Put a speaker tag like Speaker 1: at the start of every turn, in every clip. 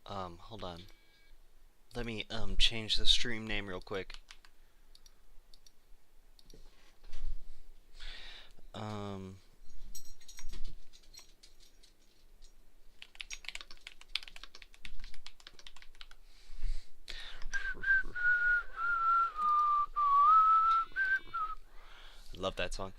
Speaker 1: Hold on. Let me, change the stream name real quick. Love that song.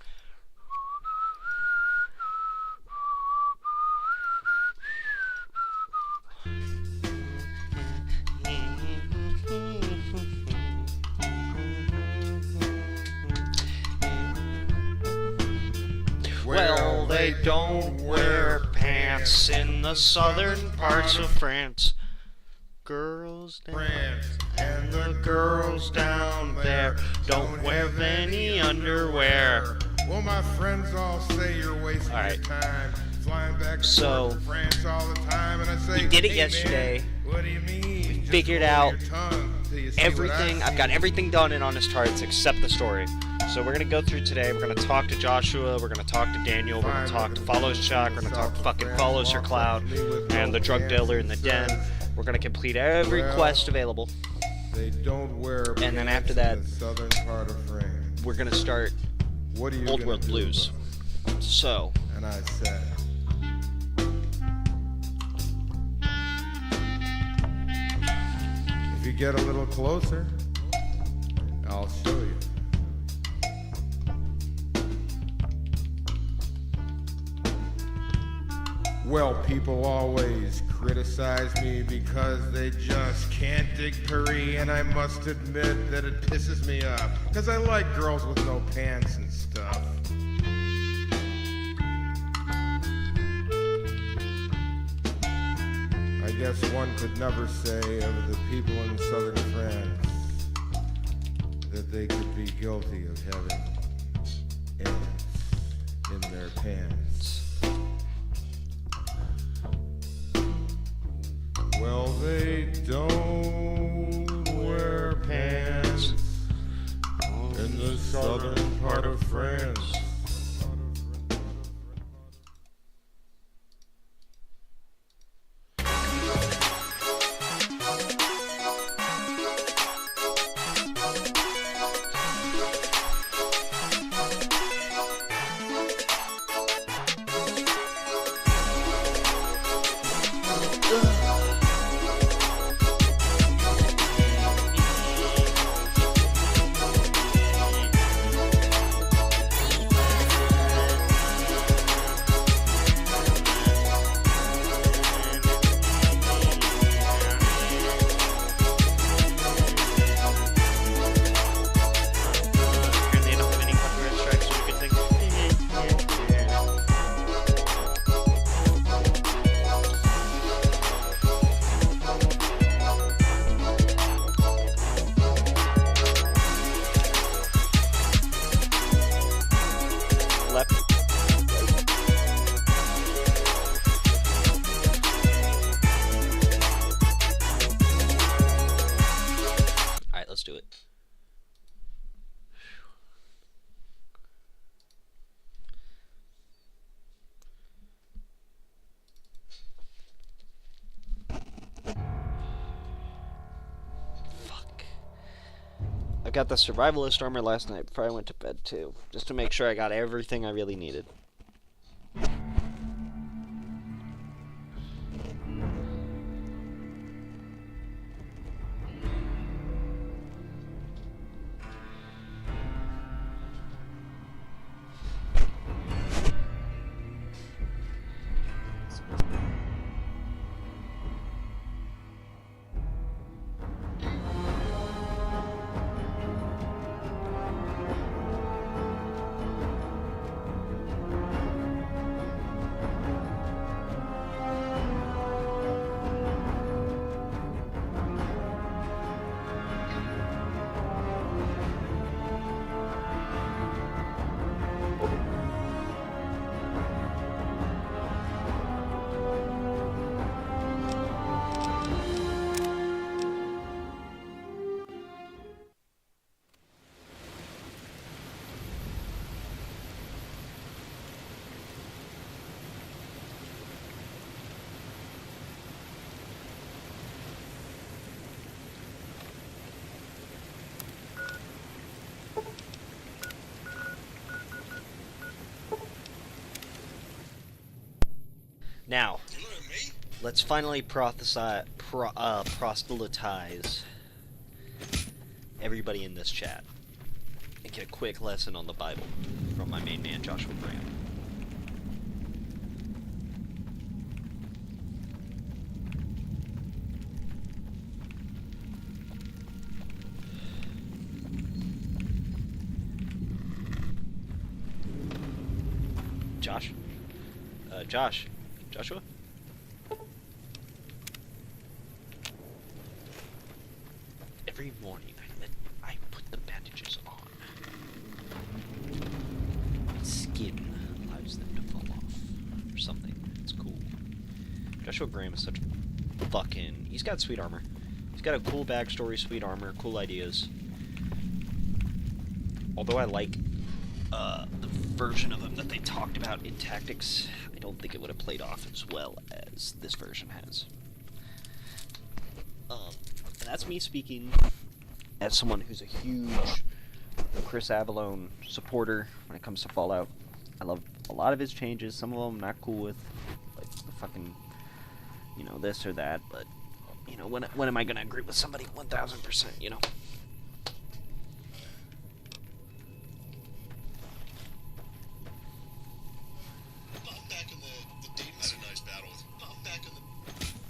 Speaker 1: Well, they don't wear pants in the southern parts of France. Girls down
Speaker 2: France
Speaker 1: and the girls down there don't wear any underwear.
Speaker 2: Well, my friends all say you're wasting
Speaker 1: All right.
Speaker 2: your time flying back and
Speaker 1: So,
Speaker 2: forth to France all the time, and I say,
Speaker 1: we did it
Speaker 2: hey,
Speaker 1: yesterday.
Speaker 2: Man, what do you mean? Just
Speaker 1: Figured
Speaker 2: hold
Speaker 1: out
Speaker 2: your tongue till you see what I
Speaker 1: Everything, I've got
Speaker 2: see.
Speaker 1: everything done in Honest Hearts except the story. So we're gonna go through today. We're gonna talk to Joshua. We're gonna talk to Daniel. We're gonna talk to Follows Chuck. We're gonna talk to fucking Follows Her Cloud and the drug dealer in the den. We're gonna complete every quest available.
Speaker 2: They don't wear
Speaker 1: And then
Speaker 2: pants
Speaker 1: after that,
Speaker 2: in the southern part of France.
Speaker 1: We're gonna start
Speaker 2: What are you
Speaker 1: Old
Speaker 2: gonna
Speaker 1: World
Speaker 2: do
Speaker 1: Blues.
Speaker 2: about it?
Speaker 1: So,
Speaker 2: And I said, if you get a little closer, I'll show you. Well, people always criticize me because they just can't dig Paris, and I must admit that it pisses me off, because I like girls with no pants and stuff. I guess one could never say of the people in southern France that they could be guilty of having ants in their pants. Well, they don't wear pants in the southern part of France.
Speaker 1: and they don't have any copyright strikes, so you can think. Left. Alright, let's do it. Fuck. I got the survivalist armor last night before I went to bed too, just to make sure I got everything I really needed. Now, let's finally proselytize everybody in this chat and get a quick lesson on the Bible from my main man, Joshua Graham. Joshua? Every morning I put the bandages on. My skin allows them to fall off. Or something. It's cool. Joshua Graham is such a fucking... He's got sweet armor. He's got a cool backstory, sweet armor, cool ideas. Although I like the version of him that they talked about in Tactics, I don't think it would have played off as well as this version has. And that's me speaking as someone who's a huge Chris Avellone supporter when it comes to Fallout. I love a lot of his changes. Some of them I'm not cool with, like the fucking, you know, this or that. But you know, when am I gonna agree with somebody 1000%? You know.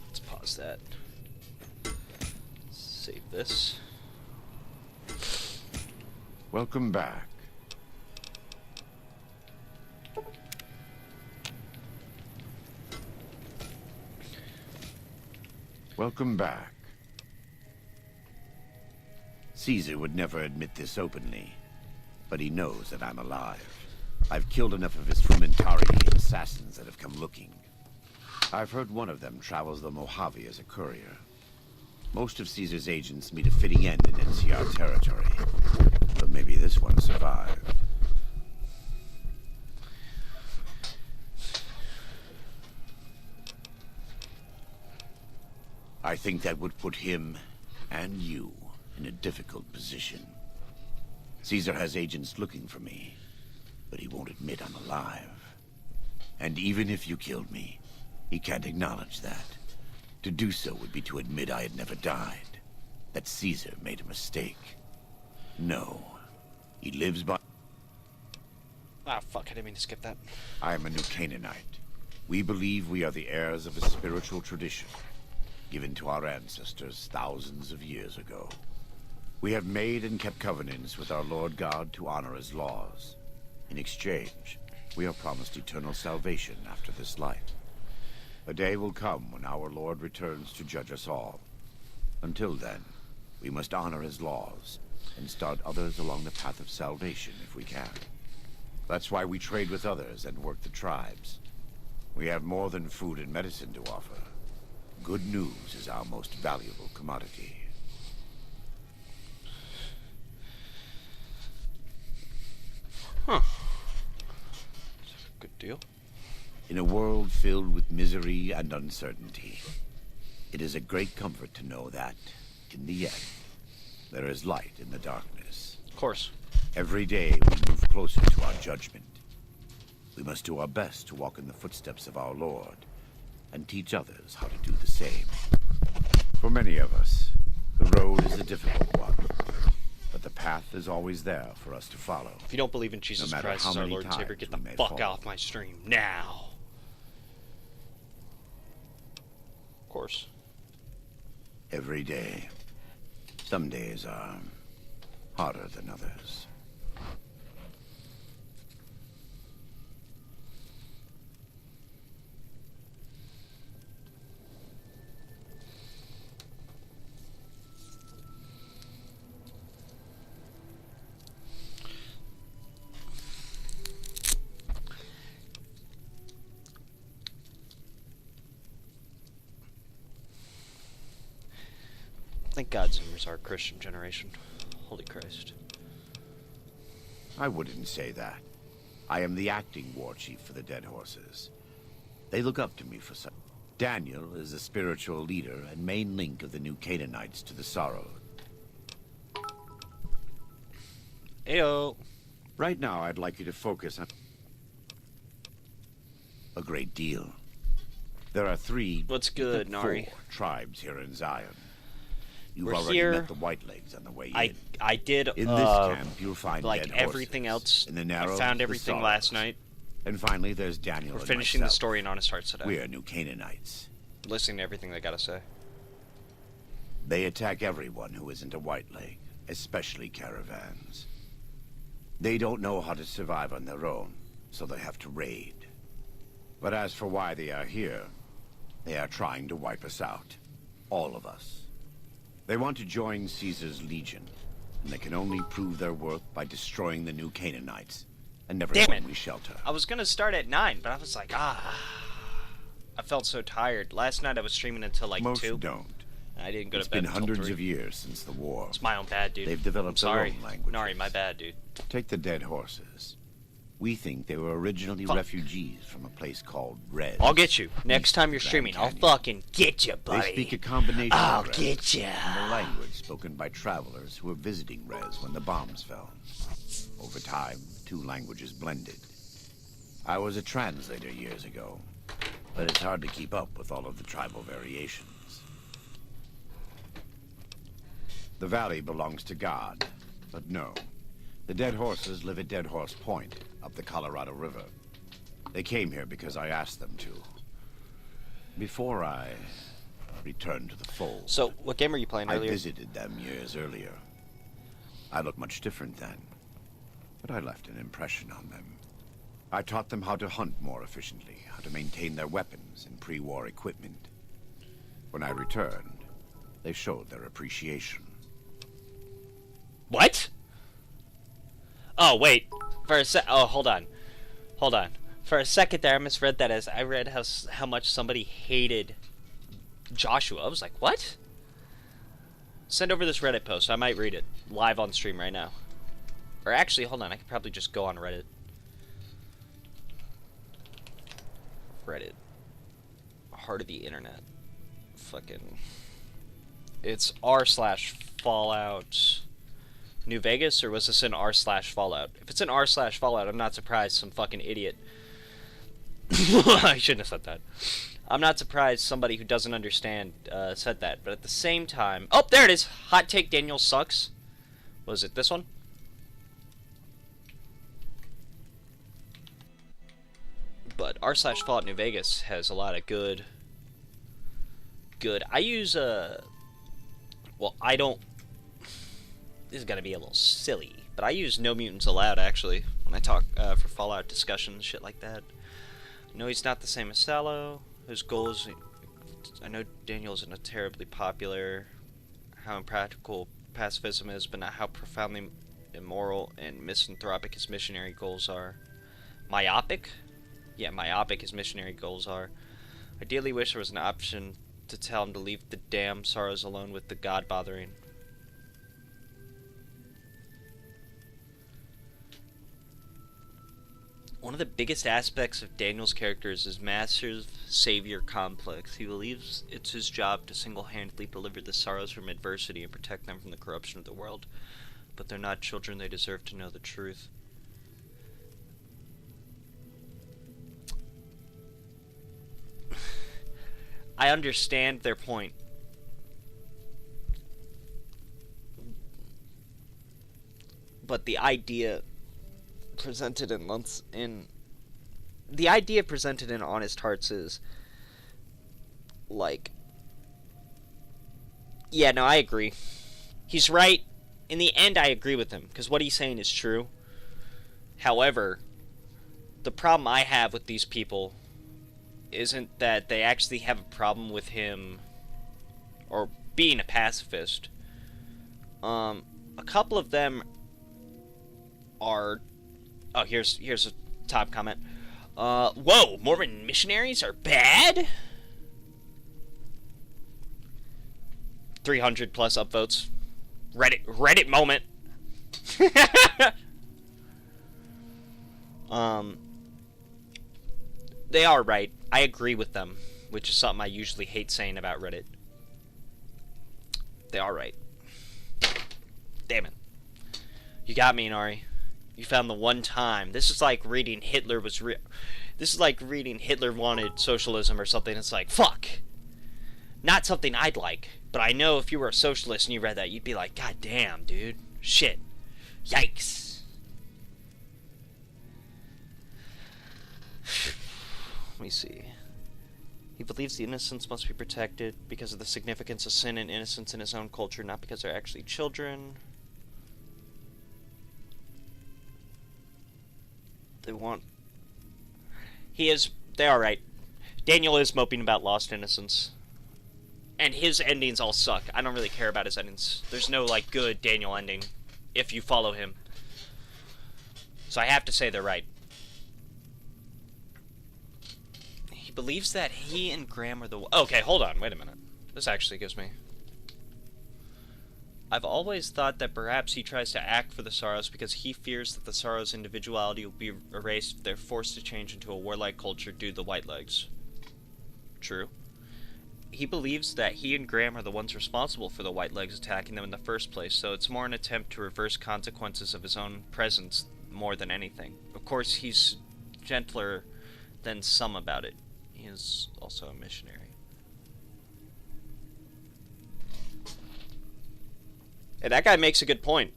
Speaker 1: Let's pause that. Save this.
Speaker 3: Welcome back. Welcome back. Caesar would never admit this openly, but he knows that I'm alive. I've killed enough of his Frumentari assassins that have come looking. I've heard one of them travels the Mojave as a courier. Most of Caesar's agents meet a fitting end in NCR territory, but maybe this one survived. I think that would put him and you in a difficult position. Caesar has agents looking for me, but he won't admit I'm alive. And even if you killed me, he can't acknowledge that. To do so would be to admit I had never died, that Caesar made a mistake. No, he lives by...
Speaker 1: Ah, fuck, I didn't mean to skip that.
Speaker 3: I am a New Canaanite. We believe we are the heirs of a spiritual tradition, given to our ancestors thousands of years ago. We have made and kept covenants with our Lord God to honor his laws. In exchange, we are promised eternal salvation after this life. A day will come when our Lord returns to judge us all. Until then, we must honor his laws and start others along the path of salvation if we can. That's why we trade with others and work the tribes. We have more than food and medicine to offer. Good news is our most valuable commodity.
Speaker 1: Huh. Good deal.
Speaker 3: In a world filled with misery and uncertainty, it is a great comfort to know that, in the end, there is light in the darkness.
Speaker 1: Of course.
Speaker 3: Every day we move closer to our judgment. We must do our best to walk in the footsteps of our Lord and teach others how to do the same. For many of us, the road is a difficult one, but the path is always there for us to follow.
Speaker 1: If you don't believe in Jesus
Speaker 3: matter
Speaker 1: Christ
Speaker 3: how
Speaker 1: as our
Speaker 3: many
Speaker 1: Lord and Savior,
Speaker 3: times
Speaker 1: get the
Speaker 3: we may
Speaker 1: fuck
Speaker 3: fall.
Speaker 1: off my stream now. Of course.
Speaker 3: Every day. Some days are harder than others.
Speaker 1: Thank God Zoomers are a Christian generation. Holy Christ.
Speaker 3: I wouldn't say that. I am the acting war chief for the Dead Horses. They look up to me for such. Daniel is the spiritual leader and main link of the New Canaanites to the Sorrow.
Speaker 1: Ayo.
Speaker 3: Right now, I'd like you to focus on a great deal. There are three,
Speaker 1: What's good,
Speaker 3: four
Speaker 1: Nari?
Speaker 3: tribes here in Zion. You've
Speaker 1: We're
Speaker 3: already
Speaker 1: here.
Speaker 3: met the Whitelegs on the way in.
Speaker 1: I did
Speaker 3: In this camp, you'll find
Speaker 1: like
Speaker 3: dead
Speaker 1: everything
Speaker 3: horses.
Speaker 1: else.
Speaker 3: In the
Speaker 1: I
Speaker 3: Narrows,
Speaker 1: found
Speaker 3: the
Speaker 1: everything
Speaker 3: Sorrows.
Speaker 1: last night.
Speaker 3: And finally, there's Daniel
Speaker 1: We're
Speaker 3: and
Speaker 1: finishing the
Speaker 3: myself.
Speaker 1: story in Honest Hearts today.
Speaker 3: We are New Canaanites.
Speaker 1: Listening to everything they gotta say.
Speaker 3: They attack everyone who isn't a Whiteleg, especially caravans. They don't know how to survive on their own, so they have to raid. But as for why they are here, they are trying to wipe us out. All of us. They want to join Caesar's legion, and they can only prove their worth by destroying the New Canaanites and everyone
Speaker 1: it.
Speaker 3: we shelter.
Speaker 1: I was gonna start at 9, but I was like, I felt so tired. Last night I was streaming until like
Speaker 3: Most
Speaker 1: 2.
Speaker 3: don't.
Speaker 1: And I didn't go
Speaker 3: It's
Speaker 1: to bed
Speaker 3: been
Speaker 1: until
Speaker 3: hundreds
Speaker 1: 3.
Speaker 3: of years since the war.
Speaker 1: It's my own bad, dude.
Speaker 3: They've developed
Speaker 1: I'm sorry.
Speaker 3: their own languages.
Speaker 1: Nari, my bad, dude.
Speaker 3: Take the dead horses. We think they were originally
Speaker 1: Fuck.
Speaker 3: refugees from a place called Red.
Speaker 1: I'll get you. Next
Speaker 3: east
Speaker 1: time
Speaker 3: of
Speaker 1: you're
Speaker 3: Grand
Speaker 1: streaming, I'll
Speaker 3: Canyon.
Speaker 1: fucking get you, buddy.
Speaker 3: They speak a combination
Speaker 1: I'll
Speaker 3: of Res
Speaker 1: get ya.
Speaker 3: and the language spoken by travelers who were visiting Res when the bombs fell. Over time, 2 languages blended. I was a translator years ago, but it's hard to keep up with all of the tribal variations. The valley belongs to God, but no. The dead horses live at Dead Horse Point, up the Colorado River. They came here because I asked them to. Before I returned to the fold,
Speaker 1: So, what game were you playing
Speaker 3: I
Speaker 1: earlier?
Speaker 3: visited them years earlier. I looked much different then, but I left an impression on them. I taught them how to hunt more efficiently, how to maintain their weapons and pre-war equipment. When I returned, they showed their appreciation.
Speaker 1: What? Oh, wait. Oh, hold on. Hold on. For a second there, I misread that as I read how much somebody hated Joshua. I was like, what? Send over this Reddit post. I might read it live on stream right now. Or actually, hold on. I could probably just go on Reddit. Reddit. Heart of the internet. Fucking. It's r/Fallout New Vegas, or was this in r/Fallout? If it's in r/Fallout, I'm not surprised some fucking idiot. I shouldn't have said that. I'm not surprised somebody who doesn't understand said that. But at the same time... Oh, there it is! Hot take, Daniel sucks. Was it this one? But r/Fallout New Vegas has a lot of good... I use, well, I don't... This is gonna be a little silly, but I use No Mutants Allowed, actually, when I talk for Fallout discussions, shit like that. No, he's not the same as Sallow. His goals... I know Daniel isn't terribly popular, how impractical pacifism is, but not how profoundly immoral and misanthropic his missionary goals are. Myopic? Yeah, myopic his missionary goals are. Ideally wish there was an option to tell him to leave the damn sorrows alone with the God-bothering. One of the biggest aspects of Daniel's character is his massive savior complex. He believes it's his job to single-handedly deliver the sorrows from adversity and protect them from the corruption of the world. But they're not children, they deserve to know the truth. I understand their point. But the idea presented in Honest Hearts is like, yeah, no, I agree. He's right. In the end, I agree with him because what he's saying is true. However, the problem I have with these people isn't that they actually have a problem with him or being a pacifist. A couple of them are... Oh, here's a top comment. Whoa, Mormon missionaries are bad? 300 plus upvotes. Reddit moment. They are right. I agree with them, which is something I usually hate saying about Reddit. They are right. Damn it. You got me, Nari. You found the one time. This is like reading Hitler was real. This is like reading Hitler wanted socialism or something. It's like, fuck. Not something I'd like. But I know if you were a socialist and you read that, you'd be like, God damn, dude. Shit. Yikes. Let me see. He believes the innocents must be protected because of the significance of sin and innocence in his own culture, not because they're actually children. They want... They are right. Daniel is moping about lost innocence. And his endings all suck. I don't really care about his endings. There's no, like, good Daniel ending if you follow him. So I have to say they're right. He believes that he and Graham are the... Okay, hold on. Wait a minute. This actually gives me... I've always thought that perhaps he tries to act for the Sorrows because he fears that the Sorrows' individuality will be erased if they're forced to change into a warlike culture due to the Whitelegs. True. He believes that he and Graham are the ones responsible for the Whitelegs attacking them in the first place, so it's more an attempt to reverse consequences of his own presence more than anything. Of course, he's gentler than some about it. He is also a missionary. And that guy makes a good point.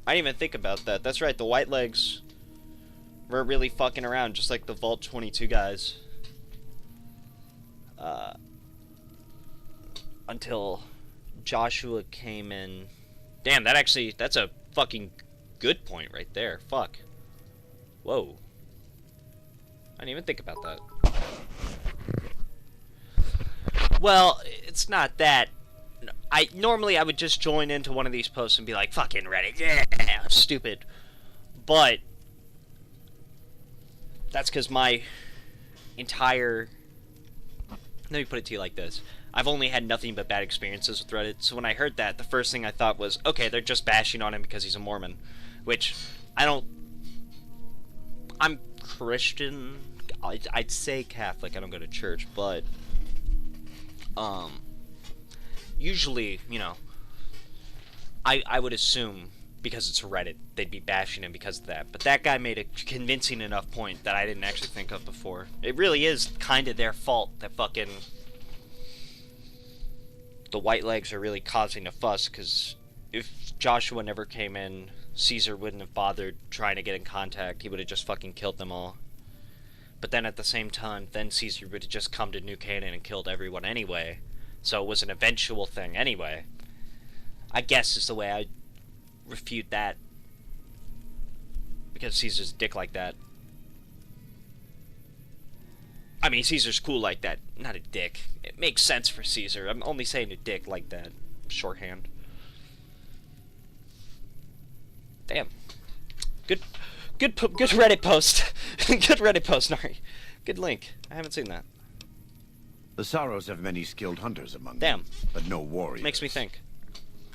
Speaker 1: I didn't even think about that. That's right, the Whitelegs weren't really fucking around, just like the Vault 22 guys. Until Joshua came in. Damn, that's a fucking good point right there. Fuck. Whoa. I didn't even think about that. Well, it's not that. Normally I would just join into one of these posts and be like, fucking Reddit, yeah, stupid. But that's because my entire... Let me put it to you like this. I've only had nothing but bad experiences with Reddit, so when I heard that, the first thing I thought was, okay, they're just bashing on him because he's a Mormon. Which, I'm Christian. I'd say Catholic. I don't go to church, but... usually, you know, I would assume, because it's Reddit, they'd be bashing him because of that. But that guy made a convincing enough point that I didn't actually think of before. It really is kind of their fault that fucking... the Whitelegs are really causing a fuss, because if Joshua never came in, Caesar wouldn't have bothered trying to get in contact. He would have just fucking killed them all. But then at the same time, then Caesar would have just come to New Canaan and killed everyone anyway. So it was an eventual thing anyway. I guess is the way I refute that. Because Caesar's a dick like that. I mean, Caesar's cool like that. Not a dick. It makes sense for Caesar. I'm only saying a dick like that. Shorthand. Damn. Good Reddit post. Good Reddit post, Nari. Good link. I haven't seen that.
Speaker 3: The Sorrows have many skilled hunters among
Speaker 1: Damn.
Speaker 3: them, but no warriors.
Speaker 1: Makes me think.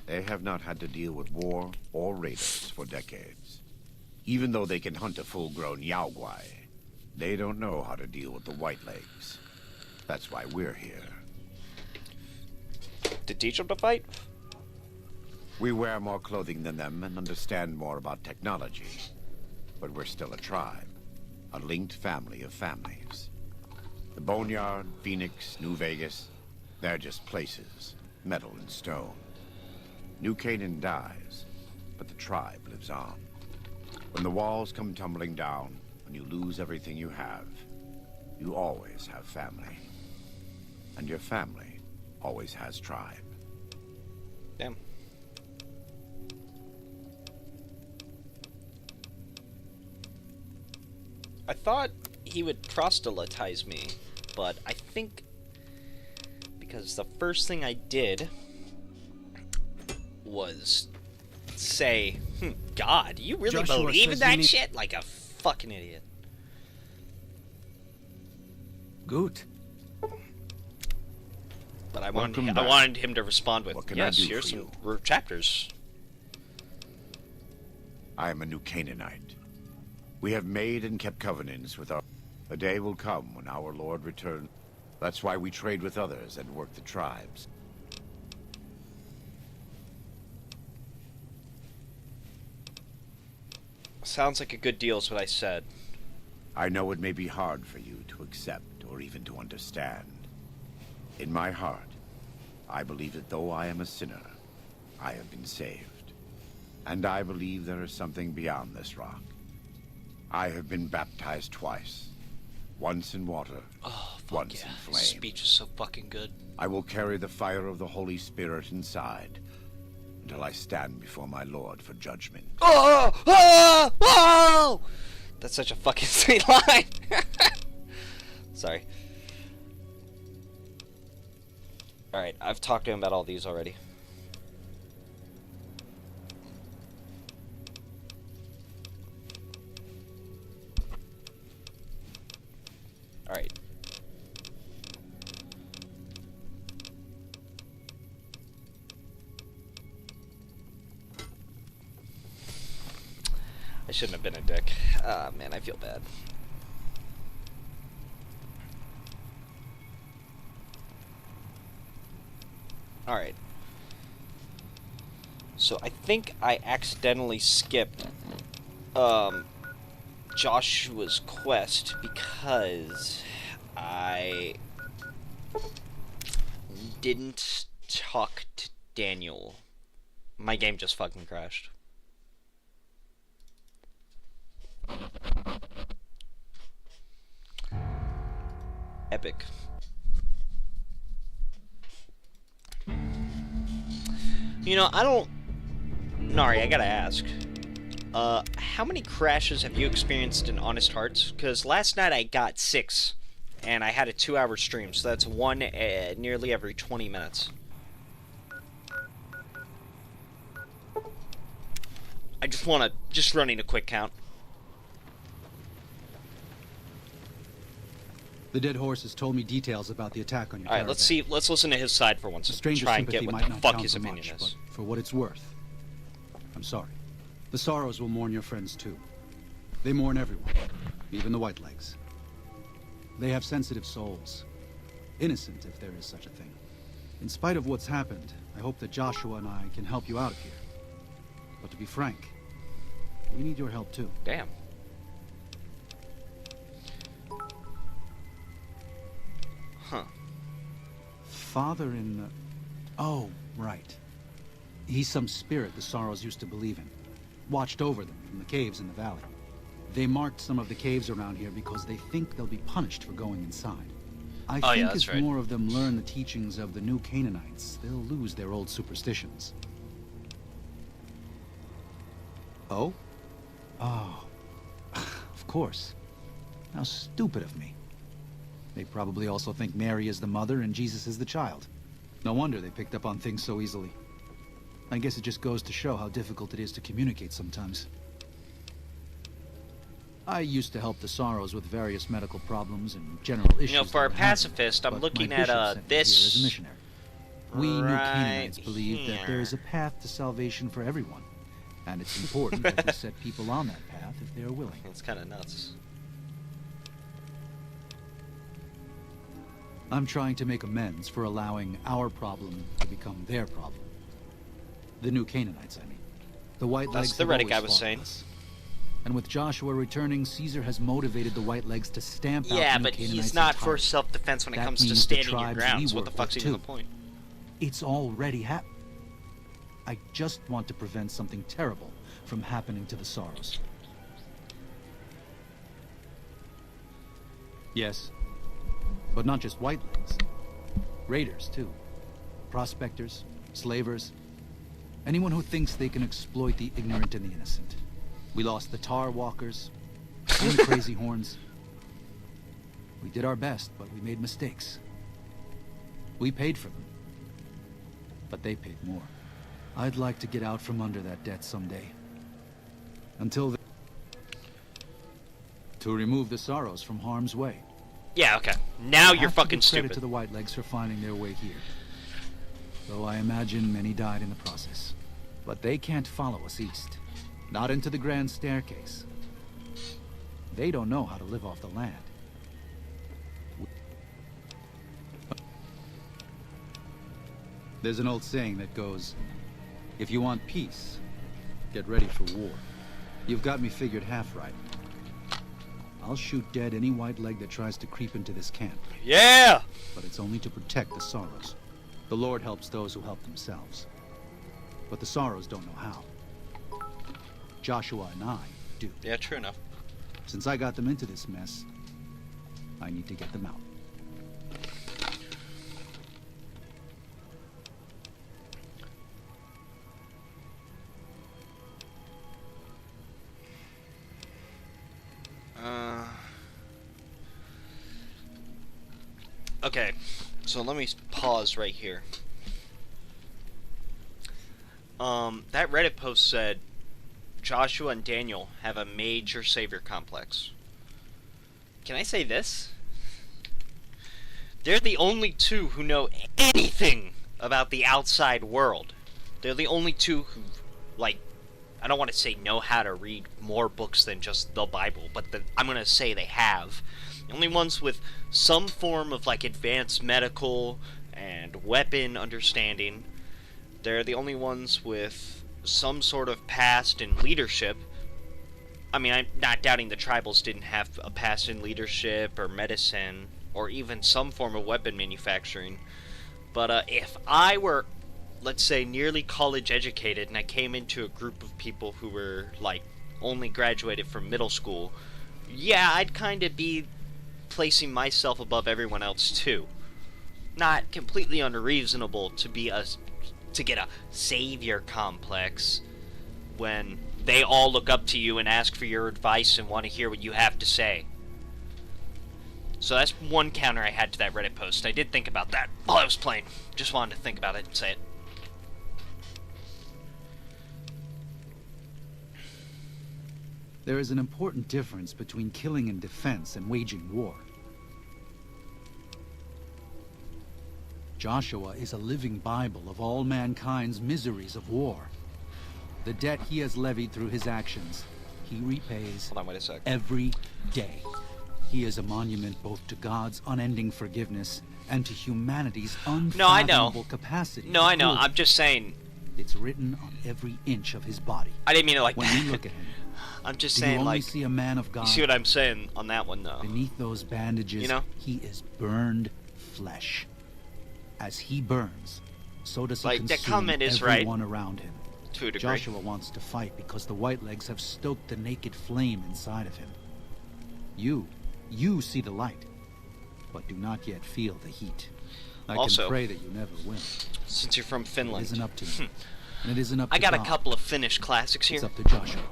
Speaker 3: They have not had to deal with war or raiders for decades. Even though they can hunt a full-grown Yaoguai, they don't know how to deal with the Whitelegs. That's why we're here.
Speaker 1: To teach them to fight?
Speaker 3: We wear more clothing than them and understand more about technology. But we're still a tribe, a linked family of families. The Boneyard, Phoenix, New Vegas, they're just places, metal and stone. New Canaan dies, but the tribe lives on. When the walls come tumbling down, when you lose everything you always have family. And your family always has tribe.
Speaker 1: Damn. I thought he would proselytize me, but I think because the first thing I did was say, God, you really
Speaker 4: Joshua
Speaker 1: believe in
Speaker 4: says you
Speaker 1: that
Speaker 4: need-
Speaker 1: shit? Like a fucking idiot.
Speaker 4: Good.
Speaker 1: But I
Speaker 3: Welcome
Speaker 1: wanted,
Speaker 3: back.
Speaker 1: I wanted him to respond with,
Speaker 3: What can I
Speaker 1: yes,
Speaker 3: do
Speaker 1: here's
Speaker 3: for
Speaker 1: some chapters.
Speaker 3: I am a New Canaanite. We have made and kept covenants with our... A day will come when our Lord returns. That's why we trade with others and work the tribes.
Speaker 1: Sounds like a good deal is what I said.
Speaker 3: I know it may be hard for you to accept or even to understand. In my heart, I believe that though I am a sinner, I have been saved. And I believe there is something beyond this rock. I have been baptized twice. Once in water, once in flame.
Speaker 1: His speech is so fucking good.
Speaker 3: I will carry the fire of the Holy Spirit inside until I stand before my Lord for judgment.
Speaker 1: Oh! Oh! Oh! That's such a fucking sweet line. Sorry. Alright, I've talked to him about all these already. Alright. I shouldn't have been a dick. Ah, man, I feel bad. Alright. So I think I accidentally skipped Joshua's quest because I didn't talk to Daniel. My game just fucking crashed. Epic. You know, I don't... Nari, I gotta ask. How many crashes have you experienced in Honest Hearts? Because last night I got 6, and I had a 2-hour stream, so that's one nearly every 20 minutes. I just wanna... just running a quick count.
Speaker 4: The dead horse has told me details about the attack on your
Speaker 1: Alright, let's see. Let's listen to his side for once.
Speaker 4: A stranger's
Speaker 1: Try and
Speaker 4: sympathy
Speaker 1: get what
Speaker 4: might
Speaker 1: the
Speaker 4: not
Speaker 1: fuck
Speaker 4: count
Speaker 1: his
Speaker 4: for
Speaker 1: opinion
Speaker 4: much,
Speaker 1: is.
Speaker 4: but for what it's worth, I'm sorry. The Sorrows will mourn your friends too. They mourn everyone, even the Whitelegs. They have sensitive souls. Innocent, if there is such a thing. In spite of what's happened, I hope that Joshua and I can help you out of here. But to be frank, we need your help too.
Speaker 1: Damn. Huh.
Speaker 4: Father in the... Oh, right. He's some spirit the Sorrows used to believe in. Watched over them from the caves in the valley. They marked some of the caves around here because they think they'll be punished for going inside. I think as more of them learn the teachings of the new Canaanites, they'll lose their old superstitions. Oh? Oh. Of course. How stupid of me. They probably also think Mary is the mother and Jesus is the child. No wonder they picked up on things so easily. I guess it just goes to show how difficult it is to communicate sometimes. I used to help the Sorrows with various medical problems and general issues.
Speaker 1: You know, for a pacifist, I'm looking at this.
Speaker 4: As a missionary. We New Canaanites believe that there is a path to salvation for everyone, and it's important that we set people on that path if they are willing.
Speaker 1: It's kind of nuts.
Speaker 4: I'm trying to make amends for allowing our problem to become their problem. The new Canaanites, I mean. The Whitelegs.
Speaker 1: That's the Reddick I was saying.
Speaker 4: And with Joshua returning, Caesar has motivated the Whitelegs to stamp out the new
Speaker 1: Yeah, but
Speaker 4: Canaanites
Speaker 1: he's not
Speaker 4: entirely.
Speaker 1: for self-defense when it
Speaker 4: That
Speaker 1: comes to
Speaker 4: means the
Speaker 1: standing your
Speaker 4: tribes
Speaker 1: ground.
Speaker 4: we
Speaker 1: So what the
Speaker 4: work
Speaker 1: fuck's
Speaker 4: with,
Speaker 1: even the
Speaker 4: too.
Speaker 1: point?
Speaker 4: It's already happened. I just want to prevent something terrible from happening to the Sorrows. Yes. But not just Whitelegs. Raiders, too. Prospectors, slavers. Anyone who thinks they can exploit the ignorant and the innocent. We lost the Tar Walkers and the Crazy Horns. We did our best, but we made mistakes. We paid for them. But they paid more. I'd like to get out from under that debt someday. Until then, to remove the Sorrows from harm's way.
Speaker 1: Yeah, okay. Now you're
Speaker 4: Have to
Speaker 1: fucking
Speaker 4: give credit
Speaker 1: stupid.
Speaker 4: to the Whitelegs for finding their way here. Though I imagine many died in the process. But they can't follow us east. Not into the Grand Staircase. They don't know how to live off the land. There's an old saying that goes, if you want peace, get ready for war. You've got me figured half right. I'll shoot dead any white leg that tries to creep into this camp.
Speaker 1: Yeah!
Speaker 4: But it's only to protect the Sorrows. The Lord helps those who help themselves. But the Sorrows don't know how. Joshua and I do.
Speaker 1: Yeah, true enough.
Speaker 4: Since I got them into this mess, I need to get them out.
Speaker 1: Okay, so let me pause right here. That Reddit post said Joshua and Daniel have a major savior complex. Can I say this? They're the only two who know anything about the outside world. They're the only two who, like, I don't want to say know how to read more books than just the Bible, but I'm going to say they have. The only ones with some form of, like, advanced medical and weapon understanding. They're the only ones with some sort of past in leadership. I mean, I'm not doubting the tribals didn't have a past in leadership or medicine or even some form of weapon manufacturing. But if I were, let's say, nearly college educated and I came into a group of people who were, like, only graduated from middle school, yeah, I'd kind of be placing myself above everyone else too. Not completely unreasonable to get a savior complex when they all look up to you and ask for your advice and want to hear what you have to say. So that's one counter I had to that Reddit post. I did think about that while I was playing. Just wanted to think about it and say it.
Speaker 4: There is an important difference between killing in defense and waging war. Joshua is a living Bible of all mankind's miseries of war. The debt he has levied through his actions, he repays
Speaker 1: Hold on, wait a sec.
Speaker 4: every day. He is a monument both to God's unending forgiveness and to humanity's unfathomable capacity.
Speaker 1: No, I know.
Speaker 4: Good.
Speaker 1: I'm just saying.
Speaker 4: It's written on every inch of his body.
Speaker 1: I didn't mean it like
Speaker 4: when
Speaker 1: that.
Speaker 4: we look at him,
Speaker 1: I'm just
Speaker 4: do
Speaker 1: saying,
Speaker 4: you only
Speaker 1: like,
Speaker 4: see a man of God?
Speaker 1: you see what I'm saying on that one, though.
Speaker 4: Beneath those bandages,
Speaker 1: You know?
Speaker 4: he is burned flesh. As he burns, so does he
Speaker 1: Like, that
Speaker 4: consume
Speaker 1: comment is right.
Speaker 4: everyone around him.
Speaker 1: To a degree.
Speaker 4: Joshua wants to fight because the Whitelegs have stoked the naked flame inside of him. You see the light, but do not yet feel the heat. I
Speaker 1: Also,
Speaker 4: can pray that you never will.
Speaker 1: Since you're from
Speaker 4: It
Speaker 1: Finland,
Speaker 4: isn't up to me, and it isn't up to
Speaker 1: I got a
Speaker 4: God.
Speaker 1: couple of Finnish classics here.
Speaker 4: It's up to Joshua.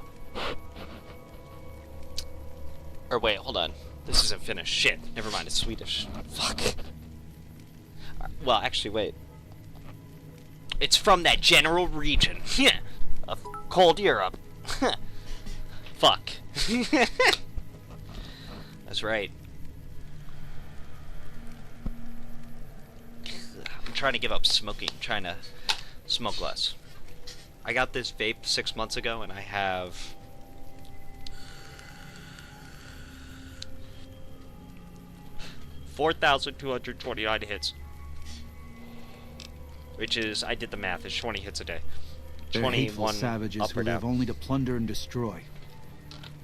Speaker 1: Or wait, hold on. This isn't Finnish. Shit. Never mind, it's Swedish. Fuck. Well, actually, wait. It's from that general region of cold Europe. Fuck. That's right. I'm trying to give up smoking. I'm trying to smoke less. I got this vape 6 months ago, and I have 4,229 hits. Which is, I did the math, it's 20 hits a day.
Speaker 4: They're hateful
Speaker 1: 21
Speaker 4: savages
Speaker 1: up
Speaker 4: who
Speaker 1: or
Speaker 4: live
Speaker 1: down.
Speaker 4: only to plunder and destroy.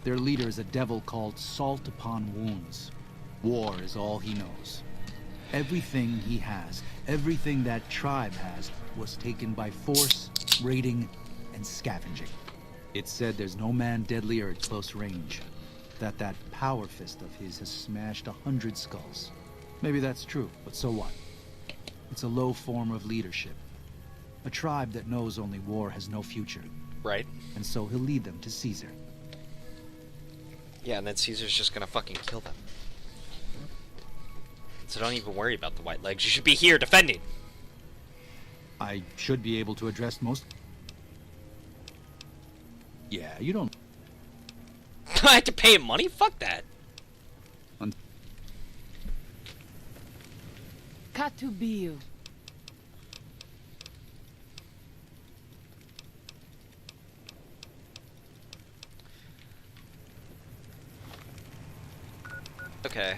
Speaker 4: Their leader is a devil called Salt Upon Wounds. War is all he knows. Everything he has, everything that tribe has, was taken by force, raiding, and scavenging. It's said there's no man deadlier at close range. That power fist of his has smashed 100 skulls. Maybe that's true, but so what? It's a low form of leadership. A tribe that knows only war has no future.
Speaker 1: Right.
Speaker 4: And so he'll lead them to Caesar.
Speaker 1: Yeah, and then Caesar's just gonna fucking kill them. So don't even worry about the white legs. You should be here defending.
Speaker 4: I should be able to address most... Yeah, you don't...
Speaker 1: I have to pay him money? Fuck that.
Speaker 5: Katubiu.
Speaker 1: Okay.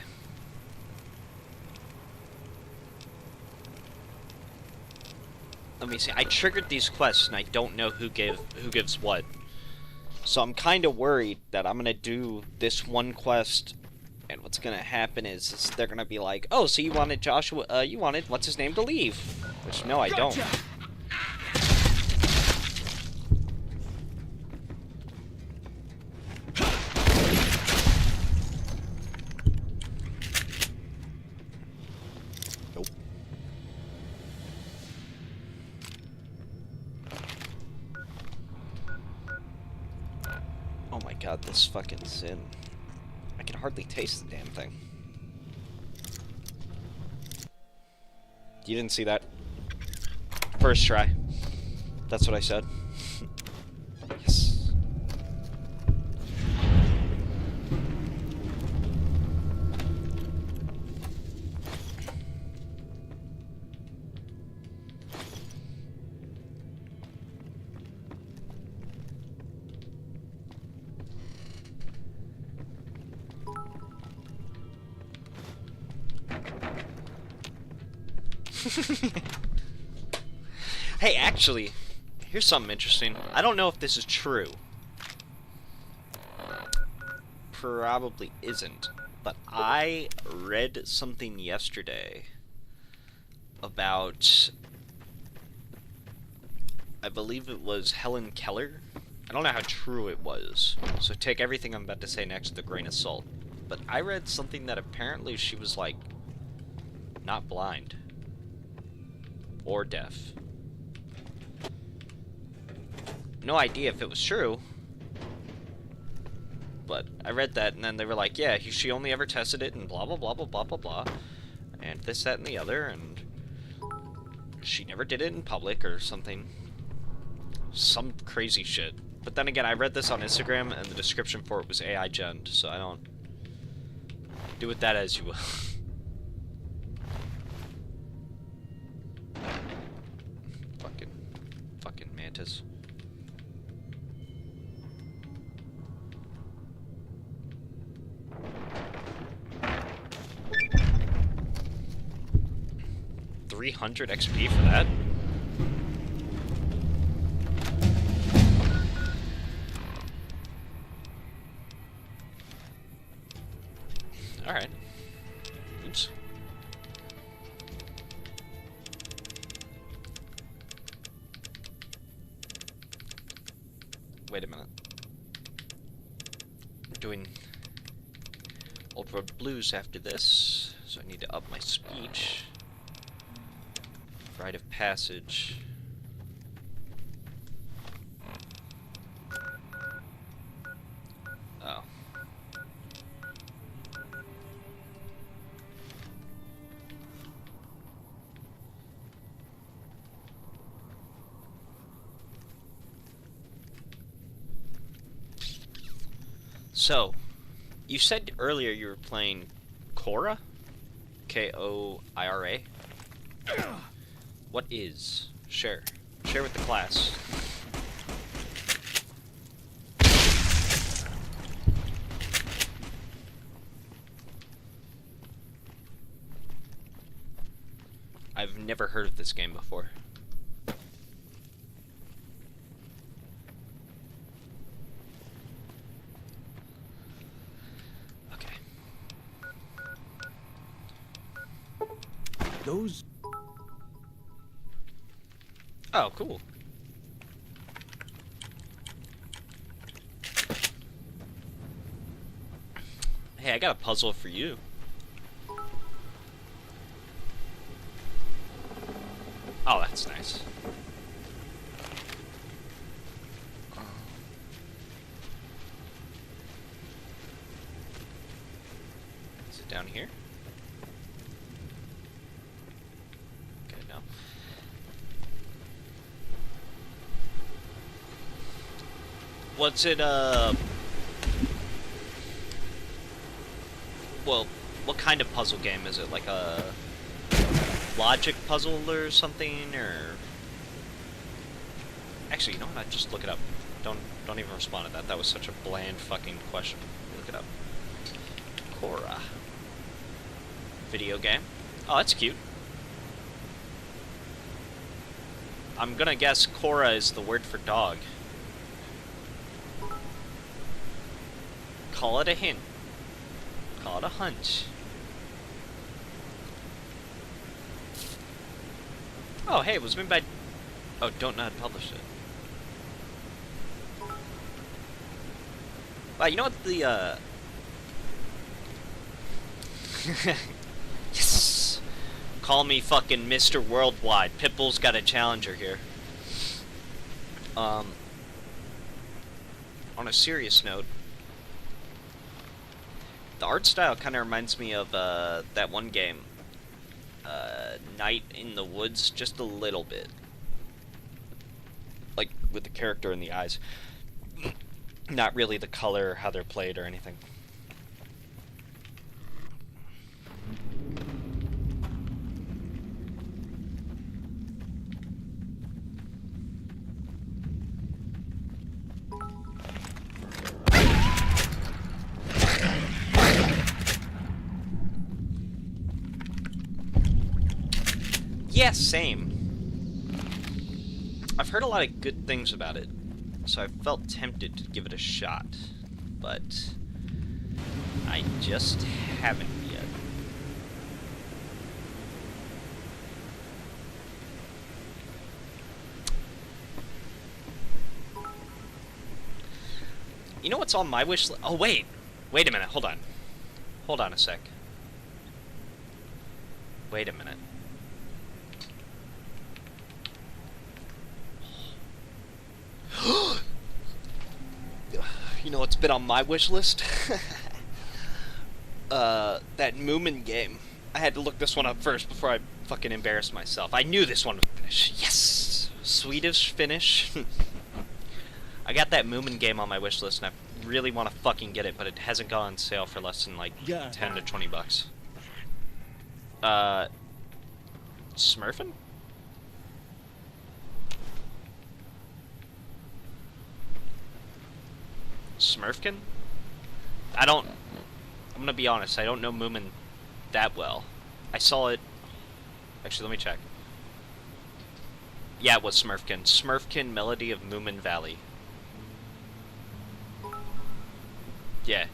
Speaker 1: Let me see. I triggered these quests and I don't know who gives what. So I'm kind of worried that I'm gonna do this one quest what's gonna happen is they're gonna be like, oh, so you wanted Joshua, you wanted what's his name to leave? Which no, I don't. Nope. Oh my god, this fucking Zin. I can hardly taste the damn thing. You didn't see that? First try. That's what I said. Yes. Hey, actually, here's something interesting. I don't know if this is true. Probably isn't. But I read something yesterday about, I believe it was Helen Keller. I don't know how true it was, so take everything I'm about to say next with a grain of salt. But I read something that apparently she was, like, not blind. Or deaf. No idea if it was true. But I read that, and then they were like, yeah, she only ever tested it, and blah, blah, blah, blah, blah, blah, blah. And this, that, and the other, and she never did it in public or something. Some crazy shit. But then again, I read this on Instagram, and the description for it was AI gen, so I don't... Do with that as you will. Fucking mantis. $300 XP for that? Alright. Oops. Wait a minute. We're doing Old Road Blues after this, so I need to up my speech. Rite of Passage. Oh. So, you said earlier you were playing Koira? K-O-I-R-A? What is? Share. Share with the class. I've never heard of this game before. Okay.
Speaker 4: Those...
Speaker 1: Oh, cool. Hey, I got a puzzle for you. Oh, that's nice. Is it down here? Okay, no. What's it, well, what kind of puzzle game is it? Like a logic puzzle or something, or... Actually, you know what? Just look it up. Don't even respond to that. That was such a bland fucking question. Look it up. Koira. Video game. Oh, that's cute. I'm gonna guess Koira is the word for dog. Call it a hint. Call it a hunch. Oh, hey, it was made by... Oh, Don't Nod published it. Wow, you know what the, Yes! Call me fucking Mr. Worldwide. Pitbull's got a challenger here. On a serious note, the art style kind of reminds me of, that one game, Night in the Woods, just a little bit. Like, with the character in the eyes. Not really the color, how they're played, or anything. Yeah, same. I've heard a lot of good things about it, so I felt tempted to give it a shot, but I just haven't yet. You know what's on my wish list? Oh, wait. Wait a minute. Hold on. Hold on a sec. Wait a minute. You know what's been on my wish list? That Moomin game. I had to look this one up first before I fucking embarrassed myself. I knew this one would finish. Yes! Swedish finish. I got that Moomin game on my wish list, and I really want to fucking get it, but it hasn't gone on sale for less than like 10 to 20 bucks. Smurfin'? Smurfkin? I'm gonna be honest, I don't know Moomin that well. I saw it... Actually, let me check. Yeah, it was Smurfkin. Smurfkin Melody of Moomin Valley. Yeah.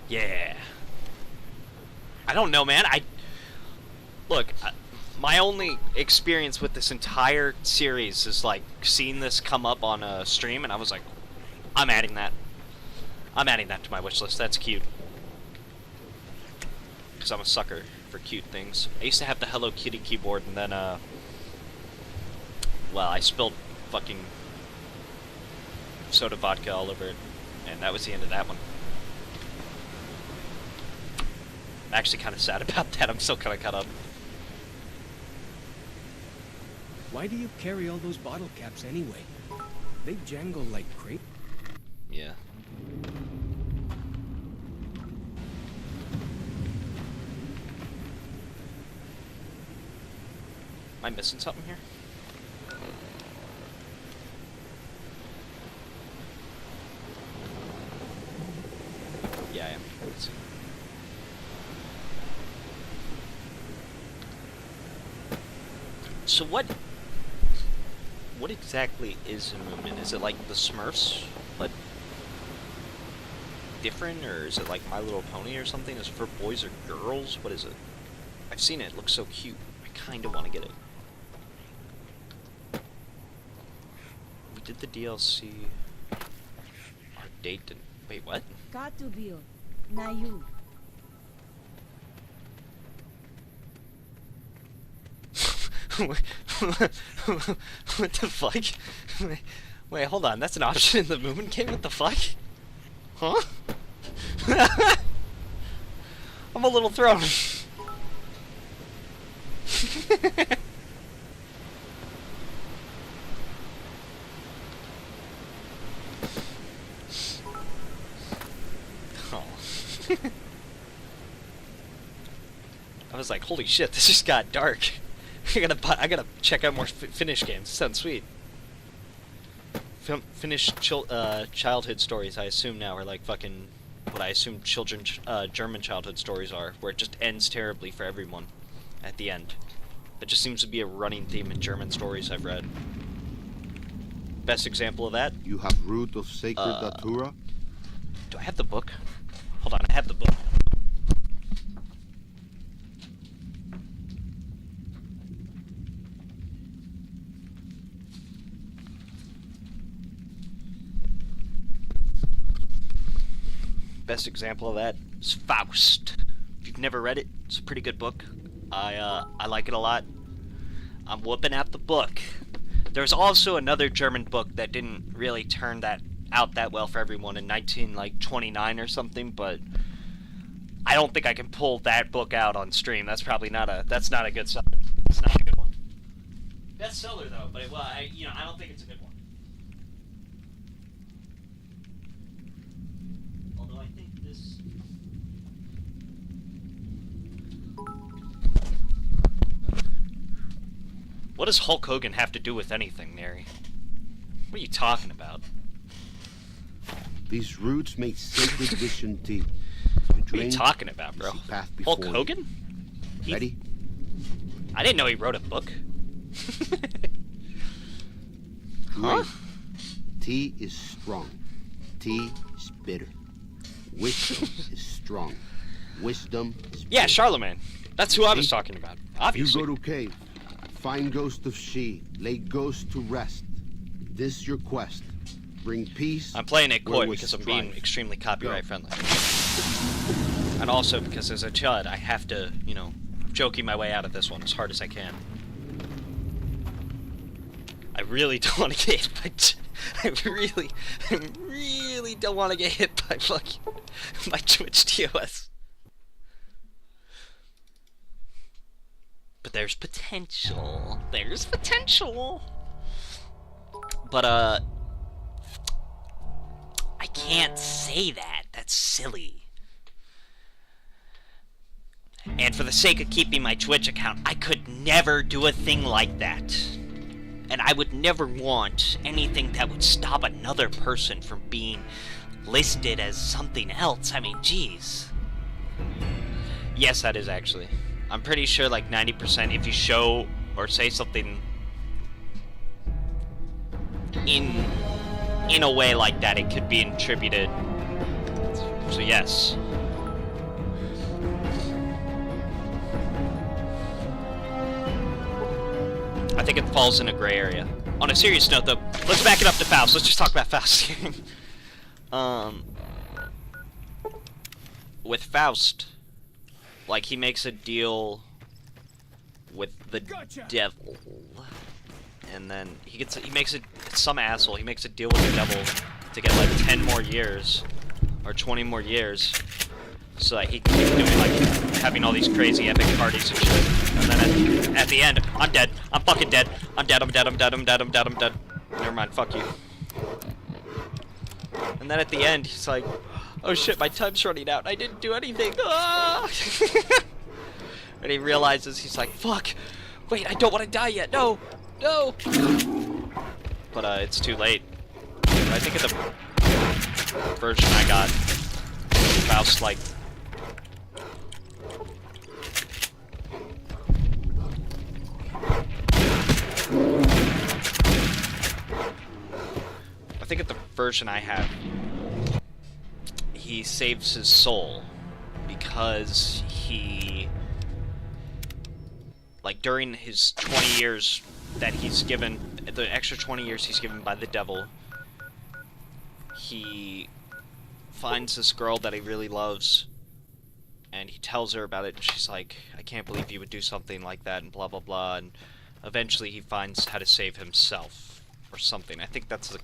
Speaker 1: Yeah. I don't know, man. Look, my only experience with this entire series is, like, seeing this come up on a stream, and I was like, I'm adding that. I'm adding that to my wish list. That's cute. Because I'm a sucker for cute things. I used to have the Hello Kitty keyboard, and then, well, I spilled fucking soda vodka all over it, and that was the end of that one. I'm actually kind of sad about that. I'm still kind of caught up.
Speaker 5: Why do you carry all those bottle caps anyway? They jangle like crazy.
Speaker 1: Yeah. Am I missing something here? Yeah, I am. Let's see. So what exactly is a Moomin? Is it like the Smurfs, but different, or is it like My Little Pony or something? Is it for boys or girls? What is it? I've seen it. It looks so cute. I kind of want to get it. We did the DLC. Our date didn't... Wait, what?
Speaker 6: Katubio, Nayu.
Speaker 1: What the fuck? Wait, hold on. That's an option in the Moomin game? What the fuck? Huh? I'm a little thrown. Oh. I was like, holy shit, this just got dark. I gotta check out more Finnish games. Sounds sweet. Finnish childhood stories, I assume now, are like fucking what I assume German childhood stories are, where it just ends terribly for everyone at the end. That just seems to be a running theme in German stories I've read. Best example of that?
Speaker 7: You have Root of Sacred Datura?
Speaker 1: Do I have the book? Hold on, I have the book. Best example of that is Faust. If you've never read it, it's a pretty good book. I like it a lot. I'm whooping out the book. There's also another German book that didn't really turn out that well for everyone in 1929 or something, but I don't think I can pull that book out on stream. That's probably not a good seller. It's not a good one. Bestseller though, but I don't think it's a good one. Although I think this. What does Hulk Hogan have to do with anything, Neri? What are you talking about?
Speaker 7: These roots make sacred vision tea.
Speaker 1: What are you talking about, bro? Hulk Hogan?
Speaker 7: Ready?
Speaker 1: I didn't know he wrote a book.
Speaker 7: Huh? Tea is strong. Tea is bitter. Wisdom is strong. Wisdom is bitter.
Speaker 1: Yeah, Charlemagne. That's who I was talking about. Obviously.
Speaker 7: You go to cave. Find ghost of she. Lay ghost to rest. This your quest. Bring peace.
Speaker 1: I'm playing it coy
Speaker 7: where was
Speaker 1: because I'm
Speaker 7: strife.
Speaker 1: being extremely copyright friendly. And also because as a chud, I have to, joking my way out of this one as hard as I can. I really don't want to get hit by... I really don't want to get hit by fucking... my Twitch TOS. But there's potential. There's potential. But, I can't say that. That's silly. And for the sake of keeping my Twitch account, I could never do a thing like that. And I would never want anything that would stop another person from being listed as something else. I mean, jeez. Yes, that is actually. I'm pretty sure like 90% if you show or say something in a way like that, it could be attributed. So yes. I think it falls in a gray area. On a serious note though, let's back it up to Faust. Let's just talk about Faust. With Faust, like he makes a deal with the devil. And then he makes some asshole, he makes a deal with the devil to get like 10 more years or 20 more years so that he can keep doing like having all these crazy epic parties and shit. And then at the end, I'm dead. I'm fucking dead. I'm dead. Never mind, fuck you. And then at the end, he's like, oh shit, my time's running out. I didn't do anything. Ah! And he realizes, he's like, fuck. Wait, I don't want to die yet. No. No! But, it's too late. I think in the version I got, Faust, like... I think at the version I have, he saves his soul because he... Like, during his 20 years that he's given, the extra 20 years he's given by the devil, he finds this girl that he really loves, and he tells her about it, and she's like, I can't believe you would do something like that, and blah blah blah, and eventually he finds how to save himself, or something. I think that's the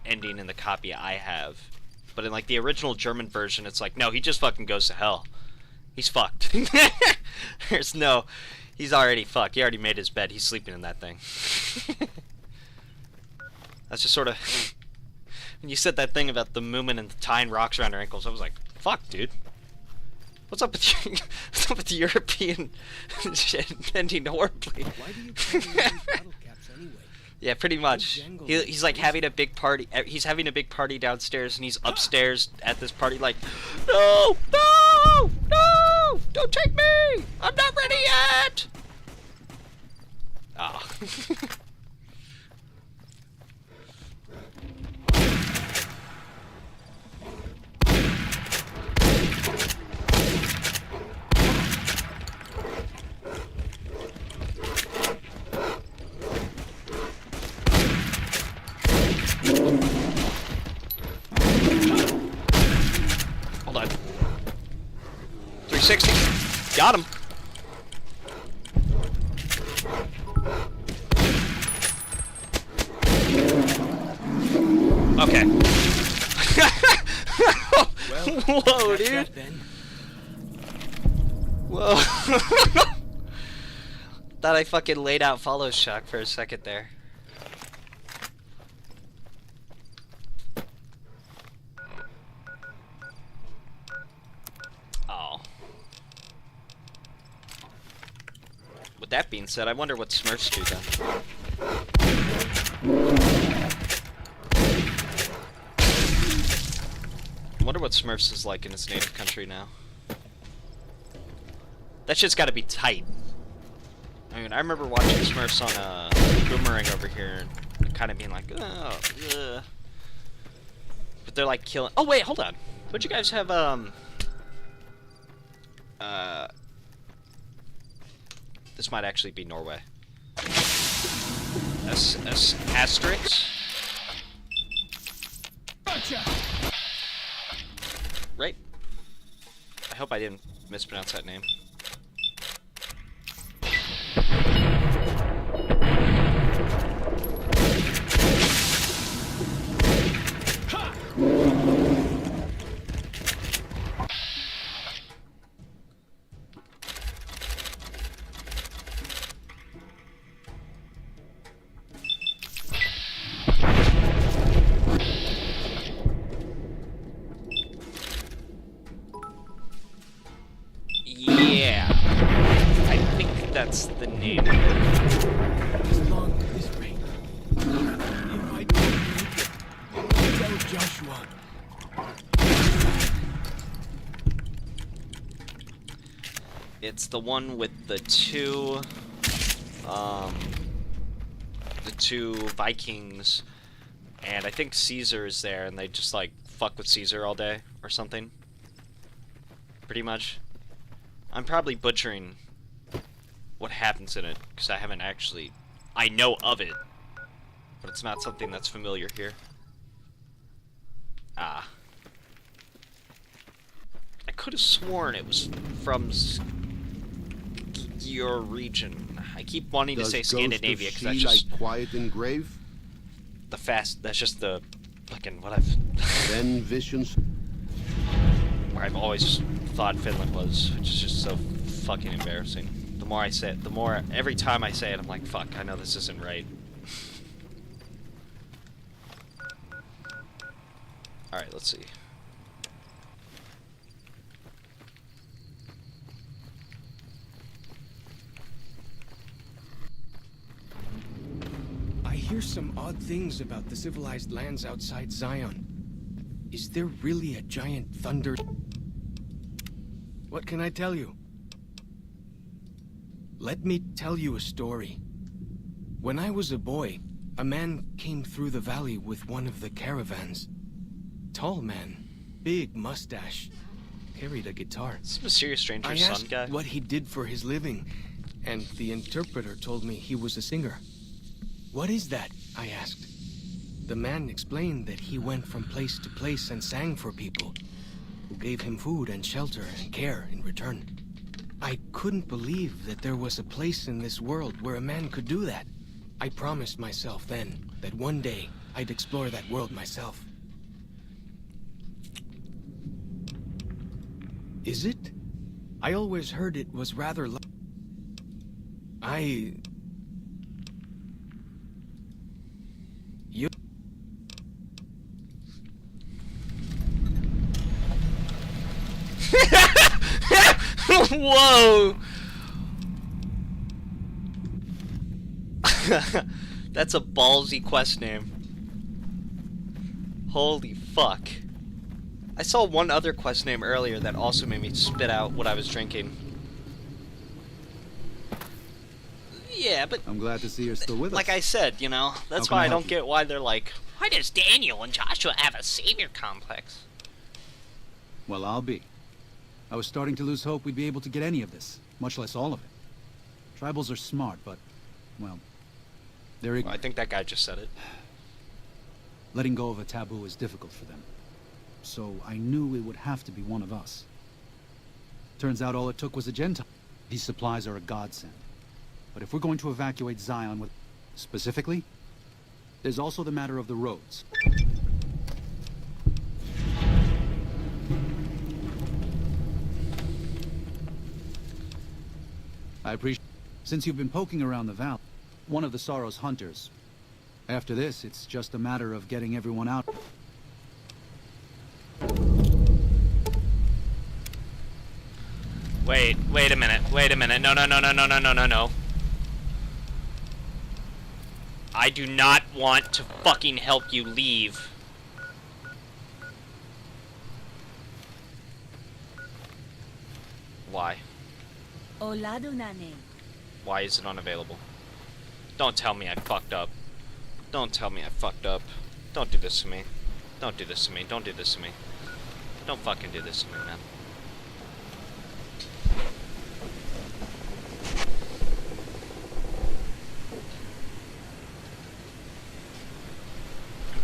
Speaker 1: ending in the copy I have. But in, like, the original German version, it's like, no, he just fucking goes to hell. He's fucked. There's no... He's already fucked. He already made his bed. He's sleeping in that thing. That's just sort of... When you said that thing about the Moomin and tying rocks around her ankles, I was like, fuck, dude. What's up with you? What's up with the European shit ending horribly?
Speaker 5: Why do you carry these bottle caps anyway?
Speaker 1: Yeah, pretty much. He's like having a big party. He's having a big party downstairs, and he's upstairs at this party like, no, no, no, don't take me. I'm not ready yet. Ah. got him. Okay. Whoa,
Speaker 5: That's
Speaker 1: dude.
Speaker 5: that then.
Speaker 1: Whoa. Thought I fucking laid out follow shock for a second there. Oh. With that being said, I wonder what Smurfs do then. I wonder what Smurfs is like in his native country now. That shit's gotta be tight. I mean, I remember watching Smurfs on Boomerang over here and kind of being like, oh, ugh. But they're like killing. Oh, wait, hold on. Would you guys have, this might actually be Norway. Asterix? Right? I hope I didn't mispronounce that name. Yeah, I think that's the name.
Speaker 5: As long as this rate, if I don't make it, tell Joshua.
Speaker 1: It's the one with the two Vikings, and I think Caesar is there, and they just like fuck with Caesar all day or something. Pretty much. I'm probably butchering what happens in it, because I haven't actually... I know of it, but it's not something that's familiar here. Ah. I could have sworn it was from your region. I keep wanting to say Scandinavia, because that's just...
Speaker 7: like quiet and grave?
Speaker 1: the fast... That's just the... fucking... what I've...
Speaker 7: Then visions...
Speaker 1: where I've always thought Finland was, which is just so fucking embarrassing. The more I say it, the more... every time I say it, I'm like, fuck, I know this isn't right. Alright, let's see.
Speaker 5: I hear some odd things about the civilized lands outside Zion. Is there really a giant thunder? What can I tell you? Let me tell you a story. When I was a boy, a man came through the valley with one of the caravans. Tall man, big mustache, carried a guitar.
Speaker 1: Is this Mysterious
Speaker 5: I
Speaker 1: Stranger's son
Speaker 5: asked
Speaker 1: guy?
Speaker 5: what he did for his living, and the interpreter told me he was a singer. What is that? I asked. The man explained that he went from place to place and sang for people, who gave him food and shelter and care in return. I couldn't believe that there was a place in this world where a man could do that. I promised myself then that one day I'd explore that world myself. Is it? I always heard it was rather You...
Speaker 1: Whoa! That's a ballsy quest name. Holy fuck. I saw one other quest name earlier that also made me spit out what I was drinking. Yeah, but
Speaker 4: I'm glad to see you're still with us.
Speaker 1: like I said, you know, that's
Speaker 4: How can
Speaker 1: why
Speaker 4: I
Speaker 1: I
Speaker 4: help
Speaker 1: don't
Speaker 4: you?
Speaker 1: get why they're like, why does Daniel and Joshua have a savior complex?
Speaker 4: Well, I'll be. I was starting to lose hope we'd be able to get any of this, much less all of it. Tribals are smart, but, well, they're
Speaker 1: Well, I
Speaker 4: ignorant.
Speaker 1: think that guy just said it.
Speaker 4: Letting go of a taboo is difficult for them. So I knew it would have to be one of us. Turns out all it took was a Gentile. These supplies are a godsend. But if we're going to evacuate Zion with... specifically, there's also the matter of the roads. I appreciate... Since you've been poking around the valley, one of the Sorrow's hunters. After this, it's just a matter of getting everyone out.
Speaker 1: Wait a minute. No. I do not want to fucking help you leave. Why?
Speaker 6: Olado nane.
Speaker 1: Why is it unavailable? Don't tell me I fucked up. Don't tell me I fucked up. Don't do this to me. Don't do this to me. Don't do this to me. Don't fucking do this to me, man.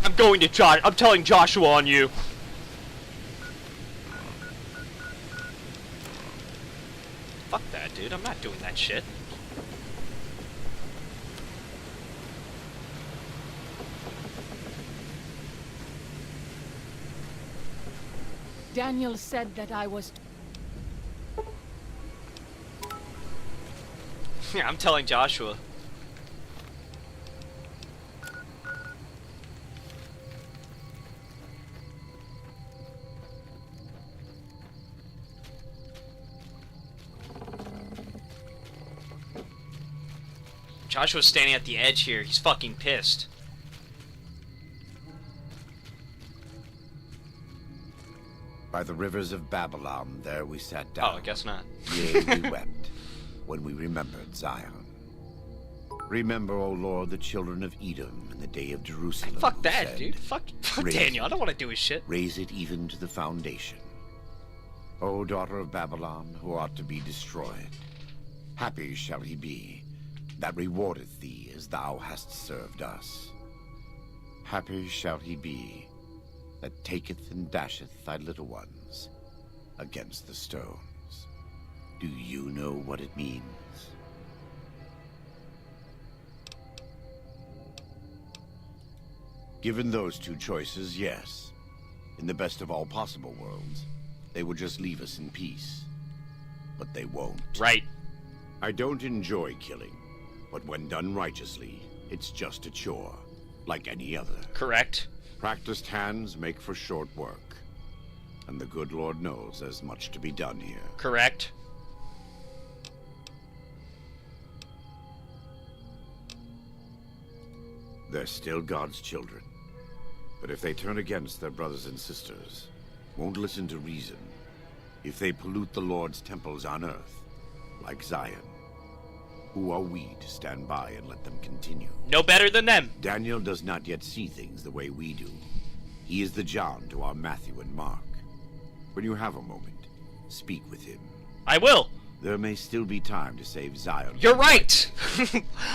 Speaker 1: I'm going to Josh. I'm telling Joshua on you. Fuck that, dude. I'm not doing that shit.
Speaker 8: Daniel said that I was...
Speaker 1: Yeah, I'm telling Joshua. Joshua's standing at the edge here. He's fucking pissed.
Speaker 3: By the rivers of Babylon, there we sat down.
Speaker 1: Oh, I guess not.
Speaker 3: Yea, we wept when we remembered Zion. Remember, O Lord, the children of Edom in the day of Jerusalem.
Speaker 1: Fuck
Speaker 3: who
Speaker 1: that,
Speaker 3: said,
Speaker 1: dude. Fuck
Speaker 3: "Raise
Speaker 1: Daniel. I don't
Speaker 3: it,
Speaker 1: want to do his shit.
Speaker 3: raise it even to the foundation. O daughter of Babylon, who ought to be destroyed, happy shall he be that rewardeth thee as thou hast served us. Happy shall he be that taketh and dasheth thy little ones against the stones. Do you know what it means? Given those two choices, yes. In the best of all possible worlds, they would just leave us in peace. But they won't.
Speaker 1: Right.
Speaker 3: I don't enjoy killing, but when done righteously, it's just a chore, like any other.
Speaker 1: Correct.
Speaker 3: Practiced hands make for short work, and the good Lord knows there's much to be done here.
Speaker 1: Correct.
Speaker 3: They're still God's children, but if they turn against their brothers and sisters, won't listen to reason, if they pollute the Lord's temples on earth, like Zion, who are we to stand by and let them continue?
Speaker 1: No better than them.
Speaker 3: Daniel does not yet see things the way we do. He is the John to our Matthew and Mark. When you have a moment, speak with him.
Speaker 1: I will.
Speaker 3: There may still be time to save Zion.
Speaker 1: You're right.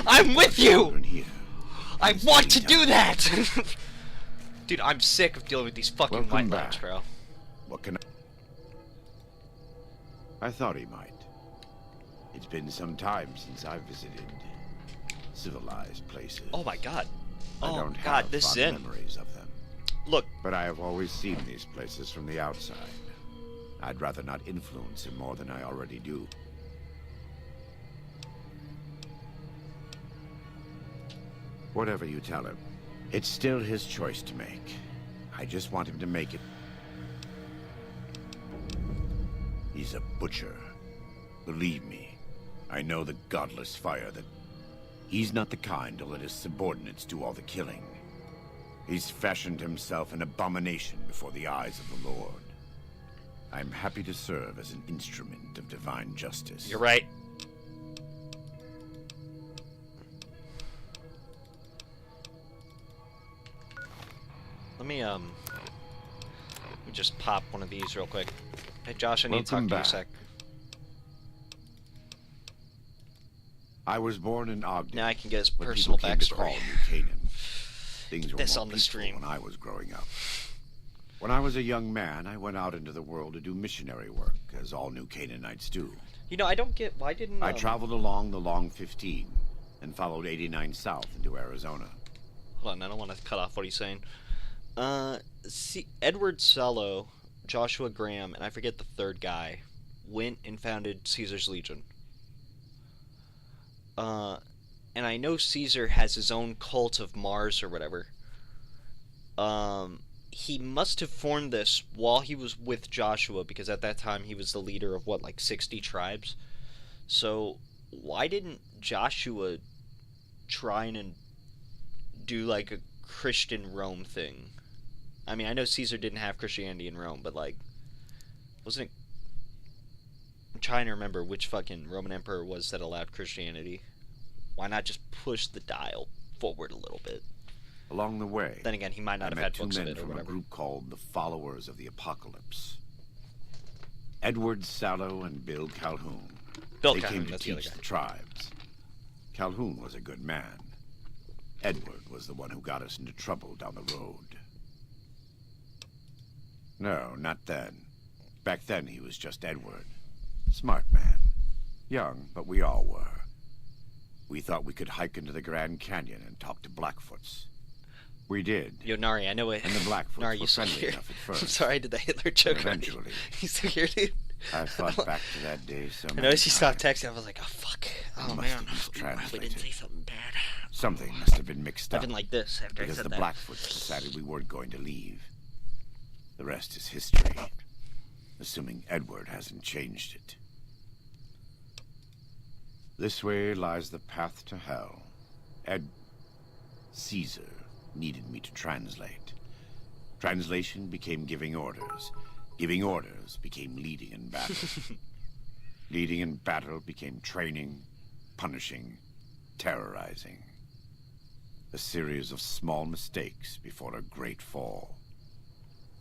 Speaker 1: I'm with you.
Speaker 3: Children here.
Speaker 1: I want to do that. Dude, I'm sick of dealing with these fucking
Speaker 3: Welcome
Speaker 1: white lights,
Speaker 3: back.
Speaker 1: bro.
Speaker 3: What can I thought he might. It's been some time since I've visited civilized places.
Speaker 1: Oh my god.
Speaker 3: I
Speaker 1: Oh
Speaker 3: don't
Speaker 1: god,
Speaker 3: have
Speaker 1: this is
Speaker 3: fond
Speaker 1: in.
Speaker 3: memories of them.
Speaker 1: Look,
Speaker 3: But I have always seen these places from the outside. I'd rather not influence him more than I already do. Whatever you tell him, it's still his choice to make. I just want him to make it. He's a butcher. Believe me, I know the godless fire that... He's not the kind to let his subordinates do all the killing. He's fashioned himself an abomination before the eyes of the Lord. I'm happy to serve as an instrument of divine justice.
Speaker 1: you're right. Let me just pop one of these real quick. Hey Josh, I need to
Speaker 3: Welcome
Speaker 1: talk to you a
Speaker 3: back.
Speaker 1: sec.
Speaker 3: I was born in Ogden.
Speaker 1: Now I can get his
Speaker 3: what
Speaker 1: personal
Speaker 3: people came to call
Speaker 1: backstory.
Speaker 3: New Canaan. Things were
Speaker 1: This
Speaker 3: more
Speaker 1: on the
Speaker 3: peaceful
Speaker 1: stream.
Speaker 3: when I was growing up. When I was a young man, I went out into the world to do missionary work, as all new Canaanites do.
Speaker 1: You know, I don't get why didn't
Speaker 3: I traveled along the Long 15 and followed 89 south into Arizona.
Speaker 1: Hold on, I don't want to cut off what he's saying. See, Edward Sello, Joshua Graham, and I forget the third guy, went and founded Caesar's Legion. And I know Caesar has his own cult of Mars or whatever. He must have formed this while he was with Joshua, because at that time he was the leader of, what, like 60 tribes? So, why didn't Joshua try and do, like, a Christian Rome thing? I mean, I know Caesar didn't have Christianity in Rome, but, like, wasn't it... I'm trying to remember which fucking Roman emperor was that allowed Christianity. Why not just push the dial forward a little bit?
Speaker 3: Along the way,
Speaker 1: Then again, he might not
Speaker 3: I
Speaker 1: have
Speaker 3: met
Speaker 1: had
Speaker 3: two
Speaker 1: books of
Speaker 3: men
Speaker 1: it or
Speaker 3: from a
Speaker 1: whatever.
Speaker 3: group called the Followers of the Apocalypse. Edward Sallow and Bill Calhoun.
Speaker 1: Bill
Speaker 3: They
Speaker 1: Calhoun,
Speaker 3: came to
Speaker 1: that's the other
Speaker 3: teach
Speaker 1: guy.
Speaker 3: the tribes. Calhoun was a good man. Edward was the one who got us into trouble down the road. No, not then. Back then he was just Edward. Smart man. Young, but we all were. We thought we could hike into the Grand Canyon and talk to Blackfoots. We did.
Speaker 1: Yo, Nari, I know it.
Speaker 3: And the Blackfoots
Speaker 1: Nari,
Speaker 3: were
Speaker 1: you still
Speaker 3: friendly
Speaker 1: here?
Speaker 3: enough at first.
Speaker 1: I'm sorry, I did the Hitler joke already.
Speaker 3: Eventually.
Speaker 1: He's still here, dude.
Speaker 3: I thought back to that day so
Speaker 1: I
Speaker 3: many
Speaker 1: noticed he stopped
Speaker 3: times.
Speaker 1: texting. I was like, oh, fuck. Oh,
Speaker 3: must
Speaker 1: man.
Speaker 3: have mistranslated.
Speaker 1: We didn't say something bad.
Speaker 3: Something must have been mixed
Speaker 1: I've
Speaker 3: up.
Speaker 1: been like this after I
Speaker 3: Because
Speaker 1: said
Speaker 3: the
Speaker 1: that.
Speaker 3: Blackfoots decided we weren't going to leave. The rest is history. Assuming Edward hasn't changed it. This way lies the path to hell. Caesar needed me to translate. Translation became giving orders. Giving orders became leading in battle. Leading in battle became training, punishing, terrorizing. A series of small mistakes before a great fall.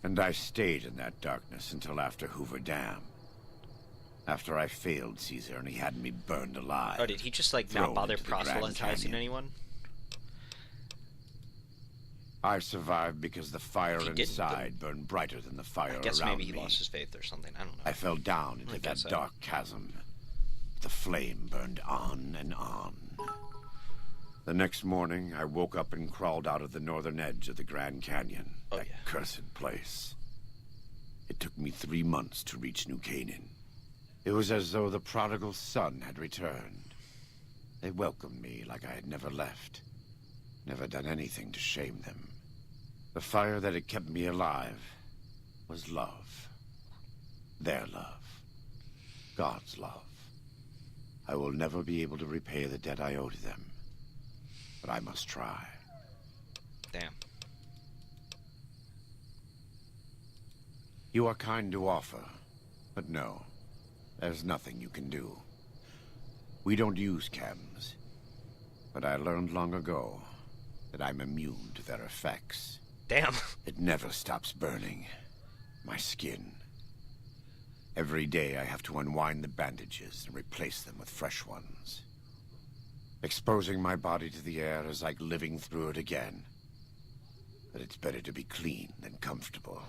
Speaker 3: And I stayed in that darkness until after Hoover Dam. After I failed Caesar and he had me burned alive.
Speaker 1: Oh, did he just, like,
Speaker 3: thrown
Speaker 1: not bother
Speaker 3: into the Grand
Speaker 1: proselytizing
Speaker 3: Canyon.
Speaker 1: anyone?
Speaker 3: I survived because the fire
Speaker 1: He didn't,
Speaker 3: inside burned brighter than the fire
Speaker 1: I guess
Speaker 3: around
Speaker 1: maybe he
Speaker 3: me.
Speaker 1: lost his faith or something. I don't know.
Speaker 3: I fell down
Speaker 1: I
Speaker 3: into that
Speaker 1: guess so.
Speaker 3: dark chasm. The flame burned on and on. The next morning, I woke up and crawled out of the northern edge of the Grand Canyon.
Speaker 1: Oh,
Speaker 3: that
Speaker 1: yeah.
Speaker 3: cursed place. It took me 3 months to reach New Canaan. It was as though the prodigal son had returned. They welcomed me like I had never left. Never done anything to shame them. The fire that had kept me alive was love. Their love. God's love. I will never be able to repay the debt I owe to them. But I must try.
Speaker 1: Damn.
Speaker 3: You are kind to offer, but no. There's nothing you can do. We don't use chems. But I learned long ago that I'm immune to their effects.
Speaker 1: Damn.
Speaker 3: It never stops burning. My skin. Every day I have to unwind the bandages and replace them with fresh ones. Exposing my body to the air is like living through it again. But it's better to be clean than comfortable.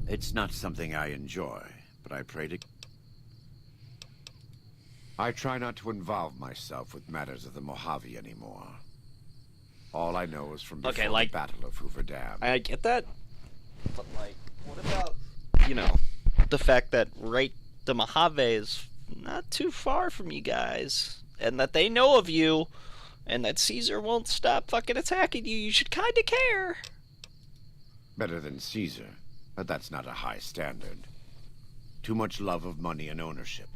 Speaker 3: It's not something I enjoy, but I pray to... I try not to involve myself with matters of the Mojave anymore. All I know is from before
Speaker 1: Okay, like-
Speaker 3: the Battle of Hoover Dam.
Speaker 1: I get that, but, like, what about, you know, the fact that the Mojave is not too far from you guys, and that they know of you, and that Caesar won't stop fucking attacking you? You should kinda care.
Speaker 3: Better than Caesar, but that's not a high standard. Too much love of money and ownership.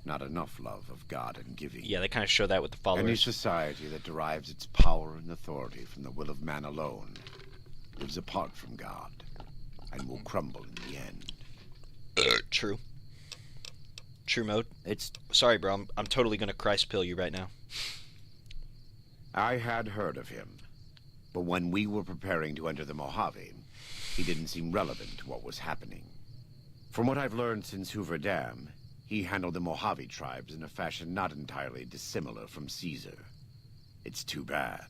Speaker 3: Not enough love of God and giving.
Speaker 1: Yeah, they kind of show that with the
Speaker 3: Any
Speaker 1: followers.
Speaker 3: society that derives its power and authority from the will of man alone lives apart from God and will crumble in the end.
Speaker 1: True. True mode.
Speaker 3: It's...
Speaker 1: Sorry, bro. I'm totally gonna Christ pill you right now.
Speaker 3: I had heard of him, but when we were preparing to enter the Mojave, he didn't seem relevant to what was happening. From what I've learned since Hoover Dam, he handled the Mojave tribes in a fashion not entirely dissimilar from Caesar. It's too bad.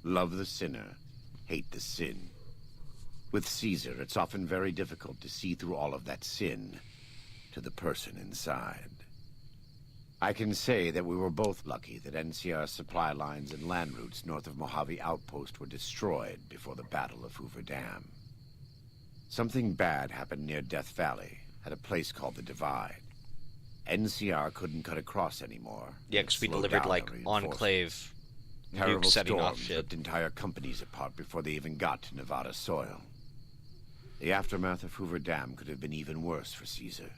Speaker 3: Love the sinner, hate the sin. With Caesar, it's often very difficult to see through all of that sin to the person inside. I can say that we were both lucky that NCR supply lines and land routes north of Mojave Outpost were destroyed before the Battle of Hoover Dam. Something bad happened near Death Valley, at a place called the Divide. NCR couldn't cut across anymore.
Speaker 1: Yeah, because we
Speaker 3: Slowed
Speaker 1: delivered,
Speaker 3: down
Speaker 1: like,
Speaker 3: the reinforcements.
Speaker 1: Enclave
Speaker 3: Terrible
Speaker 1: nukes setting off
Speaker 3: storms
Speaker 1: shit.
Speaker 3: ripped entire companies apart before they even got to Nevada soil. The aftermath of Hoover Dam could have been even worse for Caesar.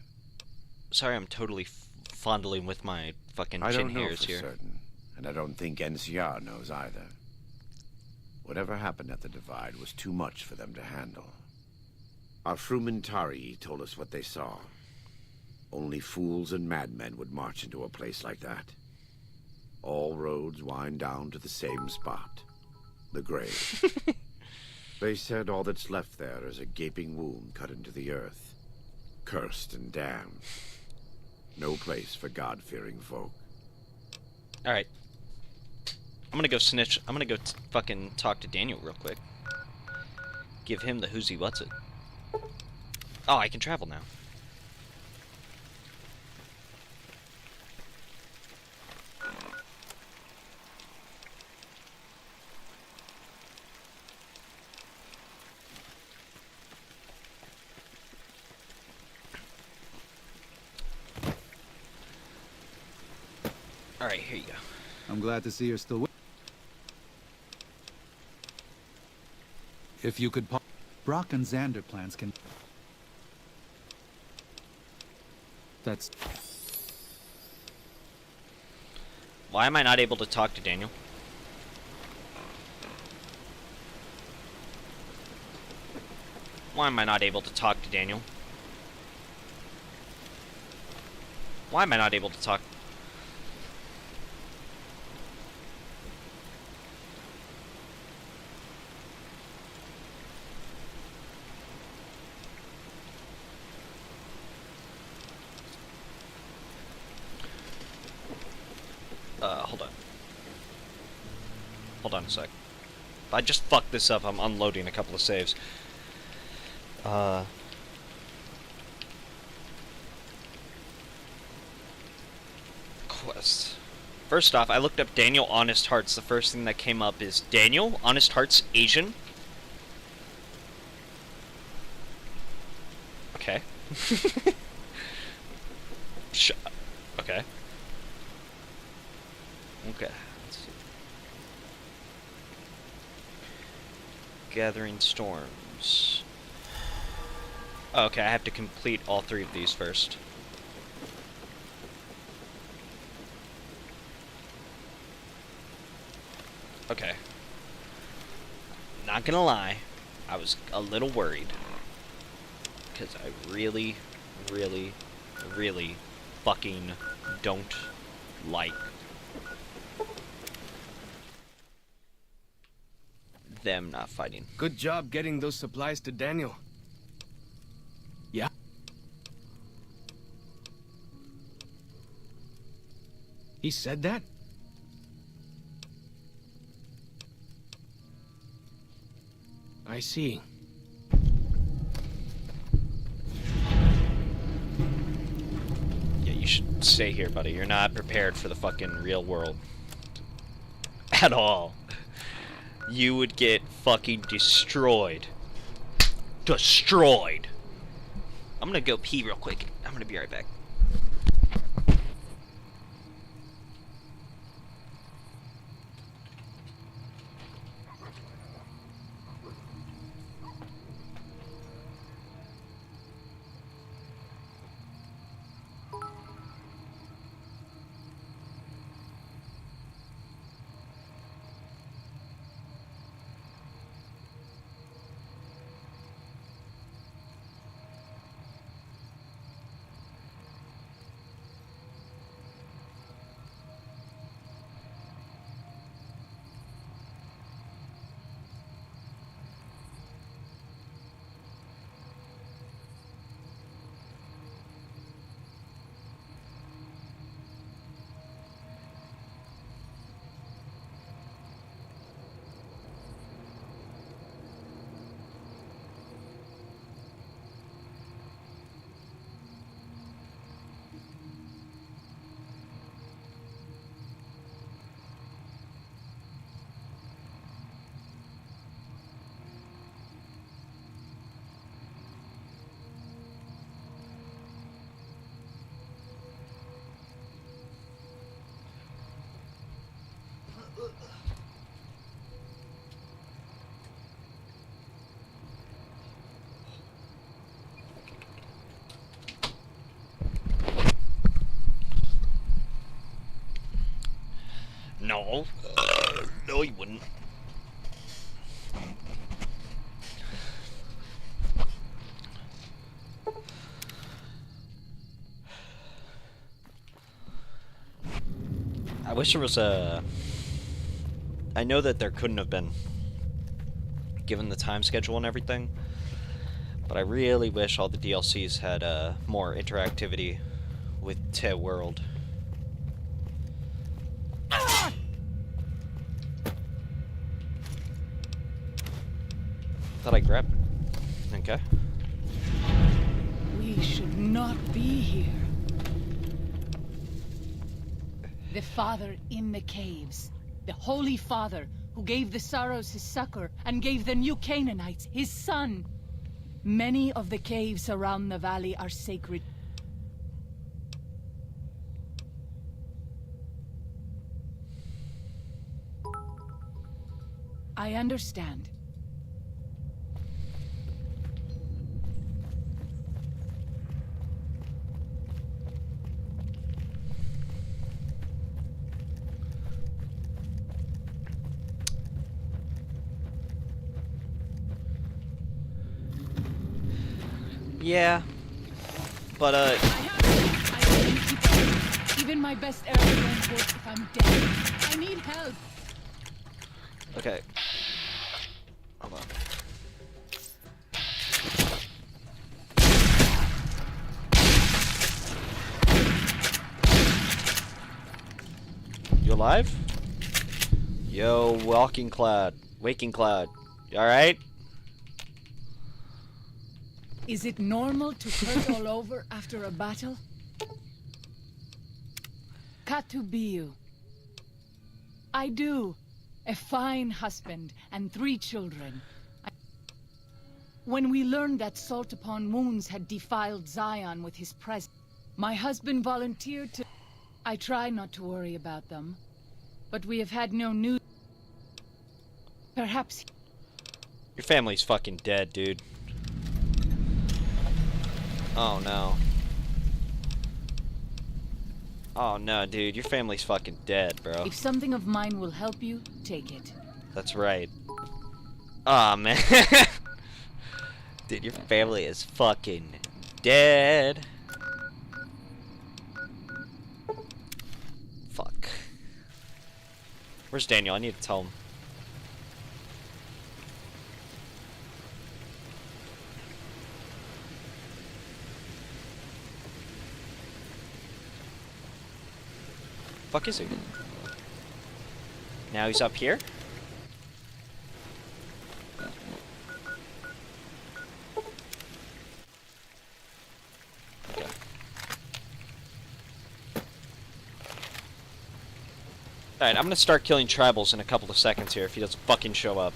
Speaker 1: Sorry, I'm totally fondling with my fucking
Speaker 3: I
Speaker 1: chin
Speaker 3: don't know
Speaker 1: hairs
Speaker 3: for
Speaker 1: here.
Speaker 3: certain, and I don't think NCR knows either. Whatever happened at the Divide was too much for them to handle. Our Frumentari told us what they saw. Only fools and madmen would march into a place like that. All roads wind down to the same spot, the grave. They said all that's left there is a gaping wound cut into the earth, cursed and damned. No place for God-fearing folk.
Speaker 1: Alright. I'm gonna go snitch. I'm gonna go fucking talk to Daniel real quick. Give him the who's he what's it. Oh, I can travel now. Alright, here you go.
Speaker 4: I'm glad to see you're still with. If you could Brock and Xander plans can... That's...
Speaker 1: Why am I not able to talk to Daniel? Why am I not able to talk to Daniel? Why am I not able to talk? Hold on. Hold on a sec. If I just fuck this up, I'm unloading a couple of saves. Quest. First off, I looked up Daniel Honest Hearts. The first thing that came up is Daniel Honest Hearts Asian. Okay. Okay. Okay. Let's see. Gathering Storms. Oh, okay, I have to complete all three of these first. Okay. Not gonna lie, I was a little worried. Because I really, really, really fucking don't like them not fighting.
Speaker 5: Good job getting those supplies to Daniel. Yeah? He said that? I see.
Speaker 1: Yeah, you should stay here, buddy. You're not prepared for the fucking real world. At all. You would get fucking destroyed. Destroyed. I'm gonna go pee real quick. I'm gonna be right back. No. No, he wouldn't. I wish there was a... I know that there couldn't have been, given the time schedule and everything, but I really wish all the DLCs had more interactivity with Te World. Thought I grabbed. Okay.
Speaker 8: We should not be here. The Father in the caves. The Holy Father who gave the Saros his succor and gave the new Canaanites his son. Many of the caves around the valley are sacred. I understand.
Speaker 1: Yeah, but
Speaker 8: I can't keep up. Even my best arrow won't work if I'm dead. I need help.
Speaker 1: okay. Hold on. You alive? Yo, Waking Cloud. You alright?
Speaker 8: Is it normal to hurt all over after a battle? Katubiu. I do. A fine husband and 3 children. When we learned that Salt Upon Wounds had defiled Zion with his presence, my husband volunteered to... I try not to worry about them, but we have had no news. Perhaps...
Speaker 1: Your family's fucking dead, dude. Oh no. Oh no, dude, your family's fucking dead, bro.
Speaker 8: If something of mine will help you, take it.
Speaker 1: That's right. Aw, man. Dude, your family is fucking dead. Fuck. Where's Daniel? I need to tell him. Fuck is he? Now he's up here? Okay. Alright, I'm gonna start killing tribals in a couple of seconds here if he doesn't fucking show up.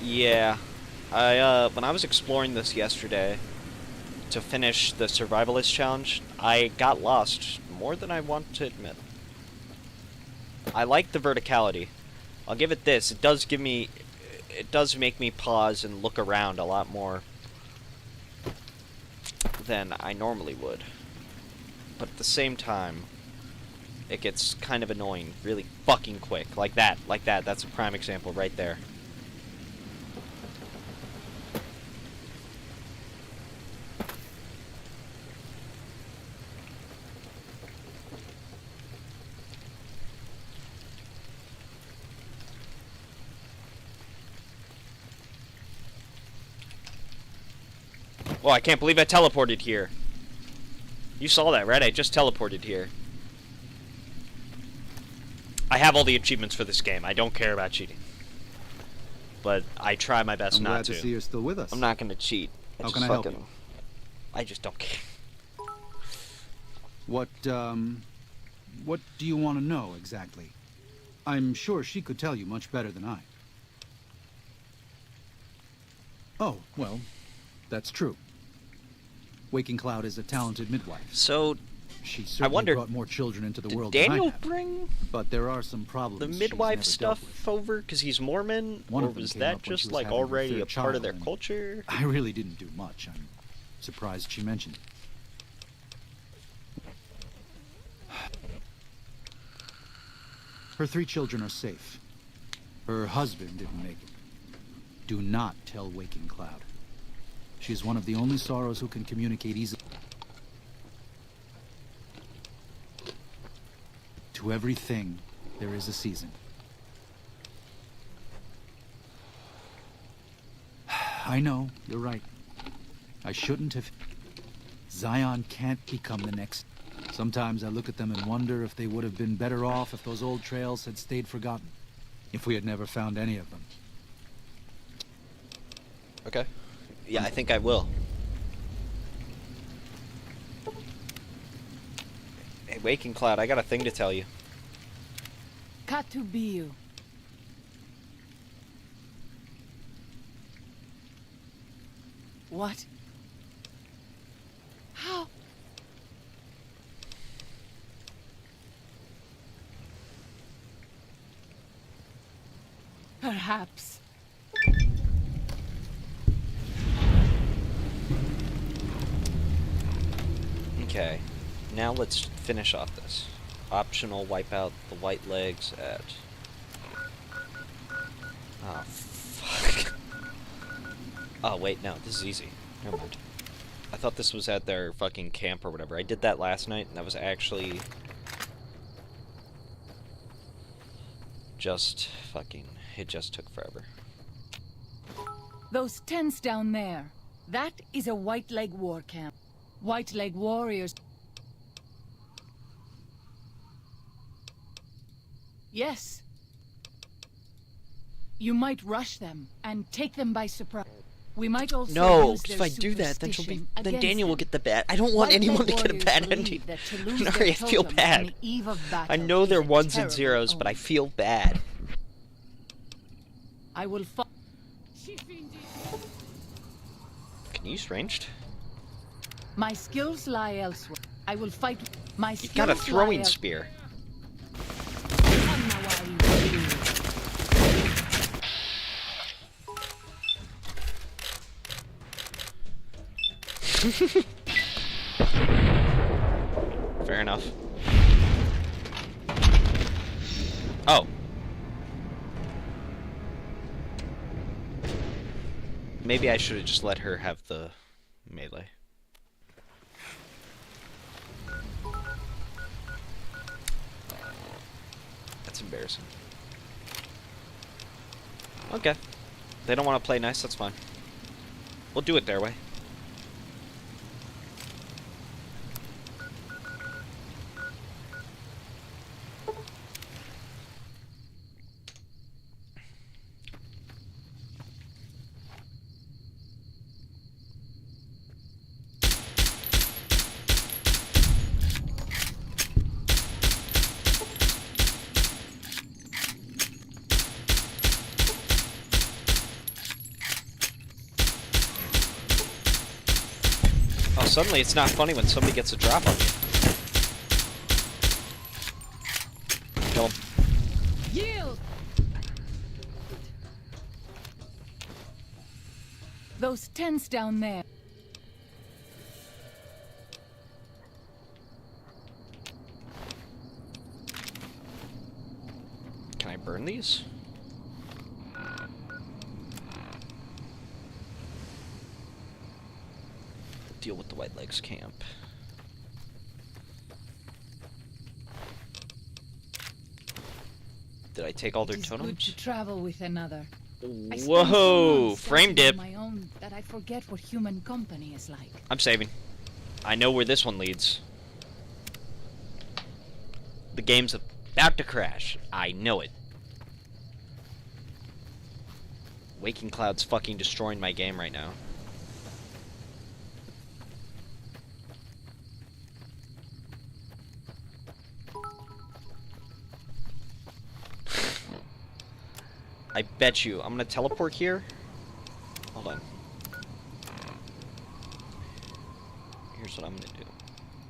Speaker 1: Yeah, when I was exploring this yesterday to finish the Survivalist Challenge, I got lost more than I want to admit. I like the verticality. I'll give it this, it does make me pause and look around a lot more than I normally would. But at the same time, it gets kind of annoying really fucking quick. Like that, that's a prime example right there. Oh, I can't believe I teleported here. You saw that, right? I just teleported here. I have all the achievements for this game. I don't care about cheating. But I try my best
Speaker 4: I'm
Speaker 1: not
Speaker 4: glad to see you're still with us.
Speaker 1: I'm not gonna cheat.
Speaker 4: How can I help you?
Speaker 1: I just don't care.
Speaker 4: What do you want to know exactly? I'm sure she could tell you much better than I. Oh, well, That's true. Waking Cloud is a talented midwife.
Speaker 1: So,
Speaker 4: She certainly
Speaker 1: wondered,
Speaker 4: brought more children into the
Speaker 1: did
Speaker 4: world
Speaker 1: Daniel
Speaker 4: than I have.
Speaker 1: bring
Speaker 4: But there are some problems
Speaker 1: the
Speaker 4: she's
Speaker 1: midwife
Speaker 4: never dealt
Speaker 1: stuff
Speaker 4: with.
Speaker 1: over because he's Mormon,
Speaker 4: One
Speaker 1: or
Speaker 4: of them
Speaker 1: was
Speaker 4: came
Speaker 1: that
Speaker 4: up when she
Speaker 1: just
Speaker 4: was
Speaker 1: like
Speaker 4: having her
Speaker 1: already
Speaker 4: third
Speaker 1: a part of
Speaker 4: child,
Speaker 1: their
Speaker 4: and
Speaker 1: culture?
Speaker 4: I really didn't do much. I'm surprised she mentioned it. Her 3 children are safe. Her husband didn't make it. Do not tell Waking Cloud. She's one of the only Sorrows who can communicate easily. To everything, there is a season. I know, you're right. I shouldn't have... Zion can't become the next... Sometimes I look at them and wonder if they would have been better off if those old trails had stayed forgotten. If we had never found any of them.
Speaker 1: Okay. Yeah, I think I will. Hey, Waking Cloud, I got a thing to tell you.
Speaker 8: Katubiu. What? How? Perhaps.
Speaker 1: Okay. Now let's finish off this. Optional, wipe out the white legs at... Oh, fuck. Oh, wait, no, this is easy. Never mind. I thought this was at their fucking camp or whatever. I did that last night, and that was actually... just fucking... It just took forever.
Speaker 8: Those tents down there. That is a White Leg war camp. White Leg warriors. Yes. You might rush them and take them by surprise. We might also
Speaker 1: No,
Speaker 8: use
Speaker 1: because
Speaker 8: their
Speaker 1: if I do that, then she'll be...
Speaker 8: superstition
Speaker 1: Then
Speaker 8: against
Speaker 1: Daniel will
Speaker 8: them.
Speaker 1: get the bad... I don't want
Speaker 8: White
Speaker 1: anyone
Speaker 8: Leg
Speaker 1: to get a
Speaker 8: warriors
Speaker 1: bad
Speaker 8: believe
Speaker 1: ending.
Speaker 8: that to lose
Speaker 1: Nari,
Speaker 8: their
Speaker 1: I feel
Speaker 8: totem
Speaker 1: bad.
Speaker 8: on the eve of
Speaker 1: I
Speaker 8: battle
Speaker 1: know
Speaker 8: is
Speaker 1: they're
Speaker 8: a
Speaker 1: ones and
Speaker 8: terrible
Speaker 1: zeros, but I
Speaker 8: omen.
Speaker 1: feel bad.
Speaker 8: I will fight.
Speaker 1: Can you use ranged?
Speaker 8: My skills lie elsewhere. I will fight. My skills
Speaker 1: You've got a throwing
Speaker 8: lie
Speaker 1: spear. Fair enough. Oh. Maybe I should have just let her have the melee. That's embarrassing. Okay. They don't want to play nice, that's fine. We'll do it their way. Oh, suddenly it's not funny when somebody gets a drop on you. Kill him.
Speaker 8: Yield! Those tents down there.
Speaker 1: Can I burn these? Deal with the White Legs camp. Did I take all their
Speaker 8: It is good
Speaker 1: totems?
Speaker 8: to travel with another. I spend so
Speaker 1: Whoa!
Speaker 8: long
Speaker 1: Frame
Speaker 8: searching
Speaker 1: dip.
Speaker 8: on my own that I forget what human company is like.
Speaker 1: I'm saving. I know where this one leads. The game's about to crash. I know it. Waking Cloud's fucking destroying my game right now. I bet you. I'm gonna teleport here. Hold on. here's what I'm gonna do.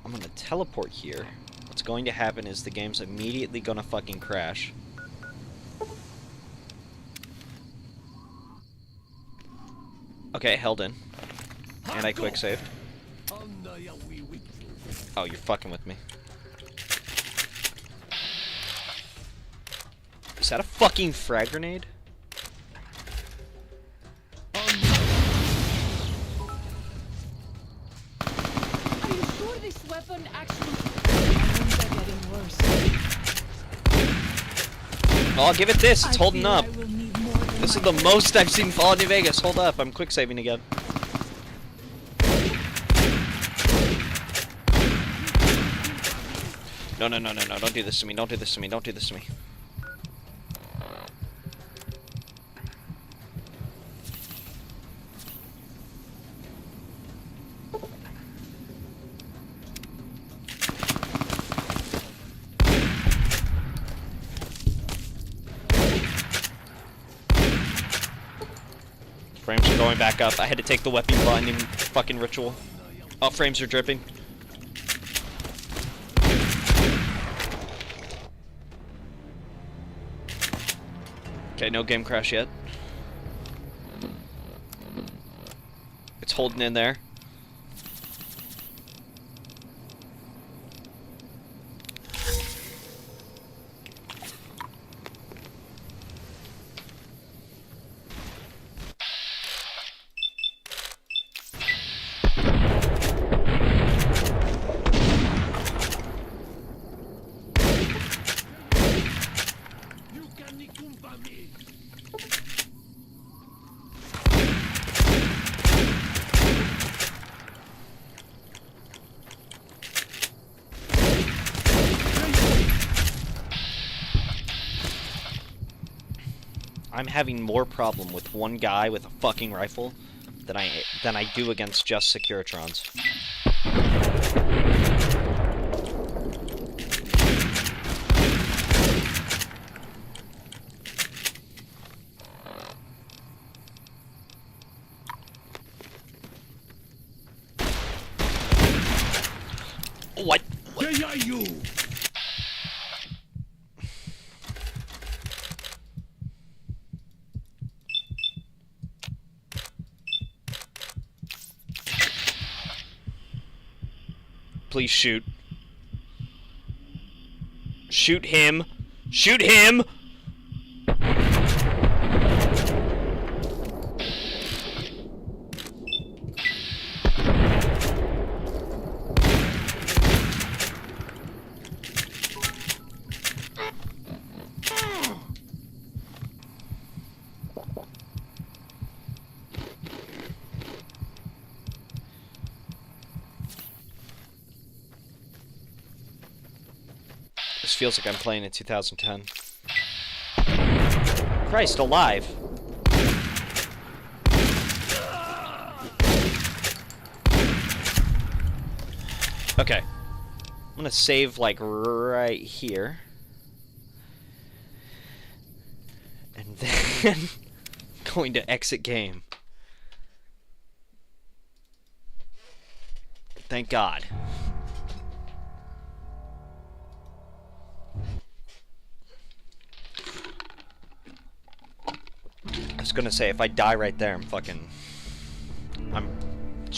Speaker 1: I'm gonna teleport here. What's going to happen is the game's immediately gonna fucking crash. Okay, held in. And I quick saved. Oh, you're fucking with me. Is that a fucking frag grenade?
Speaker 8: Are you sure this weapon actually... Wounds are getting worse.
Speaker 1: Oh, I'll give it this. It's holding up.
Speaker 8: I will need more than
Speaker 1: This is
Speaker 8: my
Speaker 1: the most I've seen Fallout New Vegas. Hold up. I'm quick saving again. No, no, no, no, no. Don't do this to me. Don't do this to me. Don't do this to me. Frames are going back up. I had to take the weapon binding fucking ritual. Oh, frames are dripping. Okay, no game crash yet. It's holding in there. I'm having more problem with one guy with a fucking rifle than I do against just Securitrons. What?
Speaker 3: Where are you?
Speaker 1: Please shoot. Shoot him. Shoot him! This feels like I'm playing in 2010. Christ alive! Okay. I'm gonna save, like, right here. And then... going to exit game. Thank God. I was gonna say, if I die right there, I'm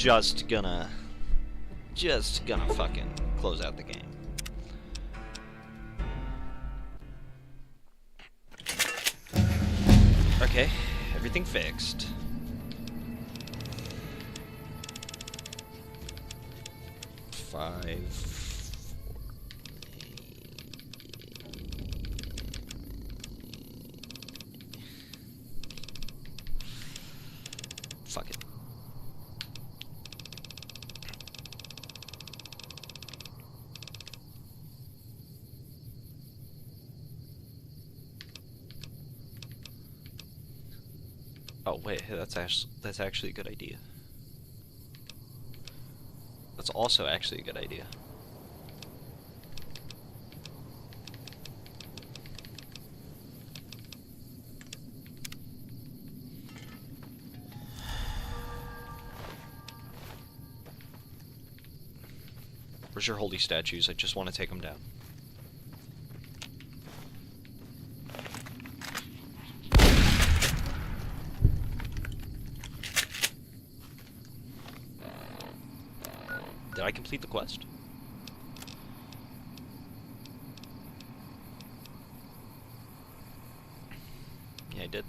Speaker 1: just gonna fucking close out the game. Okay, everything fixed. Fuck it. Oh wait, that's actually a good idea. That's also actually a good idea. Where's your holy statues? I just want to take them down. Did I complete the quest? Yeah, I did.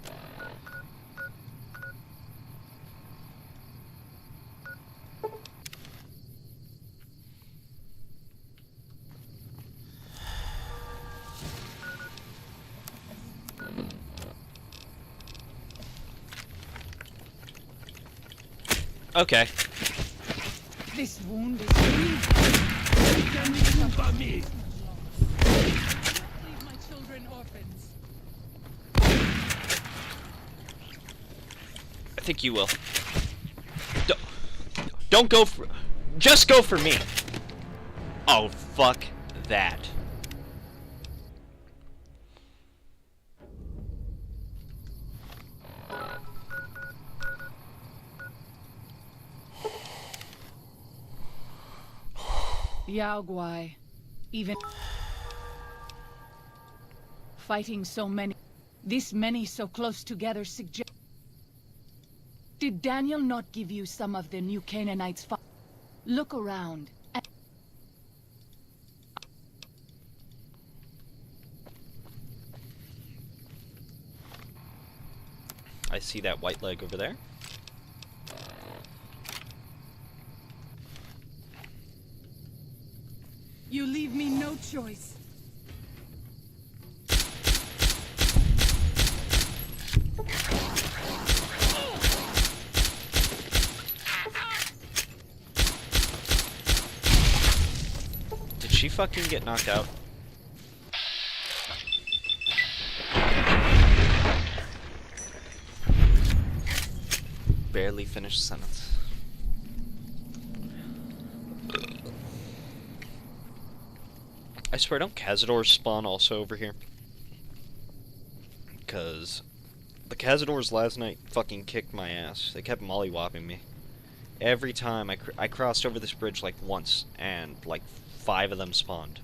Speaker 1: Okay.
Speaker 8: This wound is deep. Leave my children orphans.
Speaker 1: I think you will. Don't go for... Just go for me. Oh, fuck that.
Speaker 8: Yao Guai. Even... Fighting so many... This many so close together suggest... Did Daniel not give you some of the new Canaanites' Look around.
Speaker 1: I see that white leg over there.
Speaker 8: You leave me no choice.
Speaker 1: Did she fucking get knocked out? Barely finished the sentence. I swear, don't Cazadors spawn also over here? Because the Cazadors last night fucking kicked my ass. They kept mollywopping me. Every time I crossed over this bridge like once, and like 5 of them spawned.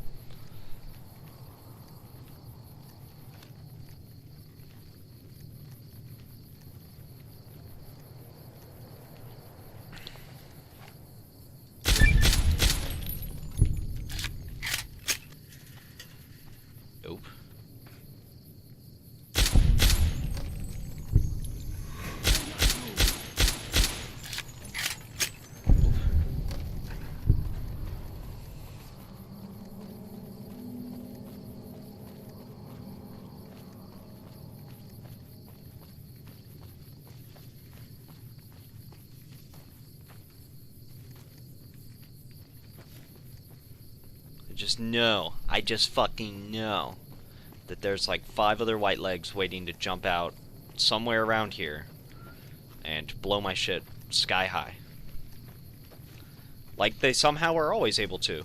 Speaker 1: Nope. I just fucking know that there's like 5 other white legs waiting to jump out somewhere around here and blow my shit sky high. Like they somehow are always able to.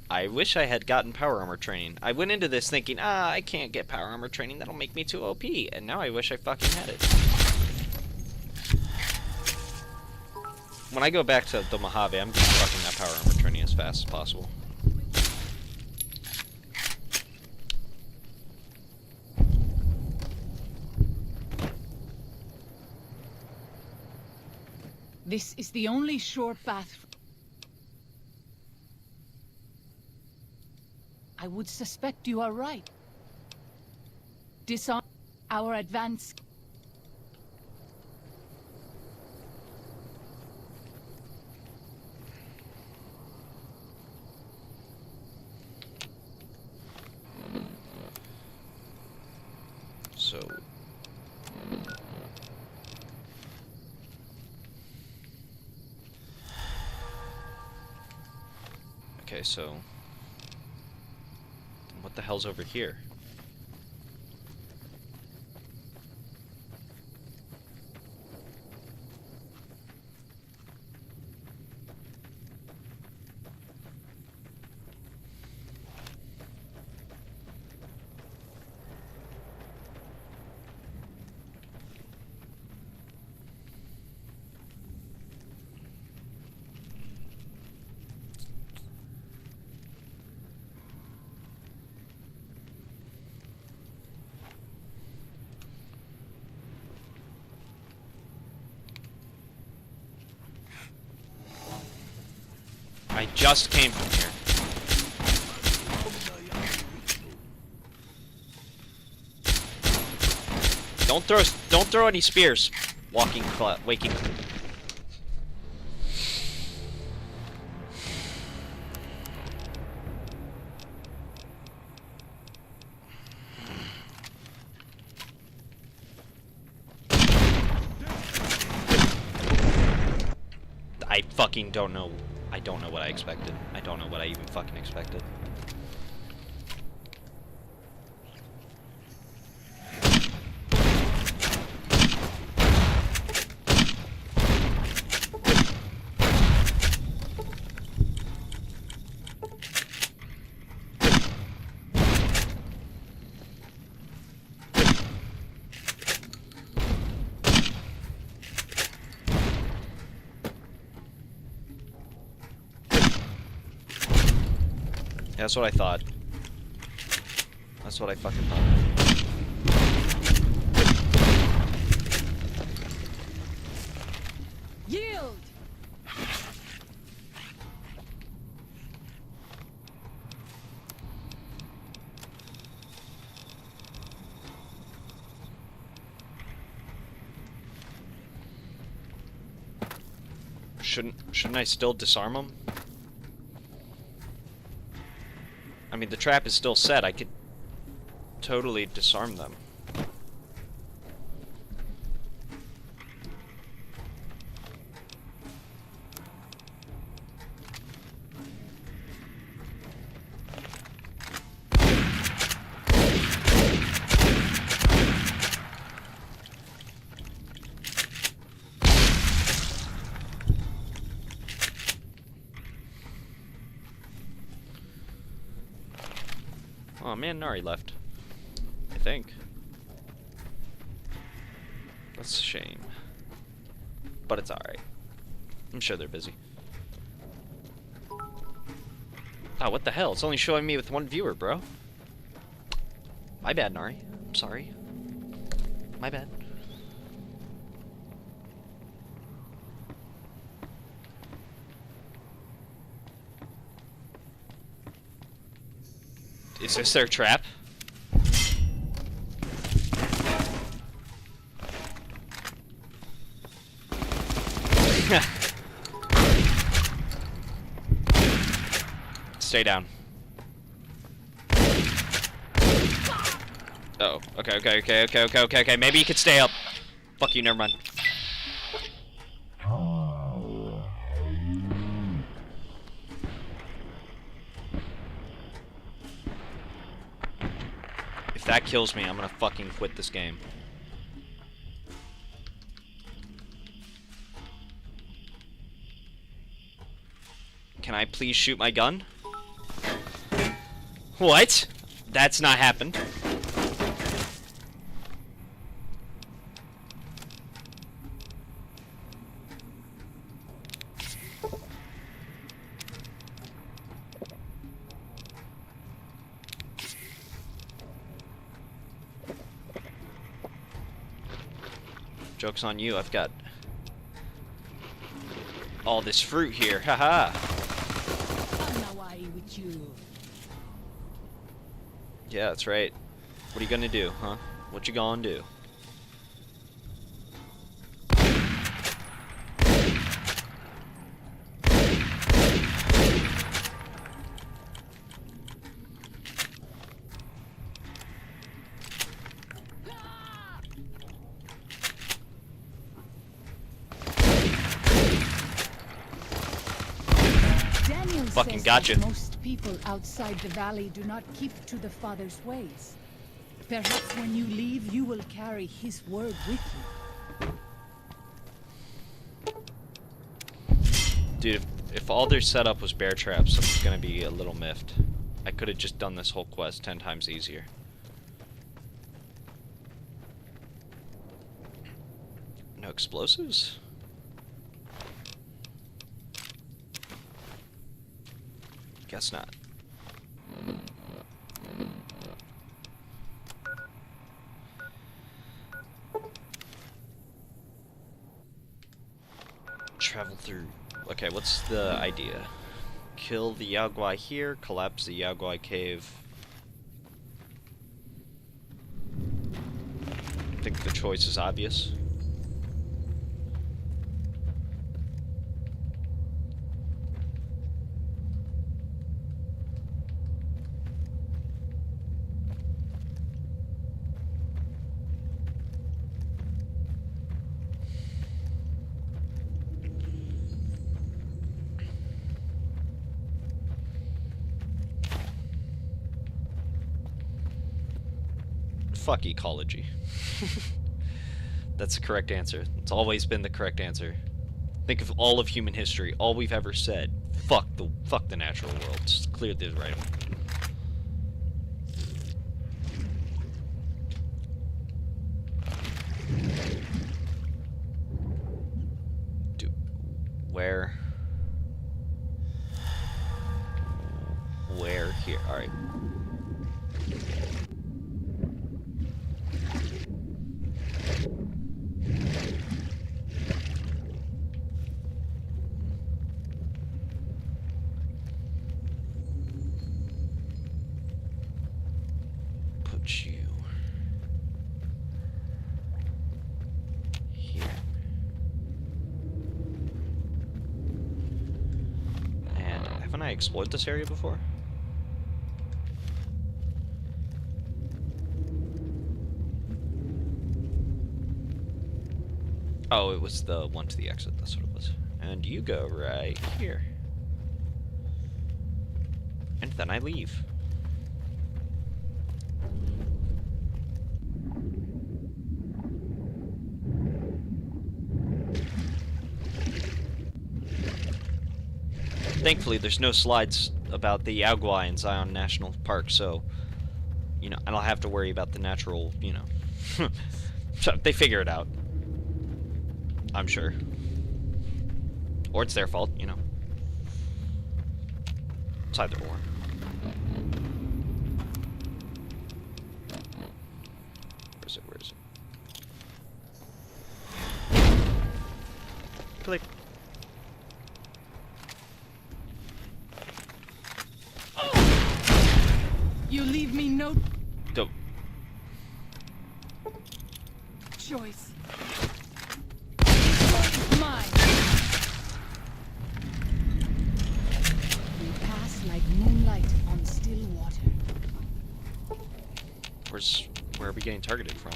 Speaker 1: I wish I had gotten power armor training. I went into this thinking, I can't get power armor training, that'll make me too OP, and now I wish I fucking had it. When I go back to the Mojave, I'm just fucking that power armor training as fast as possible.
Speaker 8: This is the only sure path. I would suspect you are right. Disarm our advance.
Speaker 1: So... Okay, so... What the hell's over here? I just came from here. Don't throw any spears. Waking. I fucking don't know. I don't know what I expected. I don't know what I even fucking expected. That's what I thought. That's what I fucking thought.
Speaker 8: Yield!
Speaker 1: Shouldn't I still disarm him? I mean, the trap is still set. I could totally disarm them. Oh man, Nari left. I think. That's a shame. But it's alright. I'm sure they're busy. Oh, what the hell? It's only showing me with one viewer, bro. My bad, Nari. I'm sorry. My bad. Is this their trap? Stay down. Oh, okay. Maybe you could stay up. Fuck you, never mind. If that kills me, I'm gonna fucking quit this game. Can I please shoot my gun? What? That's not happened. Joke's on you, I've got all this fruit here, haha.
Speaker 8: With you.
Speaker 1: Yeah, that's right. What are you gonna do, huh? What you gonna do? Fucking gotcha.
Speaker 8: Most people outside the valley do not keep to the Father's ways. Perhaps when you leave, you will carry his word with you.
Speaker 1: Dude, if all their setup was bear traps, I'm gonna be a little miffed. I could have just done this whole quest 10 times easier. No explosives? Guess not. Travel through. Okay, what's the idea? kill the Yaoguai here, collapse the Yaoguai cave. I think the choice is obvious. Fuck ecology. That's the correct answer. It's always been the correct answer. Think of all of human history. All we've ever said. Fuck the natural world. Just clear the right. Dude, where here? All right. You here, and haven't I explored this area before? Oh, it was the one to the exit. That's what it was. And you go right here, and then I leave. Thankfully, there's no slides about the Yaoguai in Zion National Park, so, you know, I don't have to worry about the natural, you know. So they figure it out. I'm sure. Or it's their fault, you know. It's either or. Where is it? Where is it? Click.
Speaker 8: You leave me no
Speaker 1: Go.
Speaker 8: choice. It's mine. We pass like moonlight on still water.
Speaker 1: Where are we getting targeted from?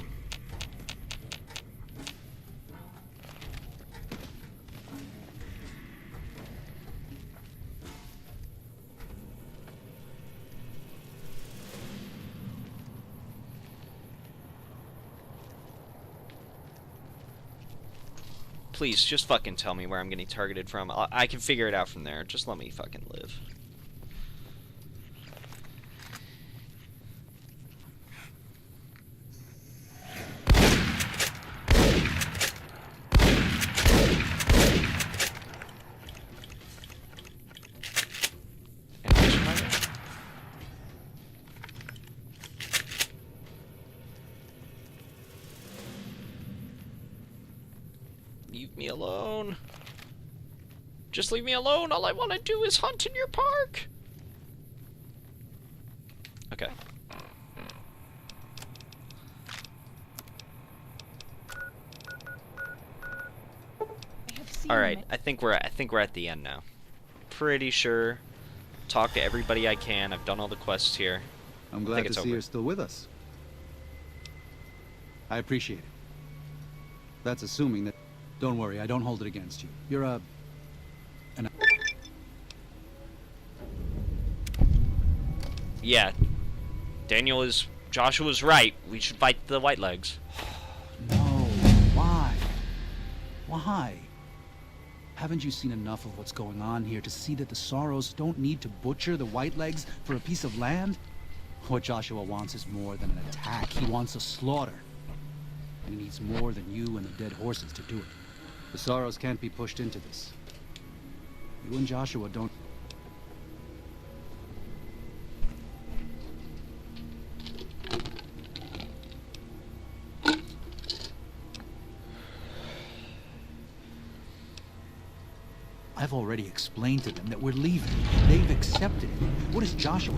Speaker 1: Please, just fucking tell me where I'm getting targeted from. I can figure it out from there. Just let me fucking live. And which am I in? Leave me alone. Just leave me alone. All I want to do is hunt in your park. Okay. All right. I think we're at the end now. Pretty sure. Talk to everybody I can. I've done all the quests here.
Speaker 4: I'm glad to see you're still with us. I appreciate it. That's assuming that... Don't worry, I don't hold it against you. You're
Speaker 1: Yeah. Joshua's right. We should fight the White Legs.
Speaker 4: No. Why? Why? Haven't you seen enough of what's going on here to see that the Sorrows don't need to butcher the White Legs for a piece of land? What Joshua wants is more than an attack. He wants a slaughter. And he needs more than you and the dead horses to do it. The Sorrows can't be pushed into this. You and Joshua don't... I've already explained to them that we're leaving. They've accepted it. What is Joshua?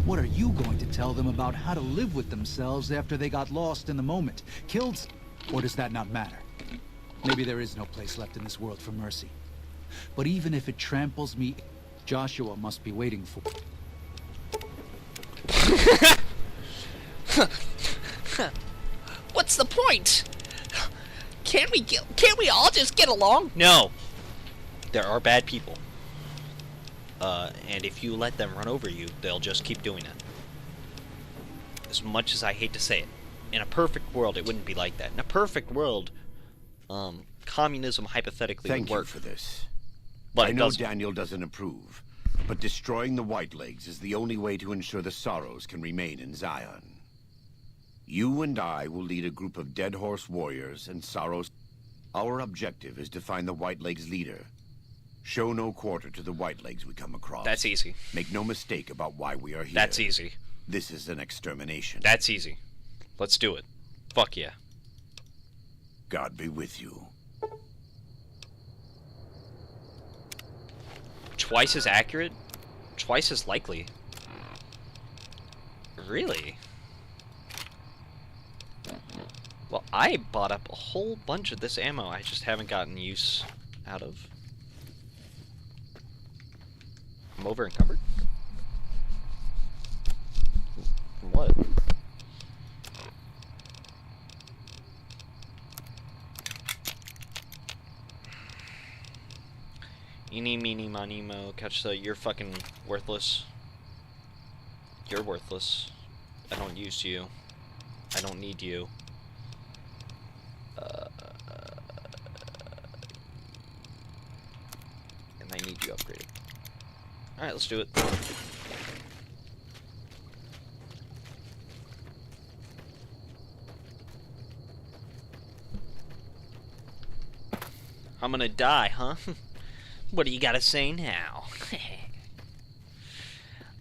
Speaker 4: What are you going to tell them about how to live with themselves after they got lost in the moment? Killed? Or does that not matter? Maybe there is no place left in this world for mercy. But even if it tramples me, Joshua must be waiting for...
Speaker 1: What's the point? Can't we all just get along? No. There are bad people. And if you let them run over you, they'll just keep doing it. As much as I hate to say it. In a perfect world, it wouldn't be like that. In a perfect world, communism hypothetically would work.
Speaker 3: Thank you for this.
Speaker 1: But
Speaker 3: I
Speaker 1: it
Speaker 3: know
Speaker 1: doesn't.
Speaker 3: Daniel doesn't approve, but destroying the Whitelegs is the only way to ensure the Sorrows can remain in Zion. You and I will lead a group of Dead Horse warriors and Sorrows. Our objective is to find the Whitelegs leader. Show no quarter to the Whitelegs we come across.
Speaker 1: That's easy.
Speaker 3: Make no mistake about why we are here.
Speaker 1: That's easy.
Speaker 3: This is an extermination.
Speaker 1: That's easy. Let's do it. Fuck yeah.
Speaker 3: God be with you.
Speaker 1: Twice as accurate? Twice as likely? Really? Well, I bought up a whole bunch of this ammo I just haven't gotten use out of. I'm over encumbered? From what? Eeny, meeny, miny, mo. Catch the. You're fucking worthless. You're worthless. I don't use you. I don't need you. And I need you upgraded. Alright, let's do it. I'm gonna die, huh? What do you gotta say now?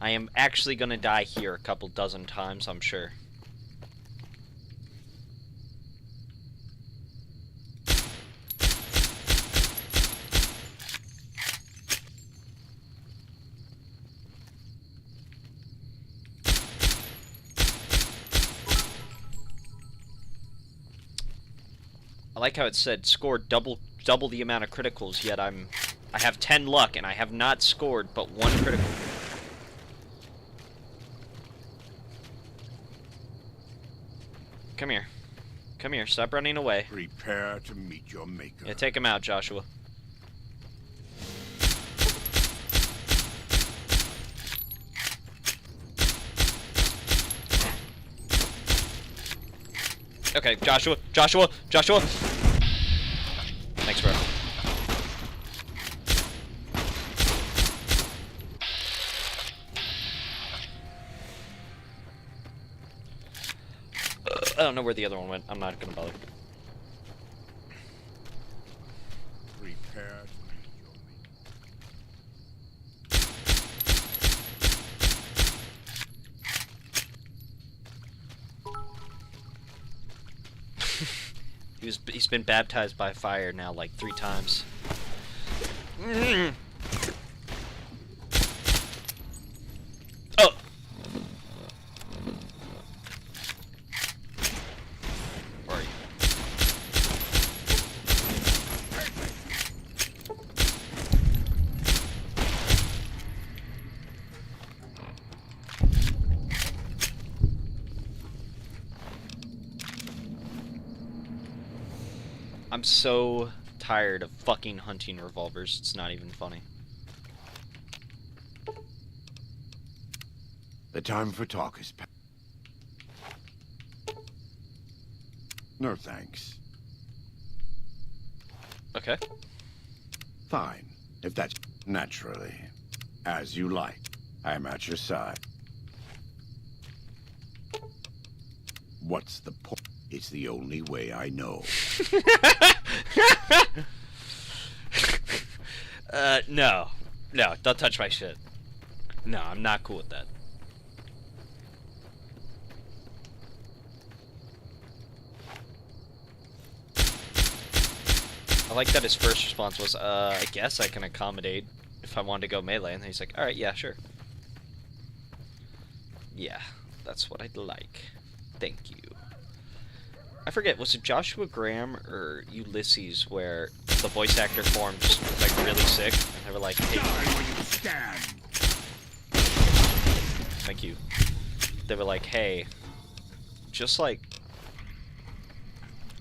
Speaker 1: I am actually gonna die here a couple dozen times, I'm sure. I like how it said scored double the amount of criticals, yet I have 10 luck and I have not scored but 1 critical. Come here. Come here, stop running away.
Speaker 3: Prepare to meet your maker.
Speaker 1: Yeah, take him out, Joshua. Okay, Joshua. Thanks, bro. I don't know where the other one went. I'm not gonna bother.
Speaker 3: Prepare to meet your maker.
Speaker 1: He's been baptized by fire now like 3 times. Oh. Where are you? I'm so tired of fucking hunting revolvers. It's not even funny.
Speaker 3: The time for talk is past. No thanks.
Speaker 1: Okay.
Speaker 3: Fine. If that's naturally. As you like. I am at your side. What's the point? It's the only way I know.
Speaker 1: No. No, don't touch my shit. No, I'm not cool with that. I like that his first response was, I guess I can accommodate if I wanted to go melee, and then he's like, alright, yeah, sure. Yeah, that's what I'd like. Thank you. I forget, was it Joshua Graham or Ulysses where the voice actor form just was like really sick, and they were like, hey... Thank you. They were like, hey, just like...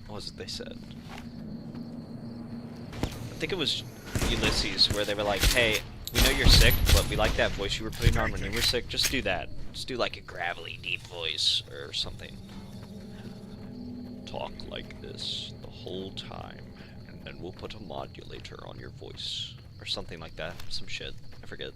Speaker 1: What was it they said? I think it was Ulysses, where they were like, hey, we know you're sick, but we like that voice you were putting on when you were sick. Just do that. Just do like a gravelly, deep voice or something. Talk like this the whole time, and then we'll put a modulator on your voice. Or something like that. Some shit. I forget.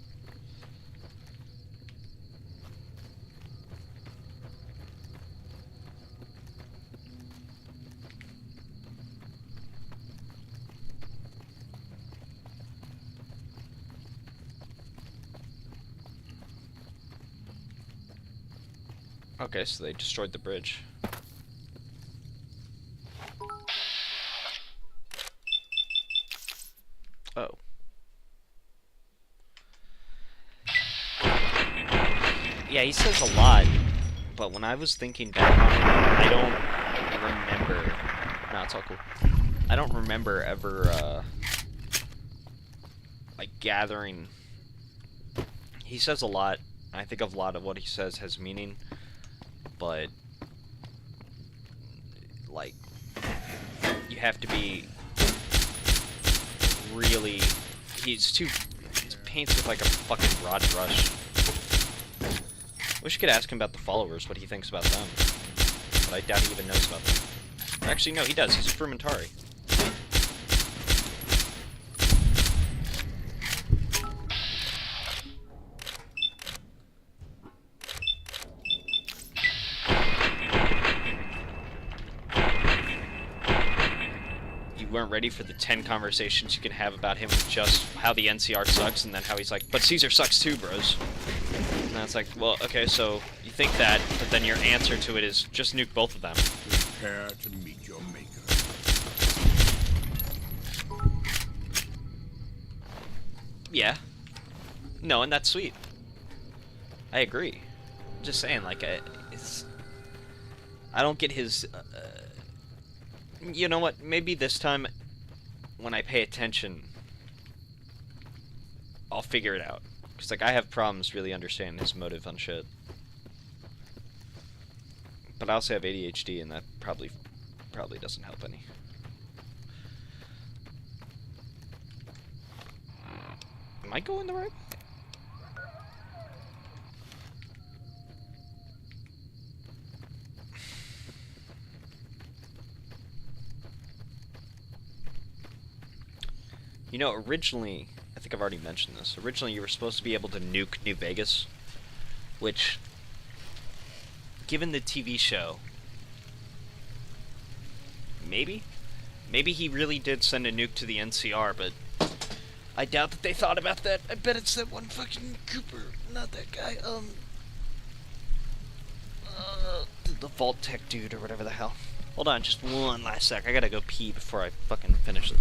Speaker 1: Okay, so they destroyed the bridge. Oh. Yeah, he says a lot, but when I was thinking back on it, I don't remember... No, it's all cool. I don't remember ever, like, gathering... He says a lot. I think a lot of what he says has meaning. But, like, you have to be really, he paints with like a fucking broad brush. Wish you could ask him about the followers, what he thinks about them. But I doubt he even knows about them. Or actually, no, he does, he's a Frumentari. Weren't ready for the 10 conversations you can have about him with just how the NCR sucks, and then how he's like, but Caesar sucks too, bros. And that's like, well, okay, so you think that, but then your answer to it is just nuke both of them.
Speaker 3: Prepare to meet your maker.
Speaker 1: Yeah. No, and that's sweet. I agree. I'm just saying, like, I don't get his... you know what? Maybe this time, when I pay attention, I'll figure it out. Because, like, I have problems really understanding his motive on shit. But I also have ADHD, and that probably doesn't help any. Am I going the right way? You know, originally, I think I've already mentioned this, originally you were supposed to be able to nuke New Vegas, which, given the TV show, maybe he really did send a nuke to the NCR, but I doubt that they thought about that. I bet it's that one fucking Cooper, not that guy, the Vault Tech dude or whatever the hell. Hold on, just one last sec, I gotta go pee before I fucking finish this.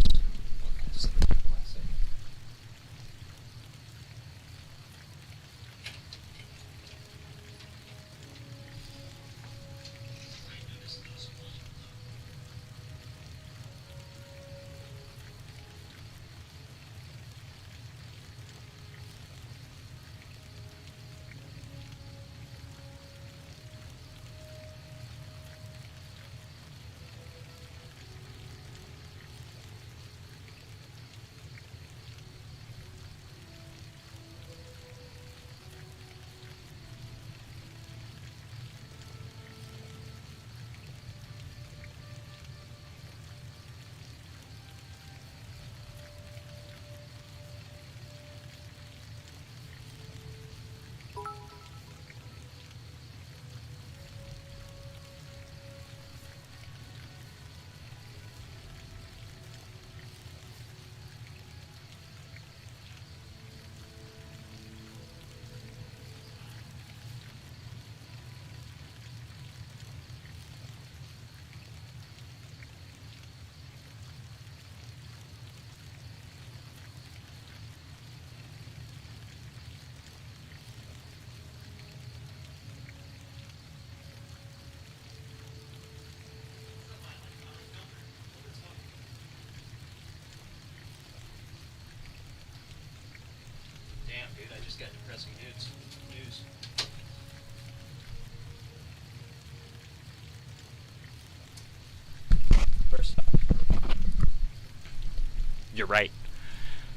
Speaker 1: you're right.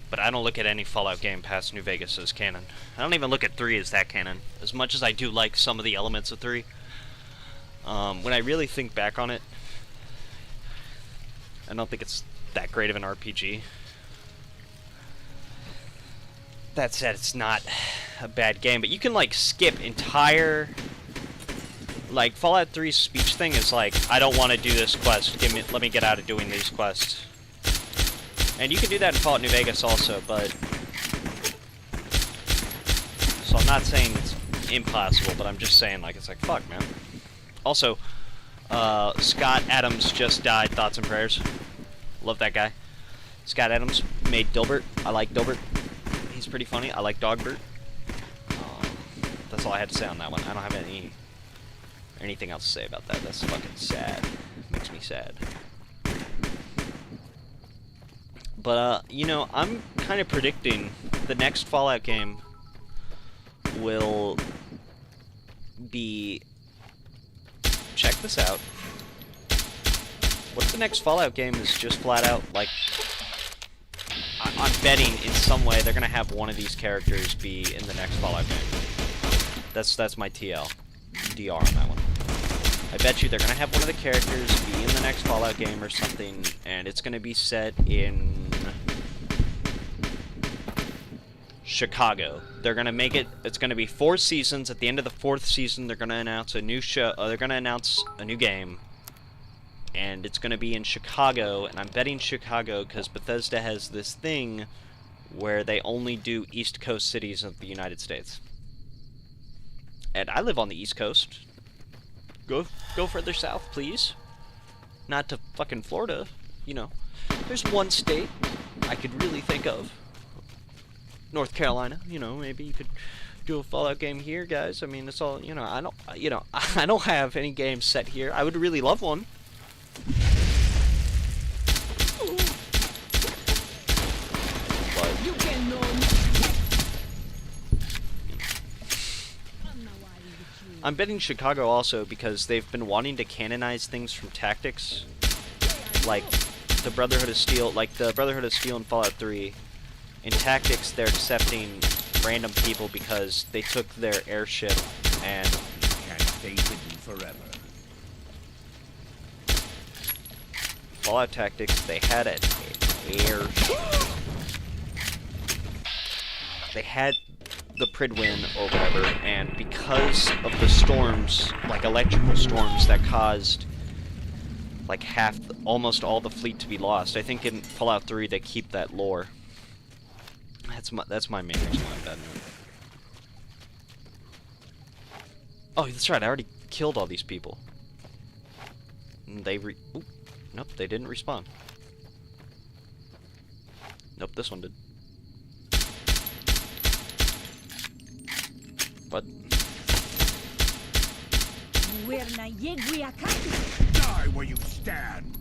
Speaker 1: But I don't look at any Fallout game past New Vegas as canon. I don't even look at 3 as that canon. As much as I do like some of the elements of 3. When I really think back on it, I don't think it's that great of an RPG. That said, it's not a bad game, but you can like skip entire... Like, Fallout 3's speech thing is like, I don't want to do this quest, let me get out of doing these quests. And you can do that in Fallout New Vegas also, but... So I'm not saying it's impossible, but I'm just saying, like, it's like, fuck, man. Also, Scott Adams just died, thoughts and prayers. Love that guy. Scott Adams made Dilbert. I like Dilbert. He's pretty funny. I like Dogbert. That's all I had to say on that one. I don't have anything else to say about that. That's fucking sad. Makes me sad. But, you know, I'm kind of predicting the next Fallout game will be... Check this out. What if the next Fallout game is just flat out, like... I'm betting in some way they're gonna have one of these characters be in the next Fallout game. That's my TL. DR on that one. I bet you they're gonna have one of the characters be in the next Fallout game or something, and it's gonna be set in Chicago. They're gonna make it. It's gonna be 4 seasons. At the end of the 4th season, they're gonna announce a new show. They're gonna announce a new game, and it's gonna be in Chicago. And I'm betting Chicago because Bethesda has this thing where they only do East Coast cities of the United States. And I live on the East Coast. Go further south, please. Not to fucking Florida, you know. There's one state I could really think of. North Carolina, you know, maybe you could do a Fallout game here, guys. I mean, it's all, you know, I don't have any games set here. I would really love one. But
Speaker 8: You can know.
Speaker 1: I'm betting Chicago also because they've been wanting to canonize things from Tactics, like the Brotherhood of Steel, in Fallout 3. In Tactics, they're accepting random people because they took their airship and
Speaker 3: Can't stay with me forever.
Speaker 1: Fallout Tactics, they had an airship. They had the Pridwin or whatever, and because of the storms, like electrical storms that caused like almost all the fleet to be lost. I think in Fallout 3 they keep that lore. That's my main reason why I'm betting it. Oh, that's right. I already killed all these people. And they nope, they didn't respawn. Nope, this one did. But
Speaker 3: Die where you stand!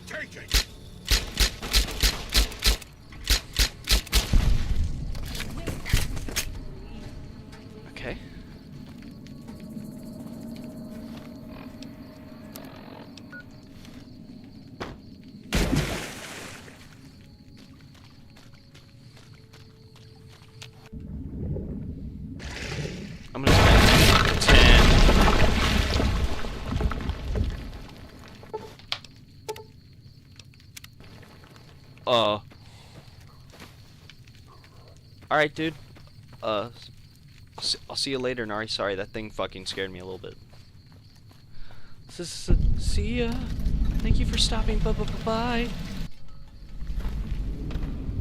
Speaker 3: Take it!
Speaker 1: okay. I'm gonna spend 10. Alright, dude. I'll see you later, Nari. Sorry, that thing fucking scared me a little bit. See ya. Thank you for stopping. Bye.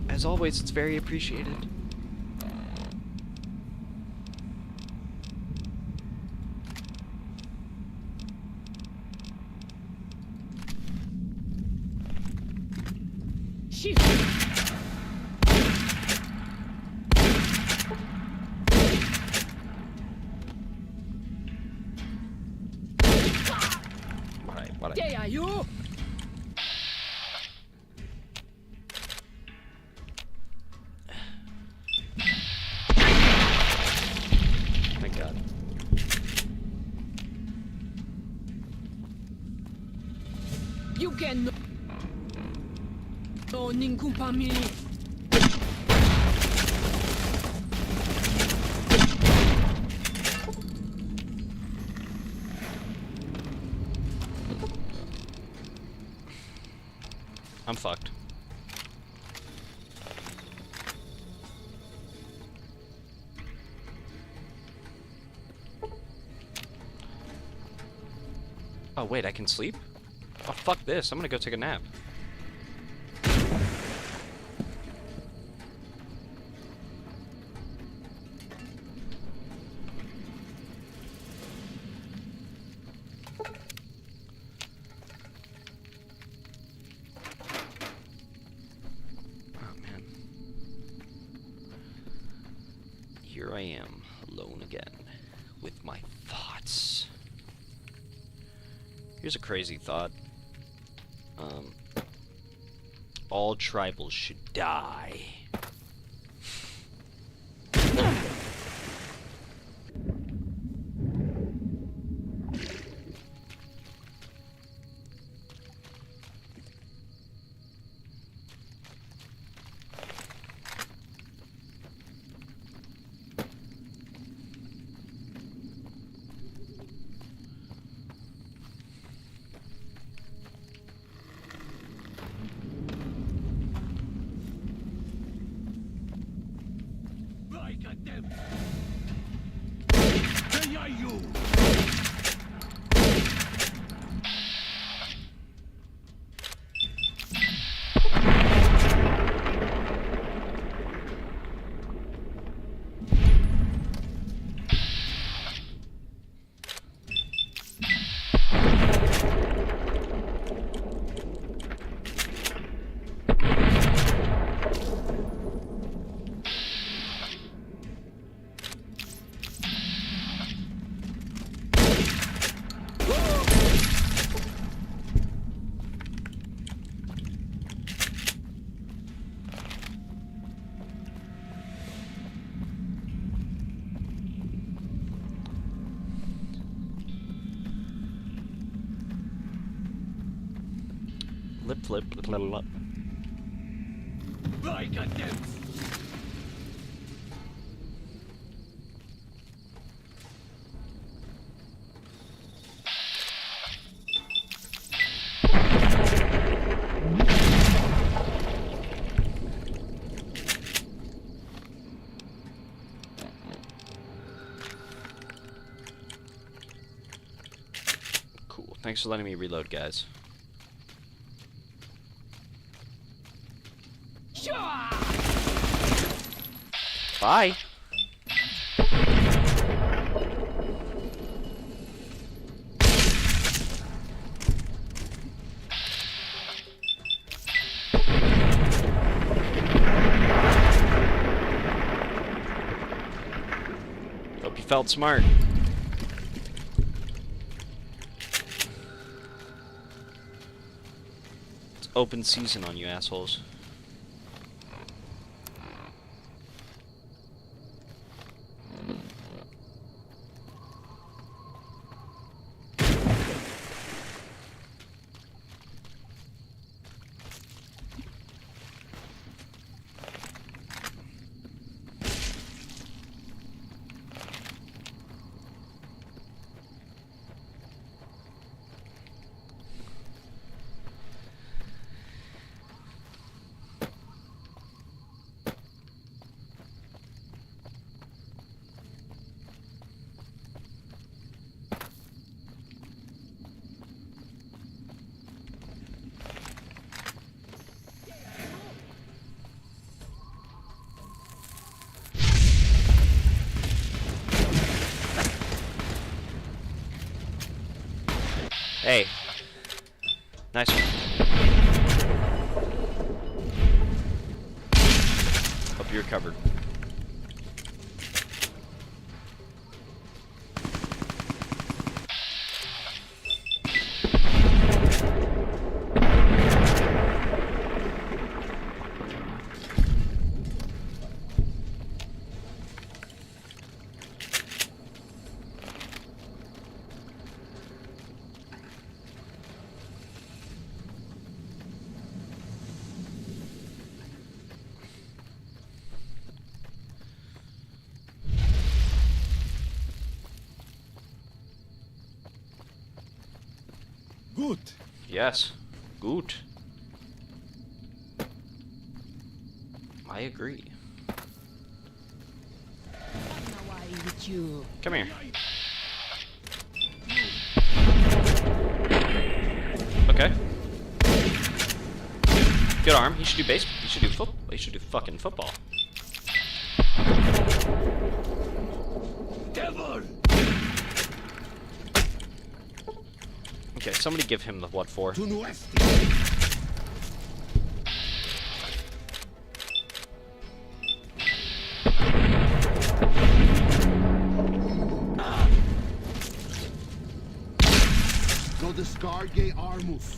Speaker 1: As always, it's very appreciated.
Speaker 8: Shit.
Speaker 1: What
Speaker 8: There are you. You can no Ninkumpami.
Speaker 1: I'm fucked. Oh wait, I can sleep? Oh fuck this, I'm gonna go take a nap. Here I am, alone again, with my thoughts. Here's a crazy thought. All tribals should die. Flip, flip, Cool. Thanks for letting me reload, guys. Bye. Hope you felt smart. It's open season on you assholes. Hey. Nice one. Hope you recovered.
Speaker 9: Gut.
Speaker 1: Yes. Good. I agree.
Speaker 8: Nawai with you.
Speaker 1: Come here. Okay. Good arm. He should do baseball. He should do football. He should do fucking football.
Speaker 9: Devil!
Speaker 1: Okay, somebody give him the what for.
Speaker 7: To nuestro. No descargue armus.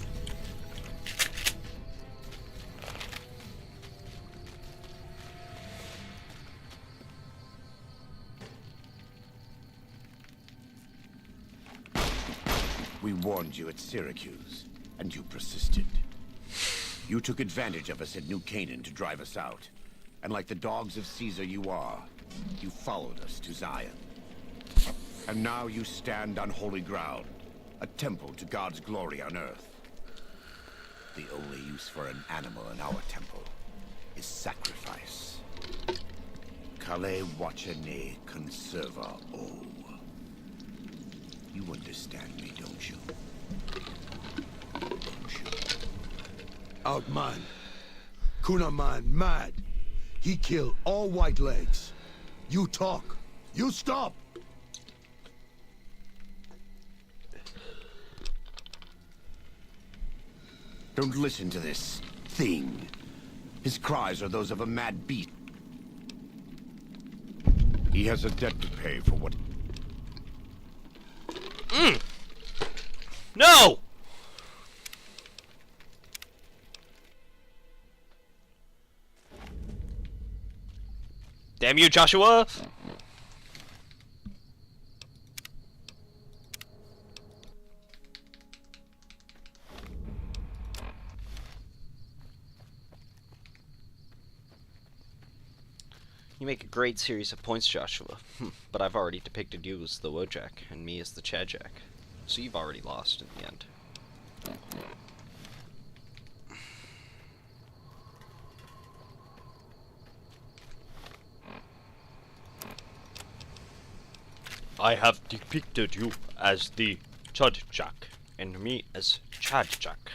Speaker 3: We warned you at Syracuse, and you persisted. You took advantage of us at New Canaan to drive us out. And like the dogs of Caesar you are, you followed us to Zion. And now you stand on holy ground, a temple to God's glory on earth. The only use for an animal in our temple is sacrifice. Kale wachane conserva o. You understand me, don't you? Don't you?
Speaker 9: Outman. Kunaman mad. He killed all white legs. You talk. You stop.
Speaker 3: Don't listen to this thing. His cries are those of a mad beast. He has a debt to pay for what...
Speaker 1: No! Damn you, Joshua! You make a great series of points, Joshua. But I've already depicted you as the Wojak, and me as the Chadjak. So you've already lost in the end. I have depicted you as the Chadjak, and me as Chadjak.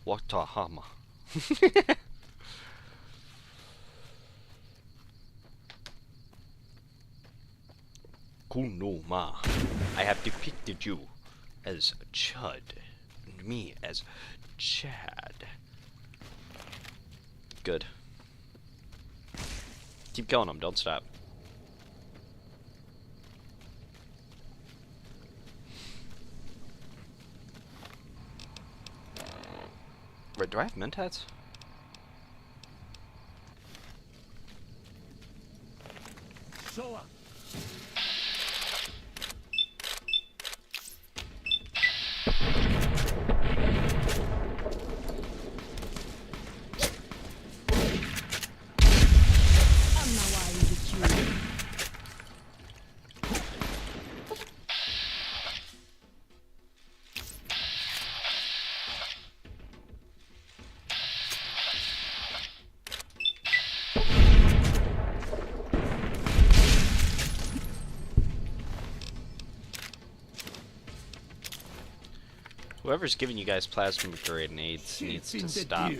Speaker 1: Watahama. Kunoma. I have depicted you as Chud, and me as Chad. Good. Keep killing them, don't stop. Wait, do I have mentats?
Speaker 9: Showa.
Speaker 1: Whoever's giving you guys plasma grenades needs to stop.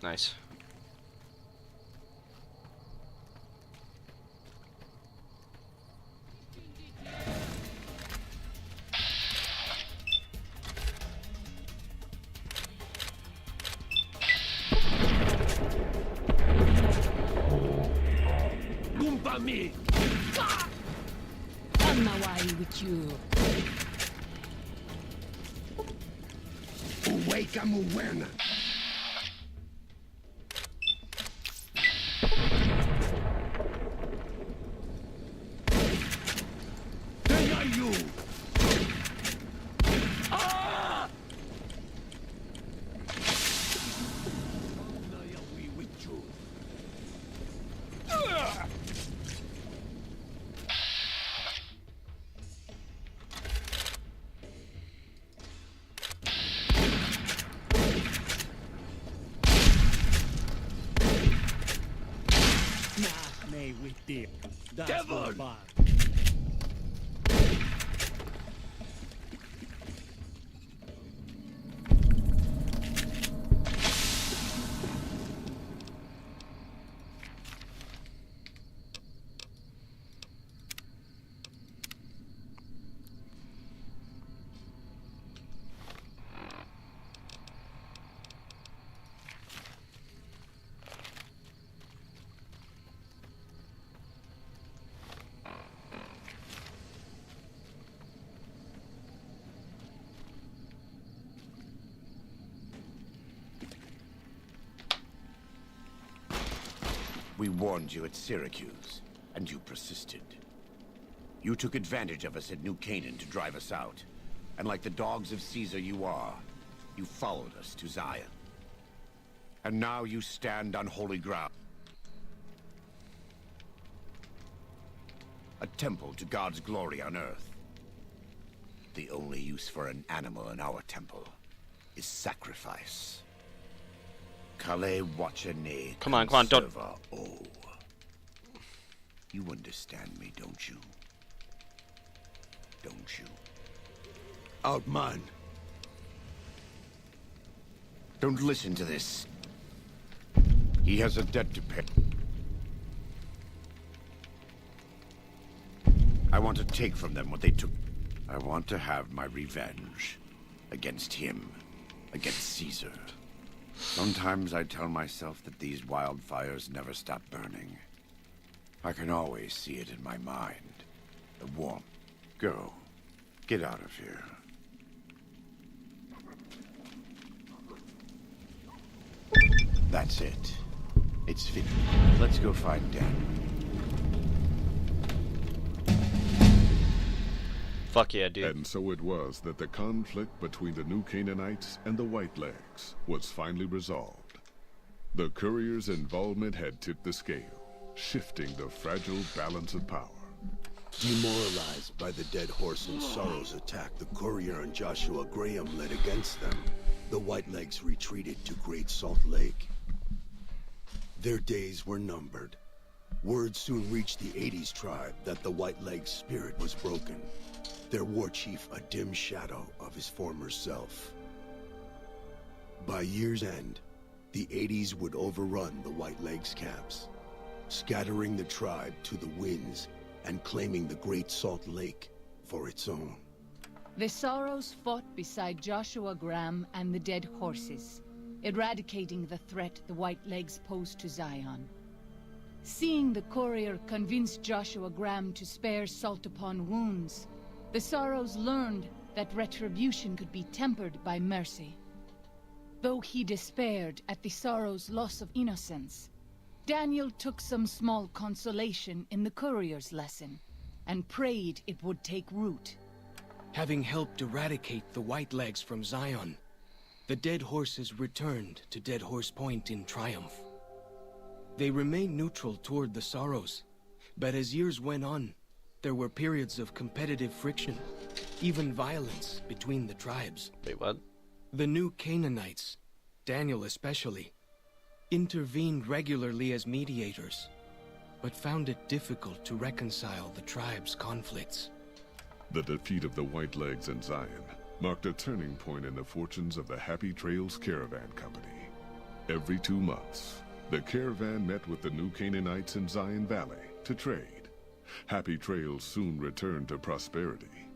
Speaker 1: Nice.
Speaker 9: Gumpa me.
Speaker 8: Nawai with you.
Speaker 9: Wake Amuwena. They are you. Ah! We with you. Devil!
Speaker 3: We warned you at Syracuse, and you persisted. You took advantage of us at New Canaan to drive us out. And like the dogs of Caesar you are, you followed us to Zion. And now you stand on holy ground. A temple to God's glory on earth. The only use for an animal in our temple is sacrifice. Kale Wachane.
Speaker 1: Come on, don't.
Speaker 3: Oh. You understand me, don't you? Don't you?
Speaker 9: Outman.
Speaker 3: Don't listen to this. He has a debt to pay. I want to take from them what they took. I want to have my revenge. Against him. Against Caesar. Sometimes I tell myself that these wildfires never stop burning. I can always see it in my mind. The warmth. Go. Get out of here. That's it. It's finished. Let's go find Daniel.
Speaker 1: Fuck yeah, dude.
Speaker 10: And so it was that the conflict between the New Canaanites and the Whitelegs was finally resolved. The courier's involvement had tipped the scale, shifting the fragile balance of power.
Speaker 9: Demoralized by the Dead Horse and Sorrow's attack the courier and Joshua Graham led against them, the Whitelegs retreated to Great Salt Lake. Their days were numbered. Word soon reached the 80s tribe that the Whitelegs' spirit was broken. Their war chief a dim shadow of his former self. By year's end, the 80s would overrun the Whitelegs camps, scattering the tribe to the winds and claiming the Great Salt Lake for its own.
Speaker 8: The Sorrows fought beside Joshua Graham and the Dead Horses, eradicating the threat the Whitelegs posed to Zion. Seeing the courier convince Joshua Graham to spare Salt upon Wounds, the Sorrows learned that retribution could be tempered by mercy. Though he despaired at the Sorrows' loss of innocence, Daniel took some small consolation in the courier's lesson, and prayed it would take root.
Speaker 5: Having helped eradicate the Whitelegs from Zion, the Dead Horses returned to Dead Horse Point in triumph. They remained neutral toward the Sorrows, but as years went on, there were periods of competitive friction, even violence between the tribes.
Speaker 1: Wait, what?
Speaker 5: The New Canaanites, Daniel especially, intervened regularly as mediators, but found it difficult to reconcile the tribe's conflicts.
Speaker 10: The defeat of the Whitelegs in Zion marked a turning point in the fortunes of the Happy Trails Caravan Company. Every 2 months, the caravan met with the New Canaanites in Zion Valley to trade. Happy Trails soon returned to prosperity.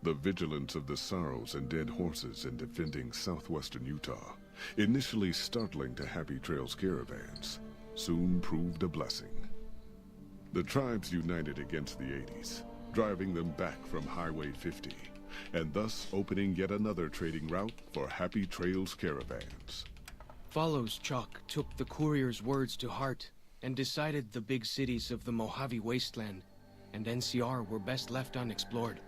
Speaker 10: The vigilance of the Sorrows and Dead Horses in defending southwestern Utah, initially startling to Happy Trails caravans, soon proved a blessing. The tribes united against the 80s, driving them back from Highway 50, and thus opening yet another trading route for Happy Trails caravans.
Speaker 5: Follows Chalk took the courier's words to heart and decided the big cities of the Mojave Wasteland and NCR were best left unexplored.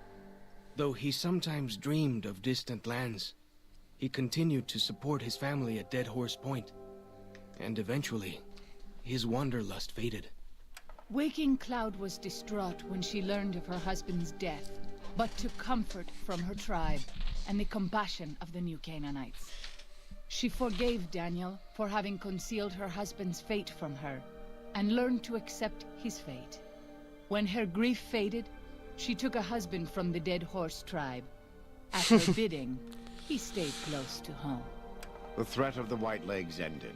Speaker 5: Though he sometimes dreamed of distant lands, he continued to support his family at Dead Horse Point. And eventually, his wanderlust faded.
Speaker 8: Waking Cloud was distraught when she learned of her husband's death, but took comfort from her tribe and the compassion of the New Canaanites. She forgave Daniel for having concealed her husband's fate from her, and learned to accept his fate. When her grief faded, she took a husband from the Dead Horse tribe. At her bidding, he stayed close to home.
Speaker 3: The threat of the Whitelegs ended.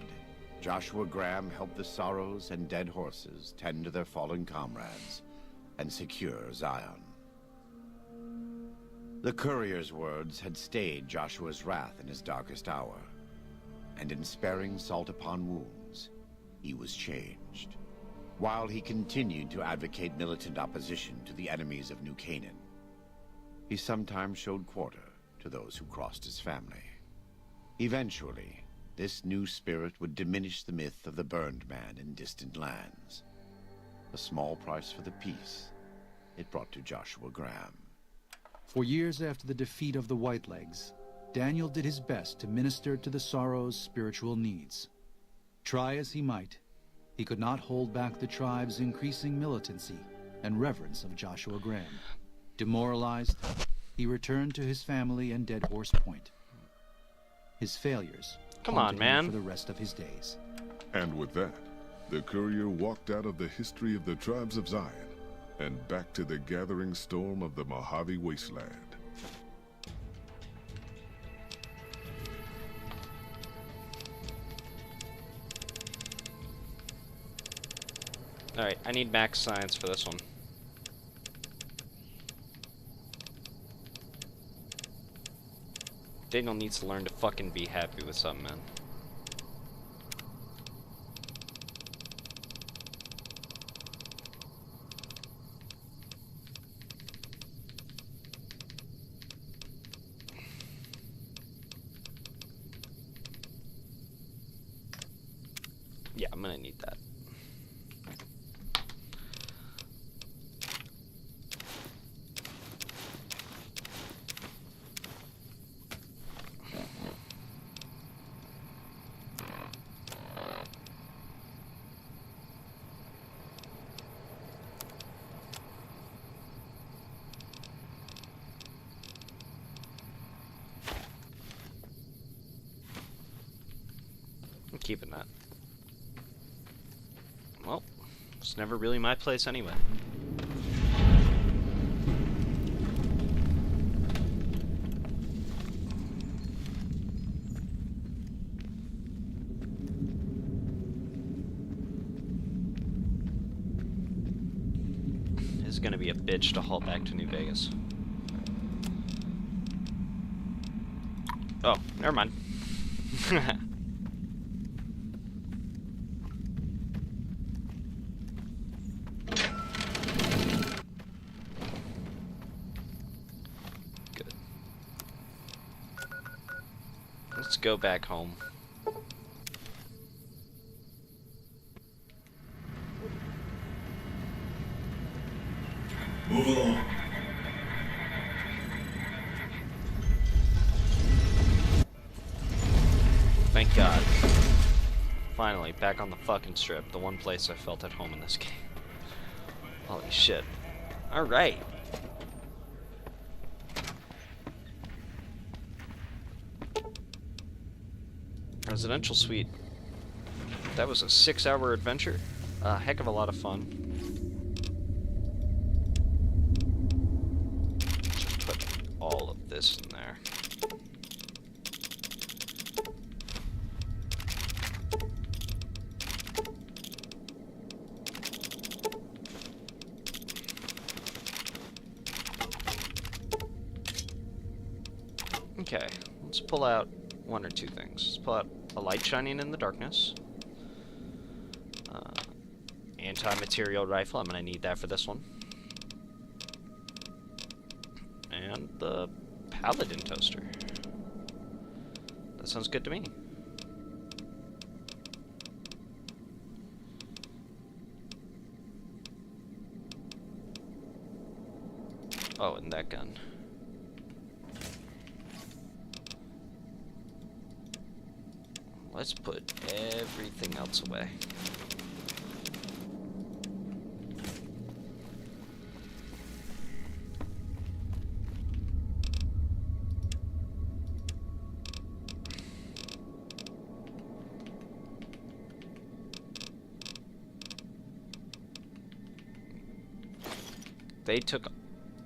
Speaker 3: Joshua Graham helped the Sorrows and Dead Horses tend to their fallen comrades and secure Zion. The courier's words had stayed Joshua's wrath in his darkest hour, and in sparing salt upon wounds, he was changed. While he continued to advocate militant opposition to the enemies of New Canaan, he sometimes showed quarter to those who crossed his family. Eventually, this new spirit would diminish the myth of the burned man in distant lands. A small price for the peace it brought to Joshua Graham.
Speaker 4: For years after the defeat of the Whitelegs, Daniel did his best to minister to the Sorrows' spiritual needs. Try as he might, he could not hold back the tribe's increasing militancy and reverence of Joshua Graham. Demoralized, he returned to his family and Dead Horse Point. His failures haunted him for the rest of his days.
Speaker 10: And with that, the courier walked out of the history of the tribes of Zion and back to the gathering storm of the Mojave Wasteland.
Speaker 1: Alright, I need max science for this one. Daniel needs to learn to fucking be happy with something, man. Yeah, I'm gonna need that. I'm keeping that. Well, it's never really my place anyway. This is gonna be a bitch to haul back to New Vegas. Oh, never mind. Let's go back home.
Speaker 11: Move along.
Speaker 1: Thank God. Finally, back on the fucking strip, the one place I felt at home in this game. Holy shit. Alright. Residential suite. That was a 6-hour adventure. A heck of a lot of fun. Just put all of this in there. Okay, let's pull out one or two things. Let's pull out a light shining in the darkness. Anti-material rifle, I'm gonna need that for this one. And and the Paladin toaster. That sounds good to me. Oh, and that gun. Let's put everything else away.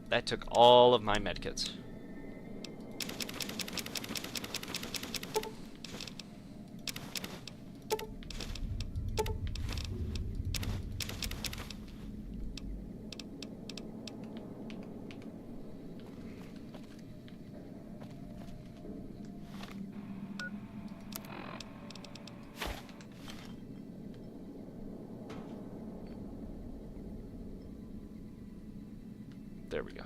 Speaker 1: That took all of my medkits. There we go.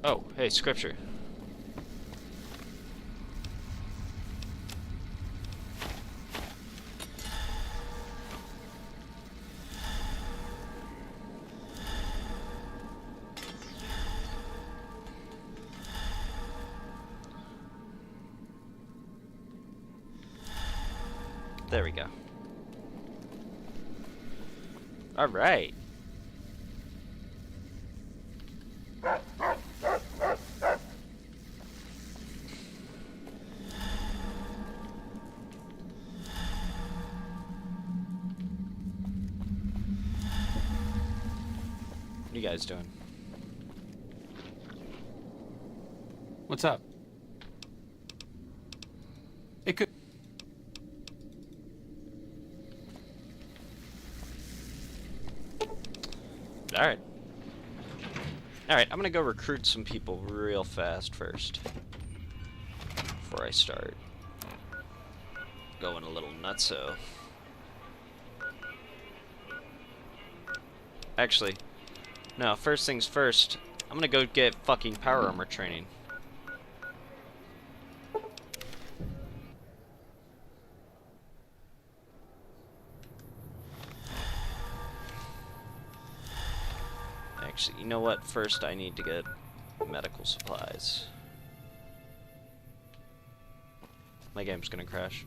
Speaker 1: Oh, hey, scripture. There we go. All right. What are you guys doing?
Speaker 5: What's up? It could...
Speaker 1: Alright. Alright, I'm gonna go recruit some people real fast first. Before I start going a little nutso. Actually, no, first things first, I'm gonna go get fucking power armor training. Actually, you know what? First I need to get medical supplies. My game's gonna crash.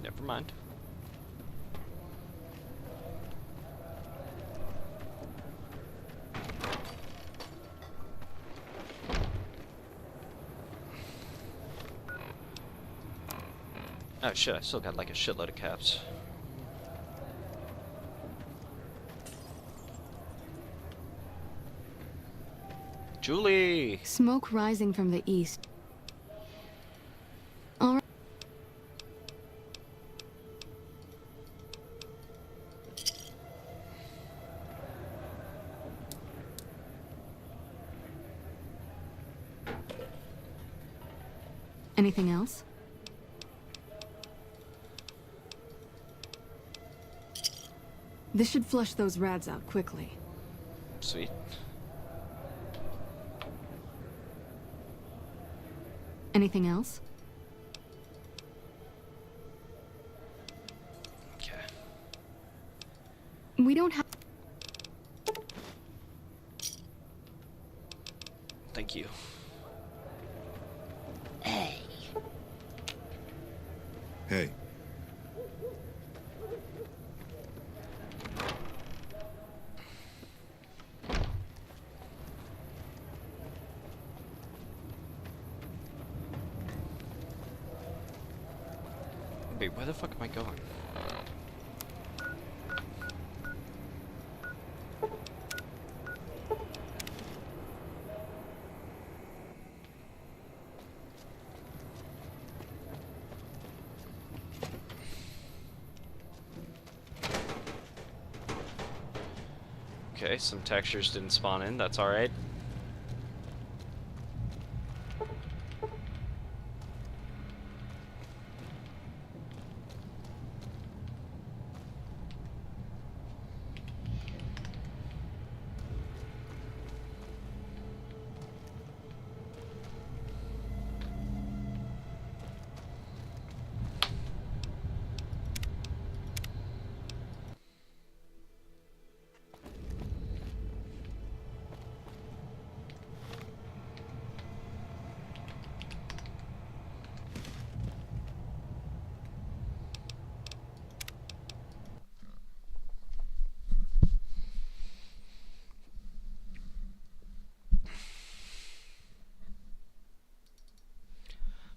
Speaker 1: Never mind. Oh shit, I still got like a shitload of caps. Julie!
Speaker 11: Smoke rising from the east. All right. Anything else? This should flush those rads out quickly.
Speaker 1: Sweet.
Speaker 11: Anything else?
Speaker 1: Okay.
Speaker 11: We don't have...
Speaker 1: Thank you.
Speaker 10: Hey.
Speaker 1: Wait, where the fuck am I going? Okay, some textures didn't spawn in, that's alright.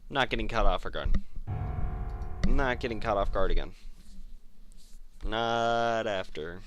Speaker 1: Not getting caught off guard. Not getting caught off guard again. Not after.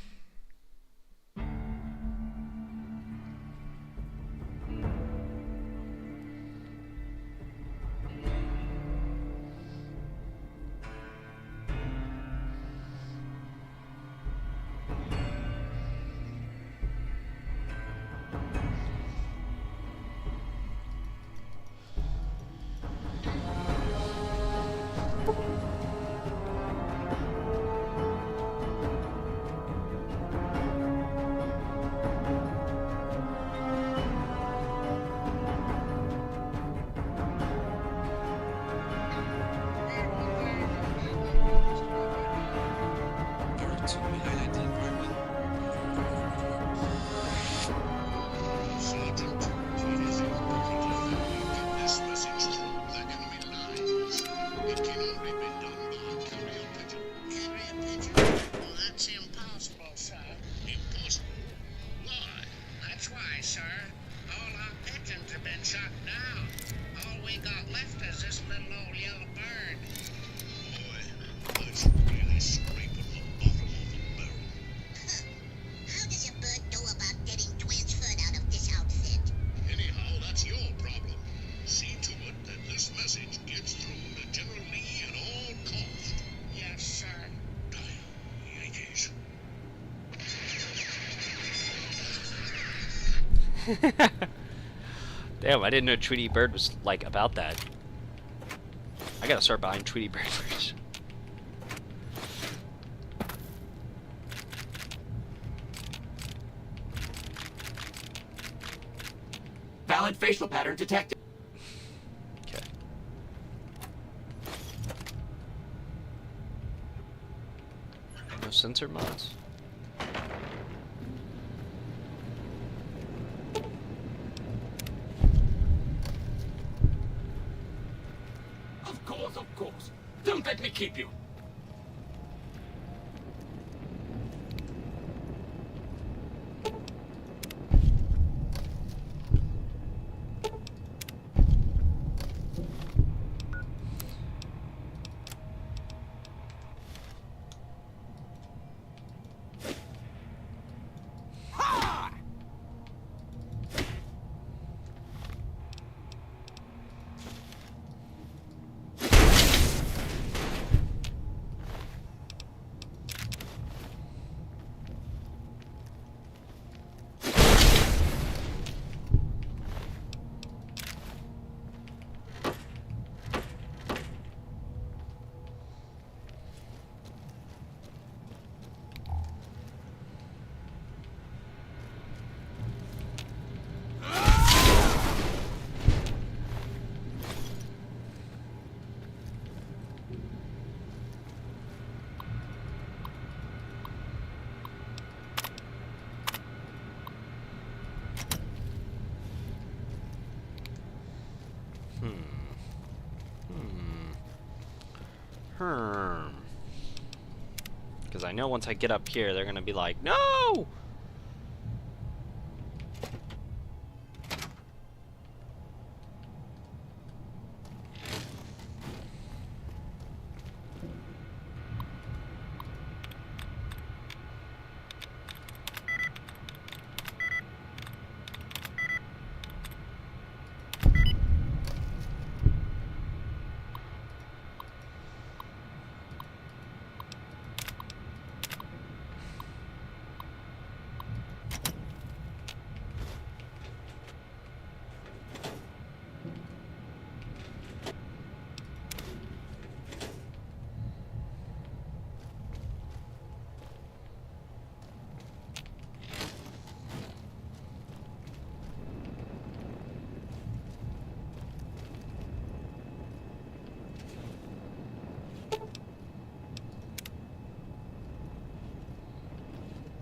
Speaker 1: Damn, I didn't know Tweety Bird was, like, about that. I gotta start buying Tweety Bird merch.
Speaker 12: Valid facial pattern detected.
Speaker 1: Okay. No sensor mods?
Speaker 12: Of course. Don't let me keep you.
Speaker 1: Because I know once I get up here, they're gonna be like, no!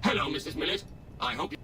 Speaker 12: Hello, Mrs. Millet. I hope you...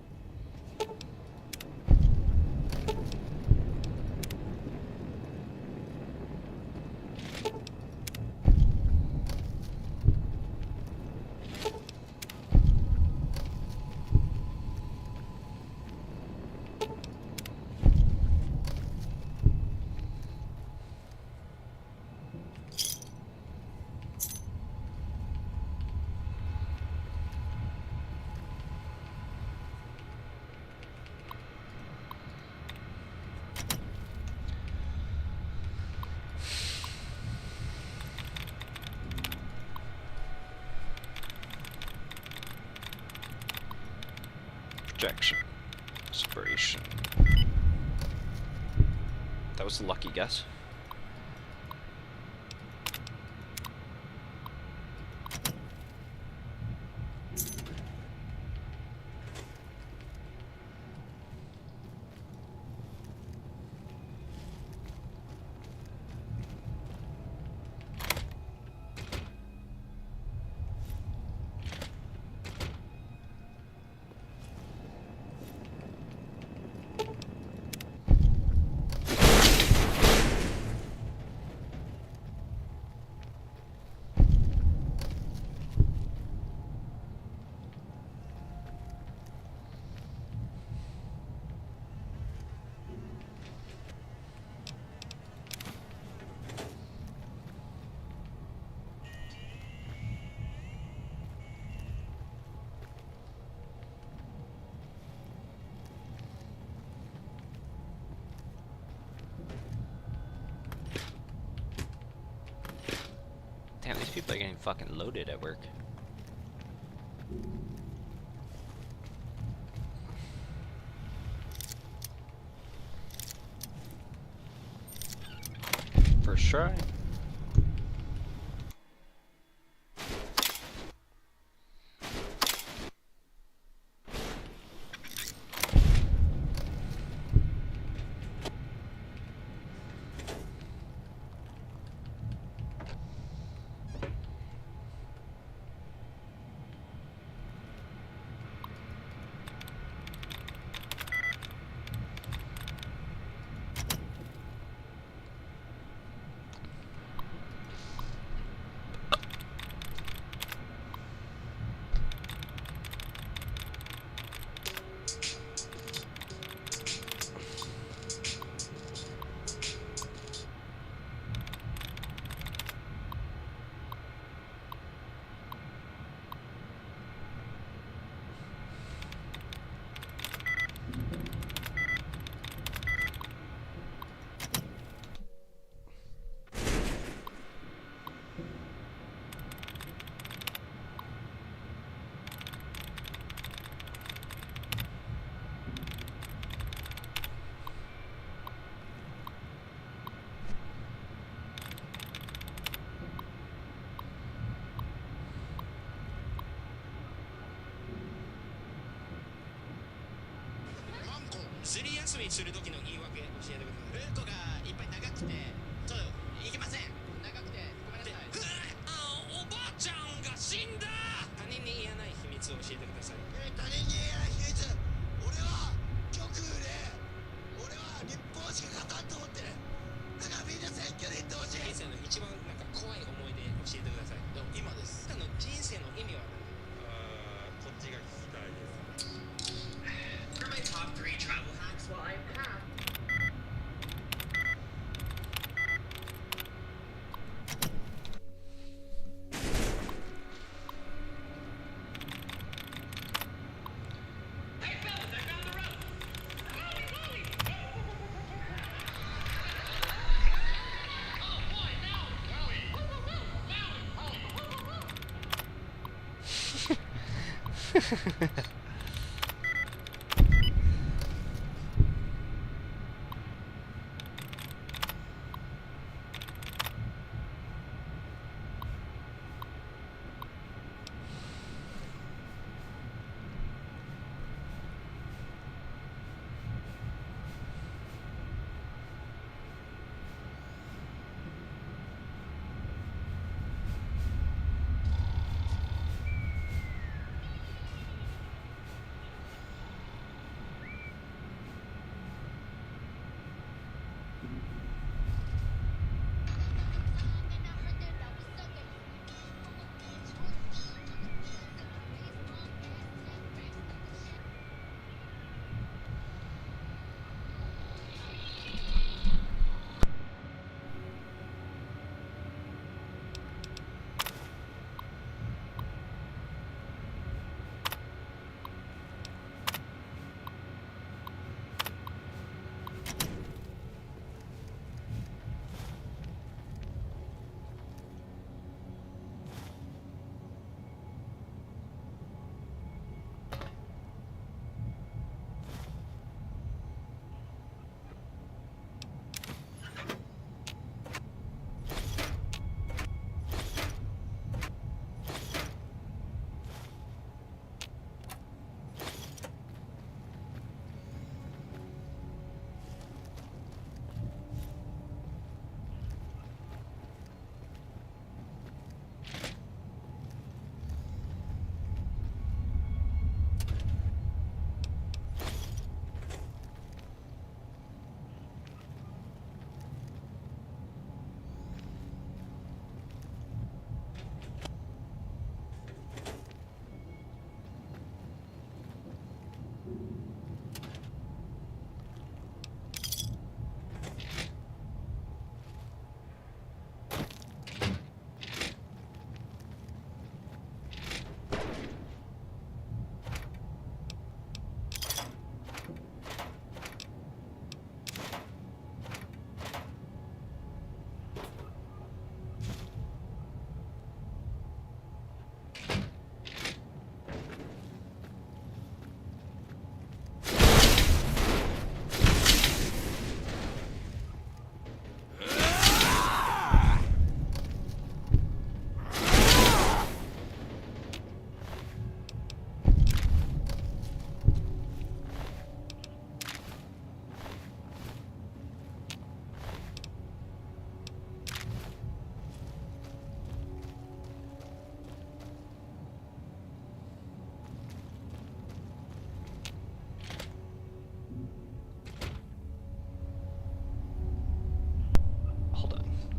Speaker 1: Projection. Inspiration. That was a lucky guess. Damn, these people are getting fucking loaded at work. First try.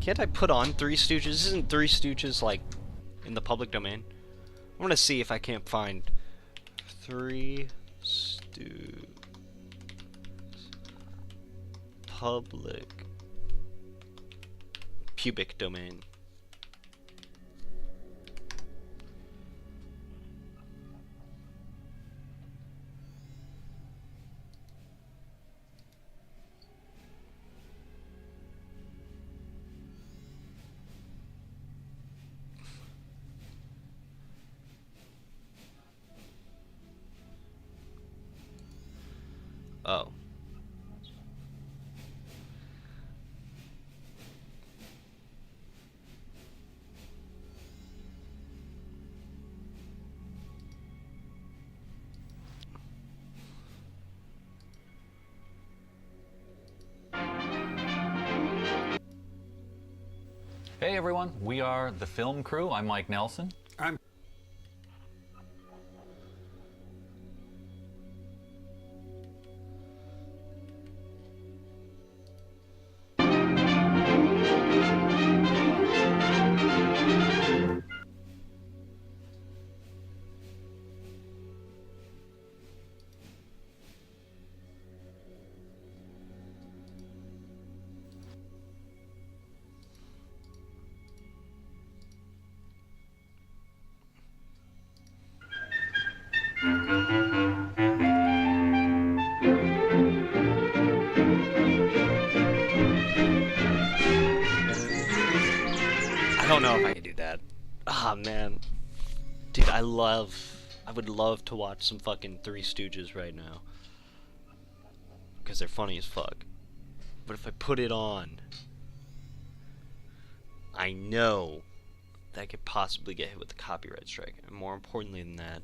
Speaker 1: Can't I put on Three Stooges? Isn't Three Stooges, like, in the public domain? I want to see if I can't find Three Stooges public pubic domain. Oh.
Speaker 13: Hey everyone, we are The Film Crew. I'm Mike Nelson.
Speaker 14: I'm
Speaker 1: don't know if I can do that. Ah, man. Dude, I would love to watch some fucking Three Stooges right now. Because they're funny as fuck. But if I put it on, I know that I could possibly get hit with a copyright strike. And more importantly than that,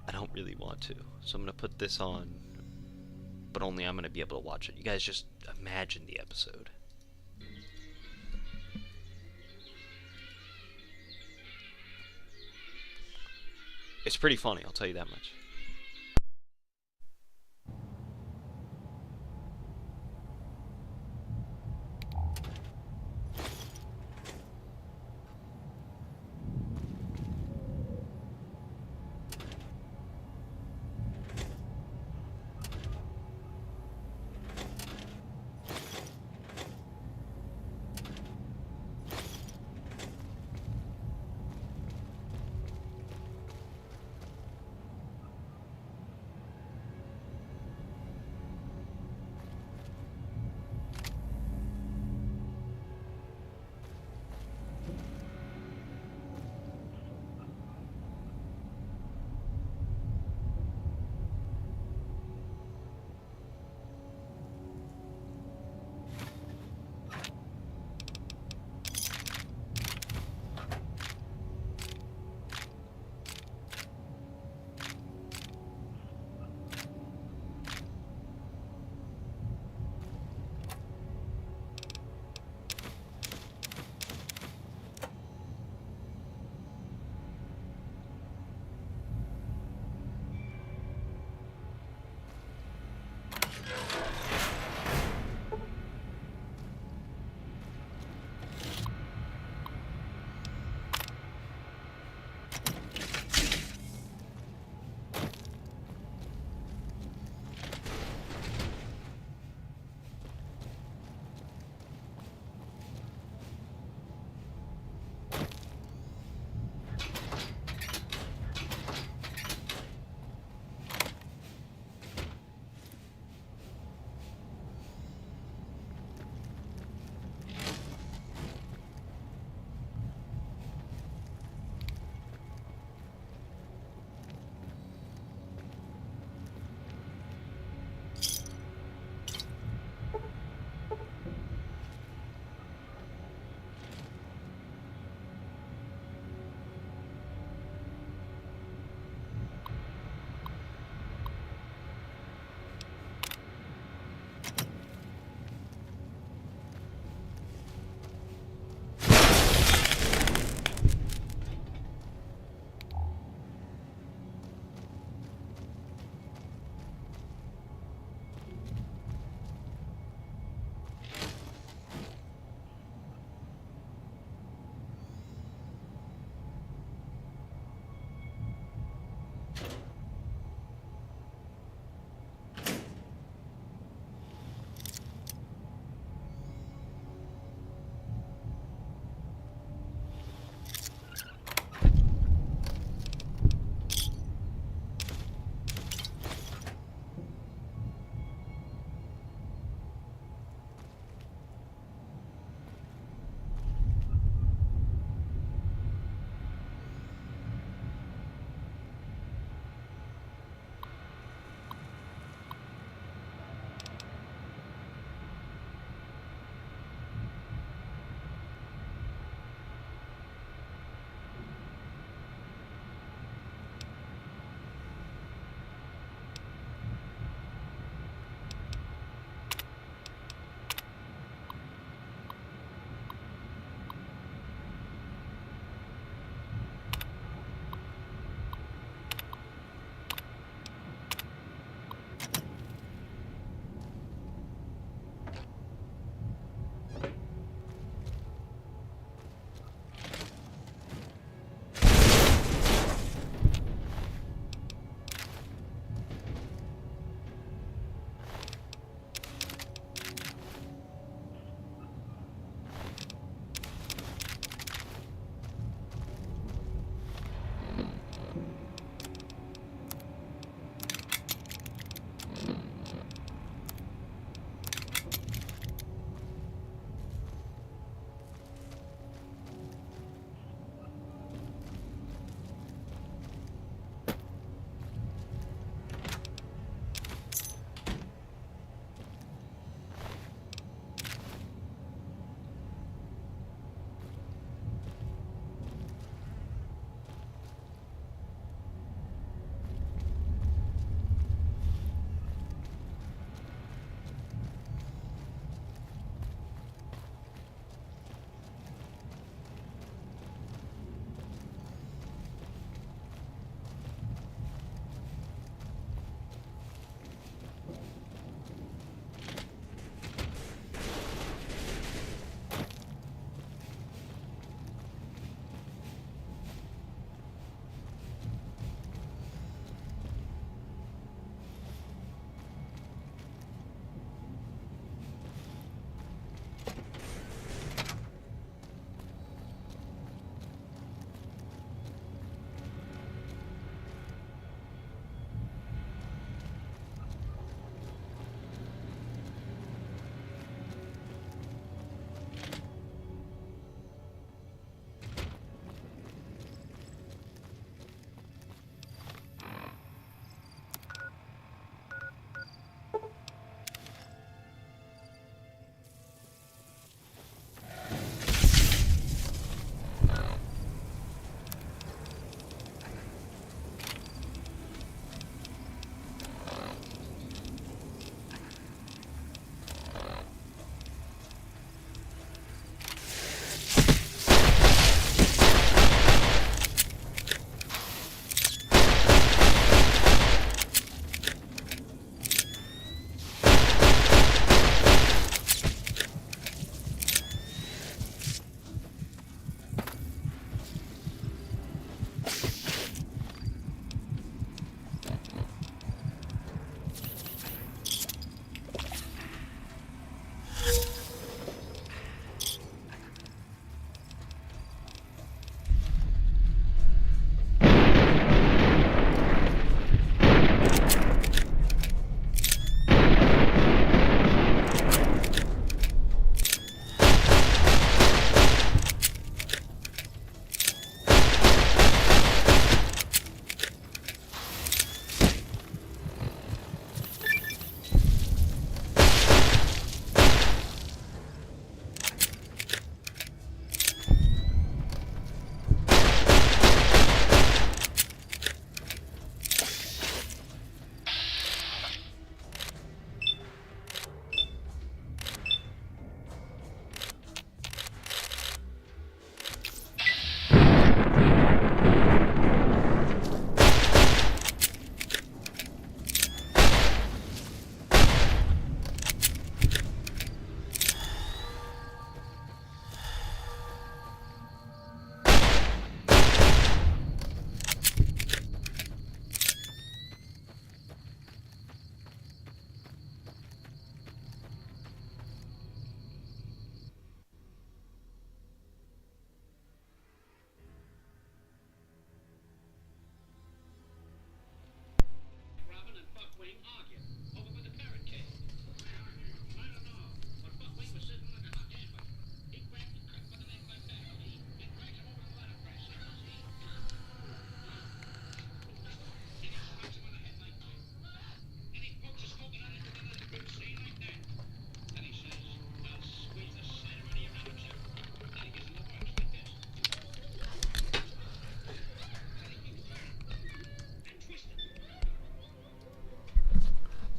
Speaker 1: I don't really want to. So I'm going to put this on, but only I'm going to be able to watch it. You guys just imagine the episode. It's pretty funny, I'll tell you that much.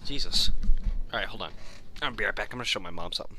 Speaker 1: Jesus. Alright, hold on. I'm gonna be right back. I'm gonna show my mom something.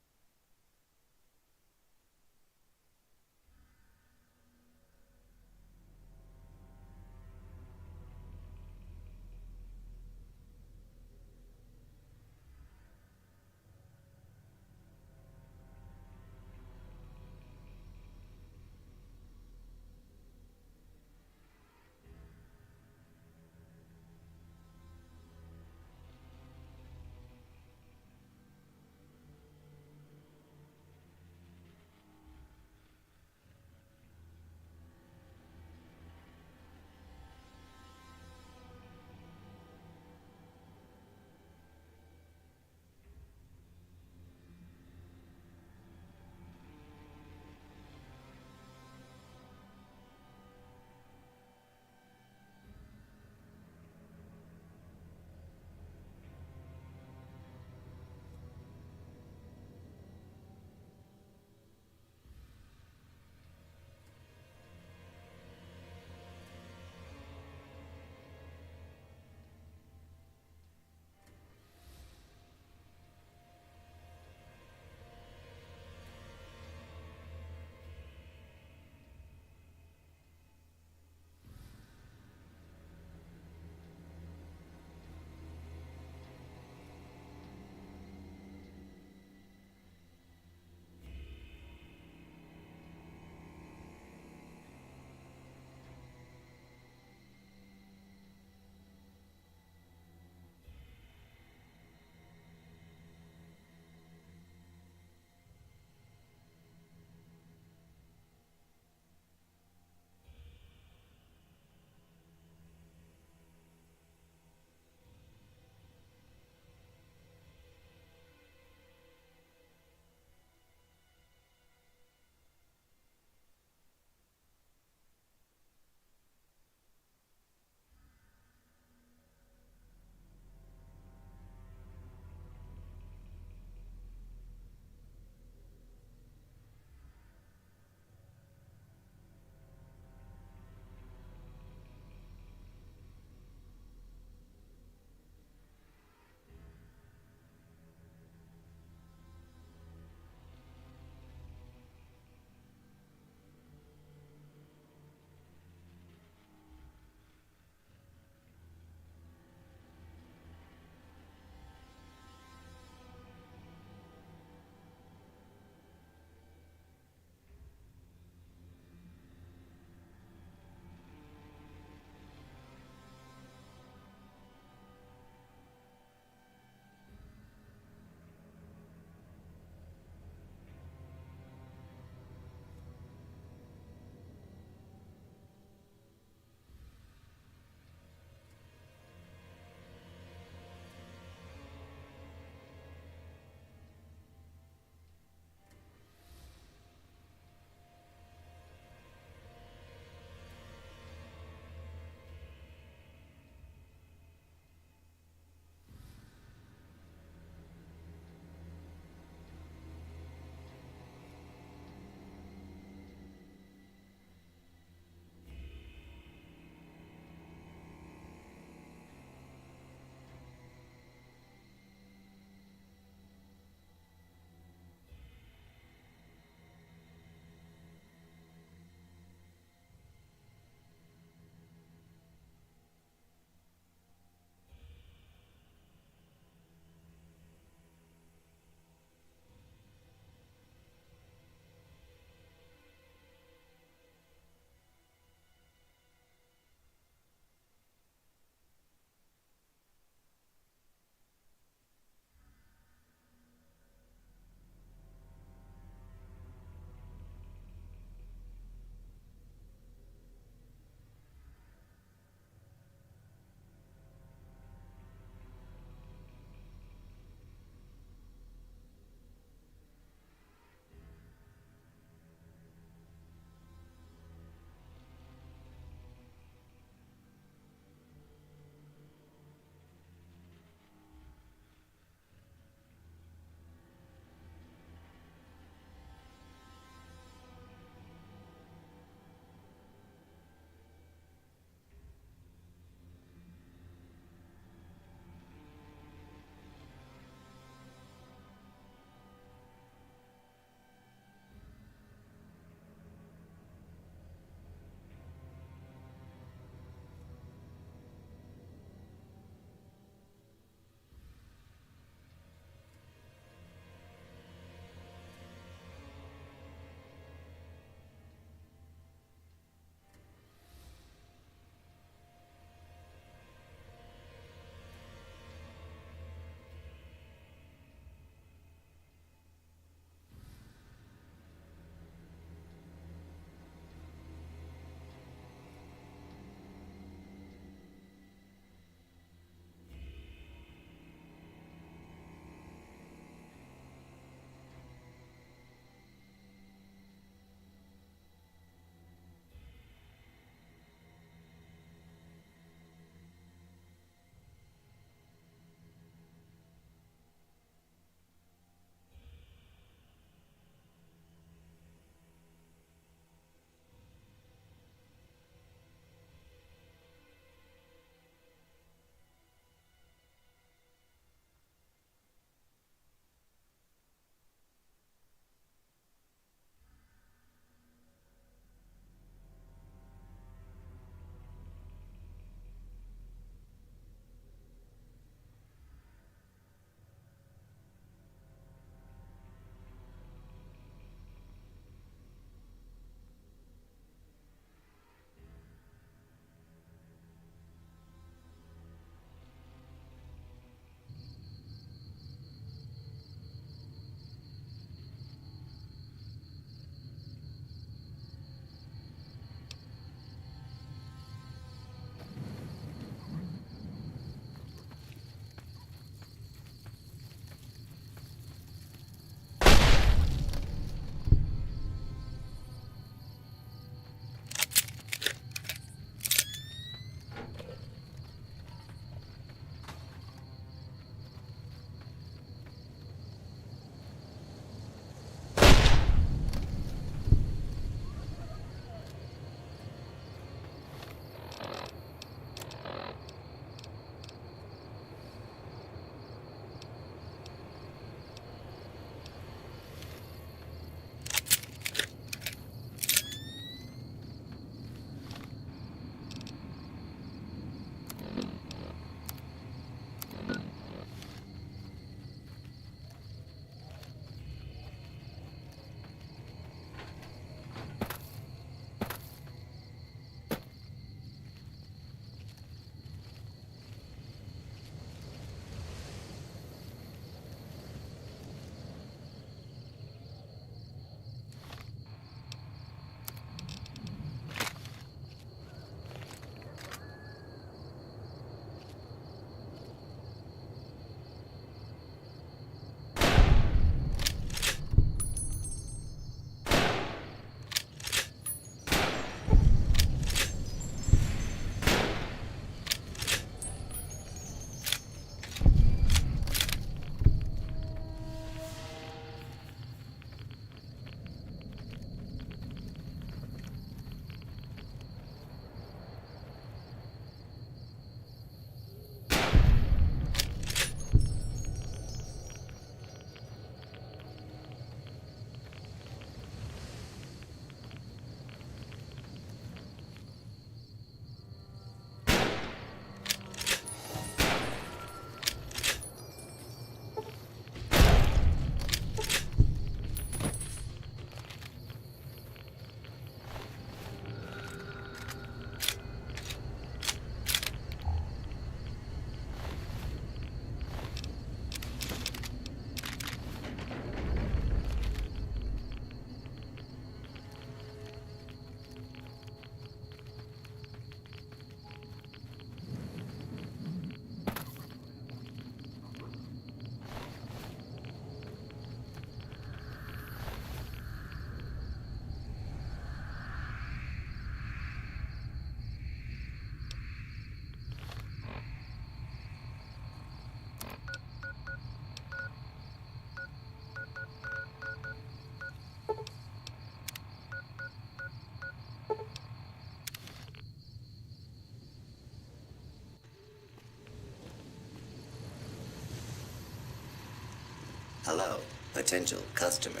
Speaker 14: Hello, potential customer.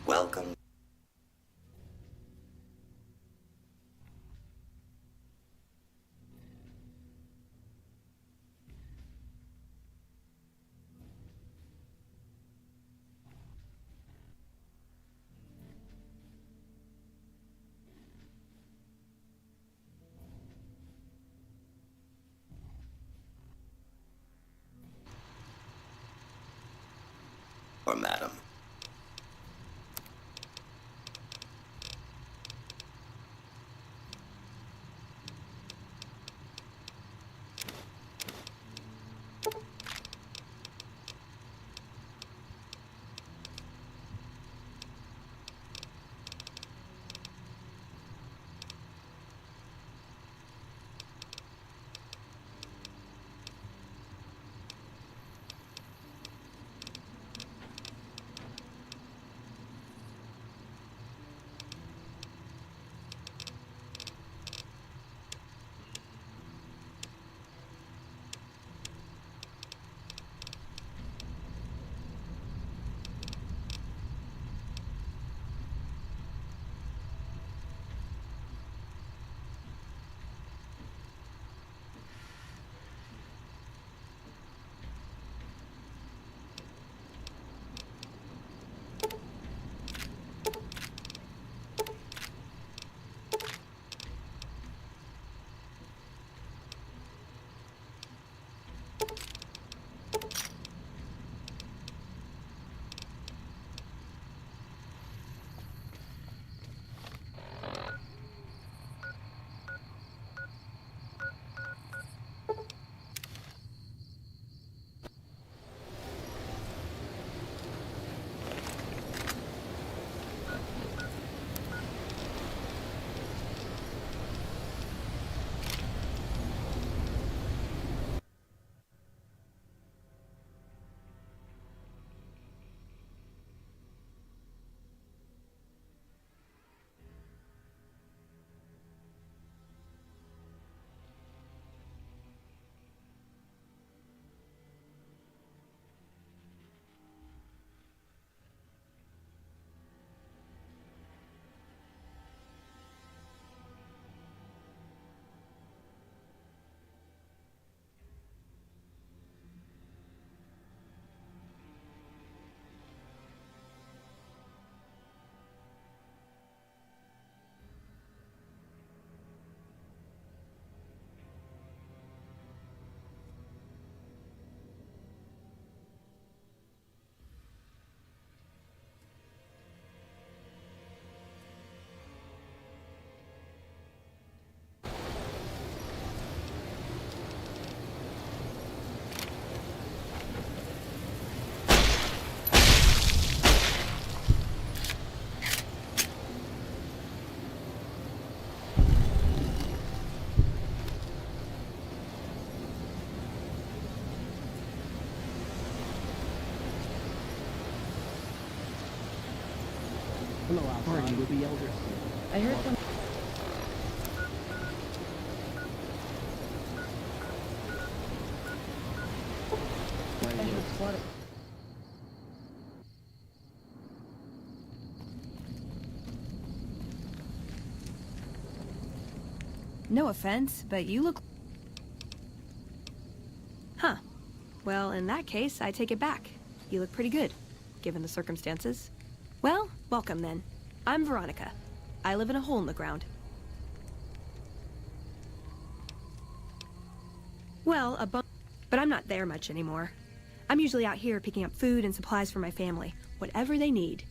Speaker 14: Welcome. Or madam.
Speaker 15: Hello, party with the elders. I heard some.
Speaker 16: No offense, but you look... Huh. Well, in that case, I take it back. You look pretty good, given the circumstances. Well, welcome then. I'm Veronica. I live in a hole in the ground. Well, but I'm not there much anymore. I'm usually out here picking up food and supplies for my family, whatever they need.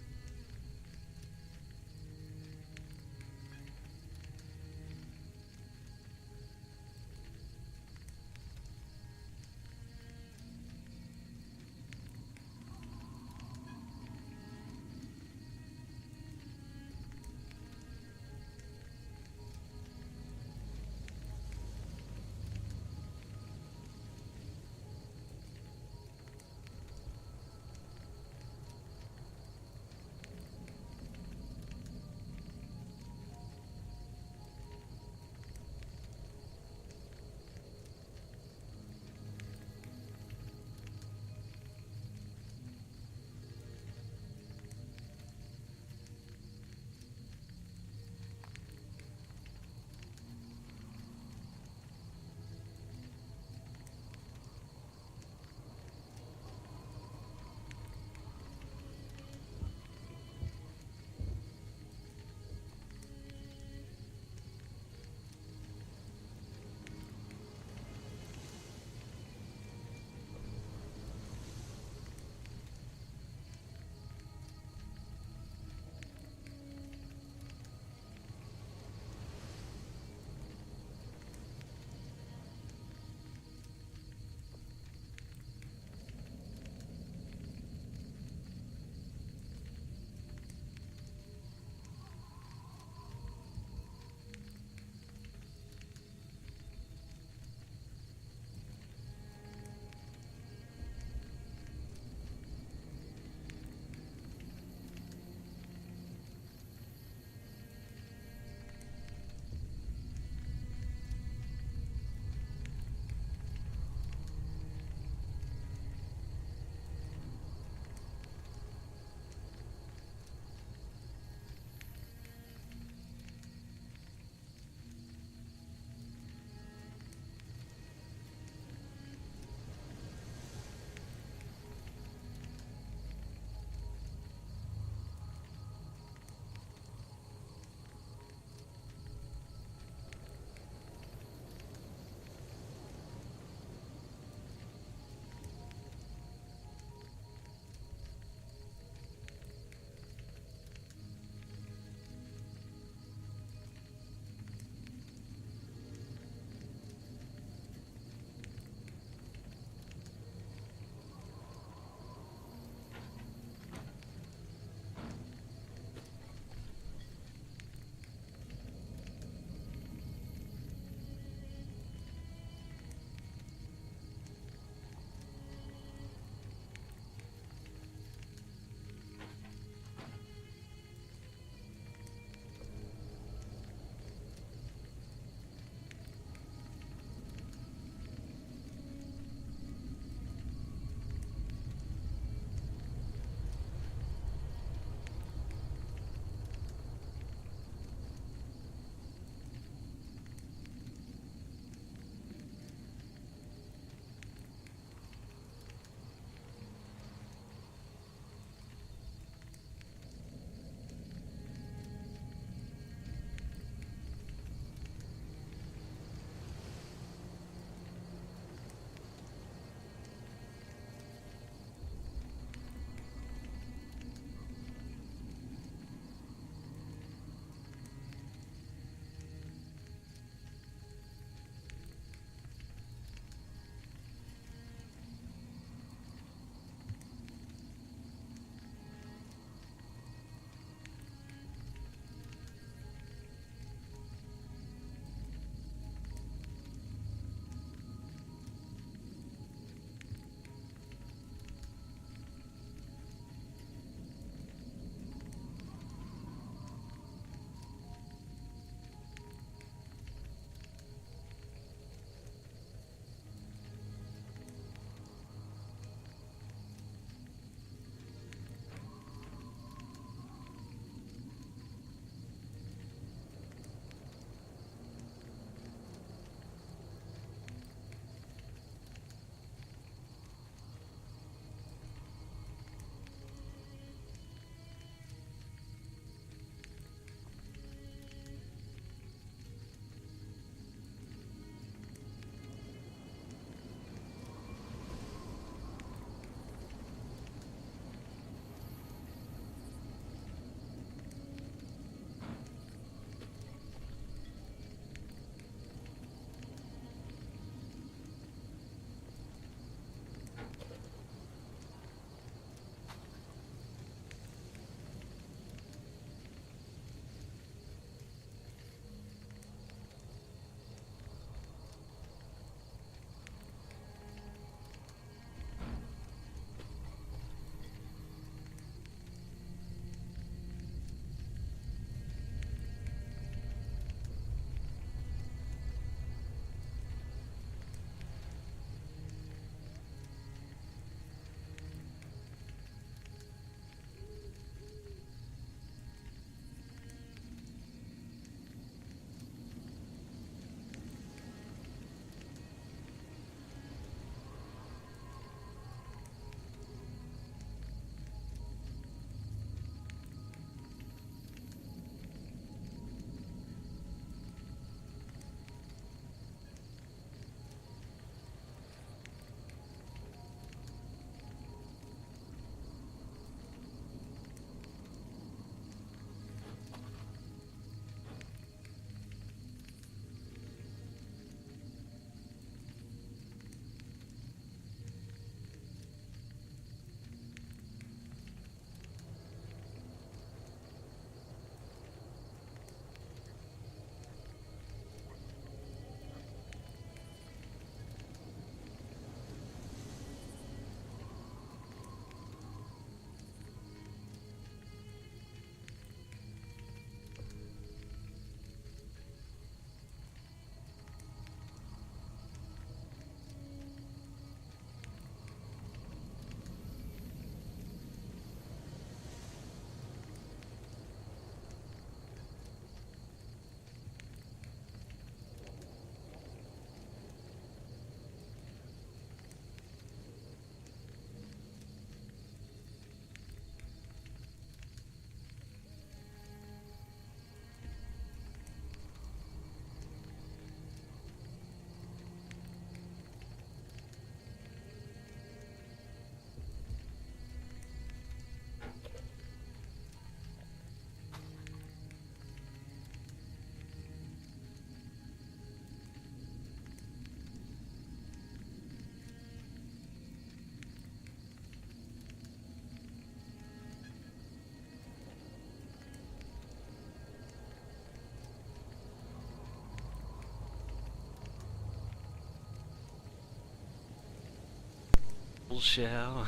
Speaker 1: show.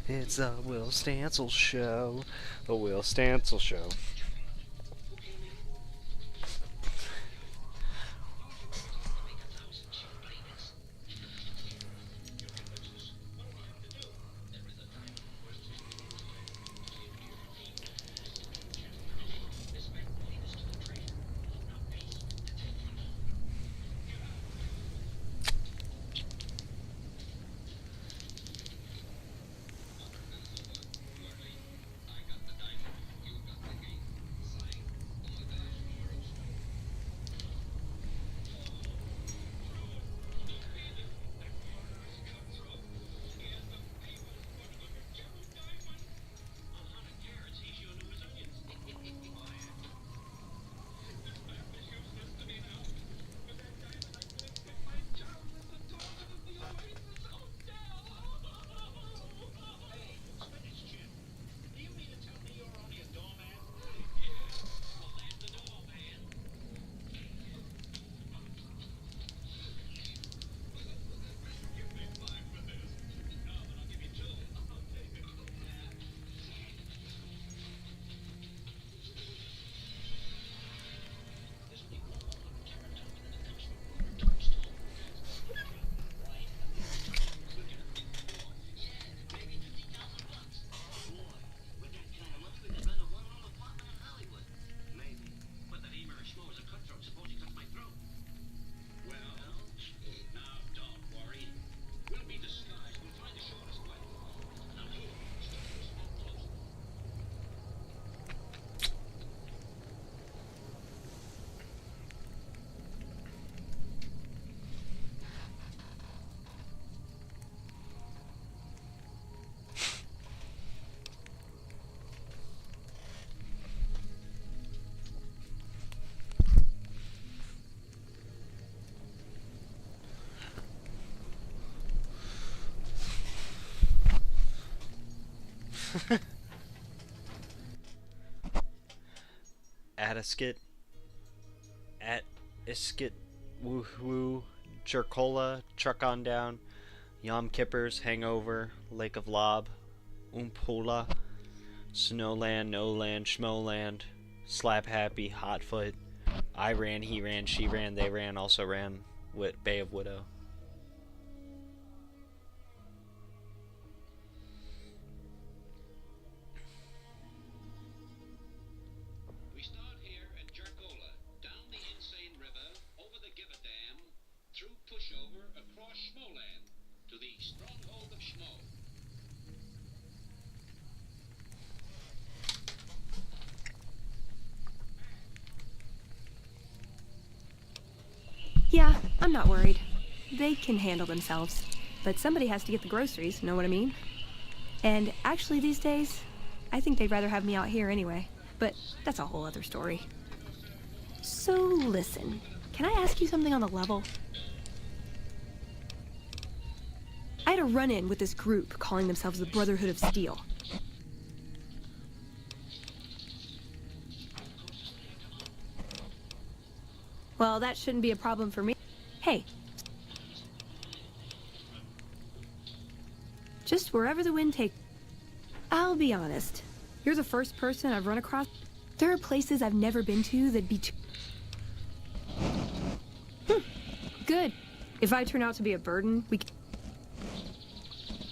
Speaker 1: It's a Will Stancil show. The Will Stancil show. Atiskit, at Iskit, Woo, Jerkola, Truck on Down, Yom Kippers, Hangover, Lake of Lob, Umpula, Snowland, No Land, Schmoland, Slap Happy, Hotfoot, I ran, he ran, she ran, they ran, also ran, Bay of Widow.
Speaker 16: Yeah, I'm not worried. They can handle themselves. But somebody has to get the groceries, know what I mean? And actually these days, I think they'd rather have me out here anyway. But that's a whole other story. So listen, can I ask you something on the level? I had a run-in with this group calling themselves the Brotherhood of Steel. Well, that shouldn't be a problem for me. Hey. Just wherever the wind takes. I'll be honest. You're the first person I've run across. There are places I've never been to that'd be too... Good. If I turn out to be a burden, we can...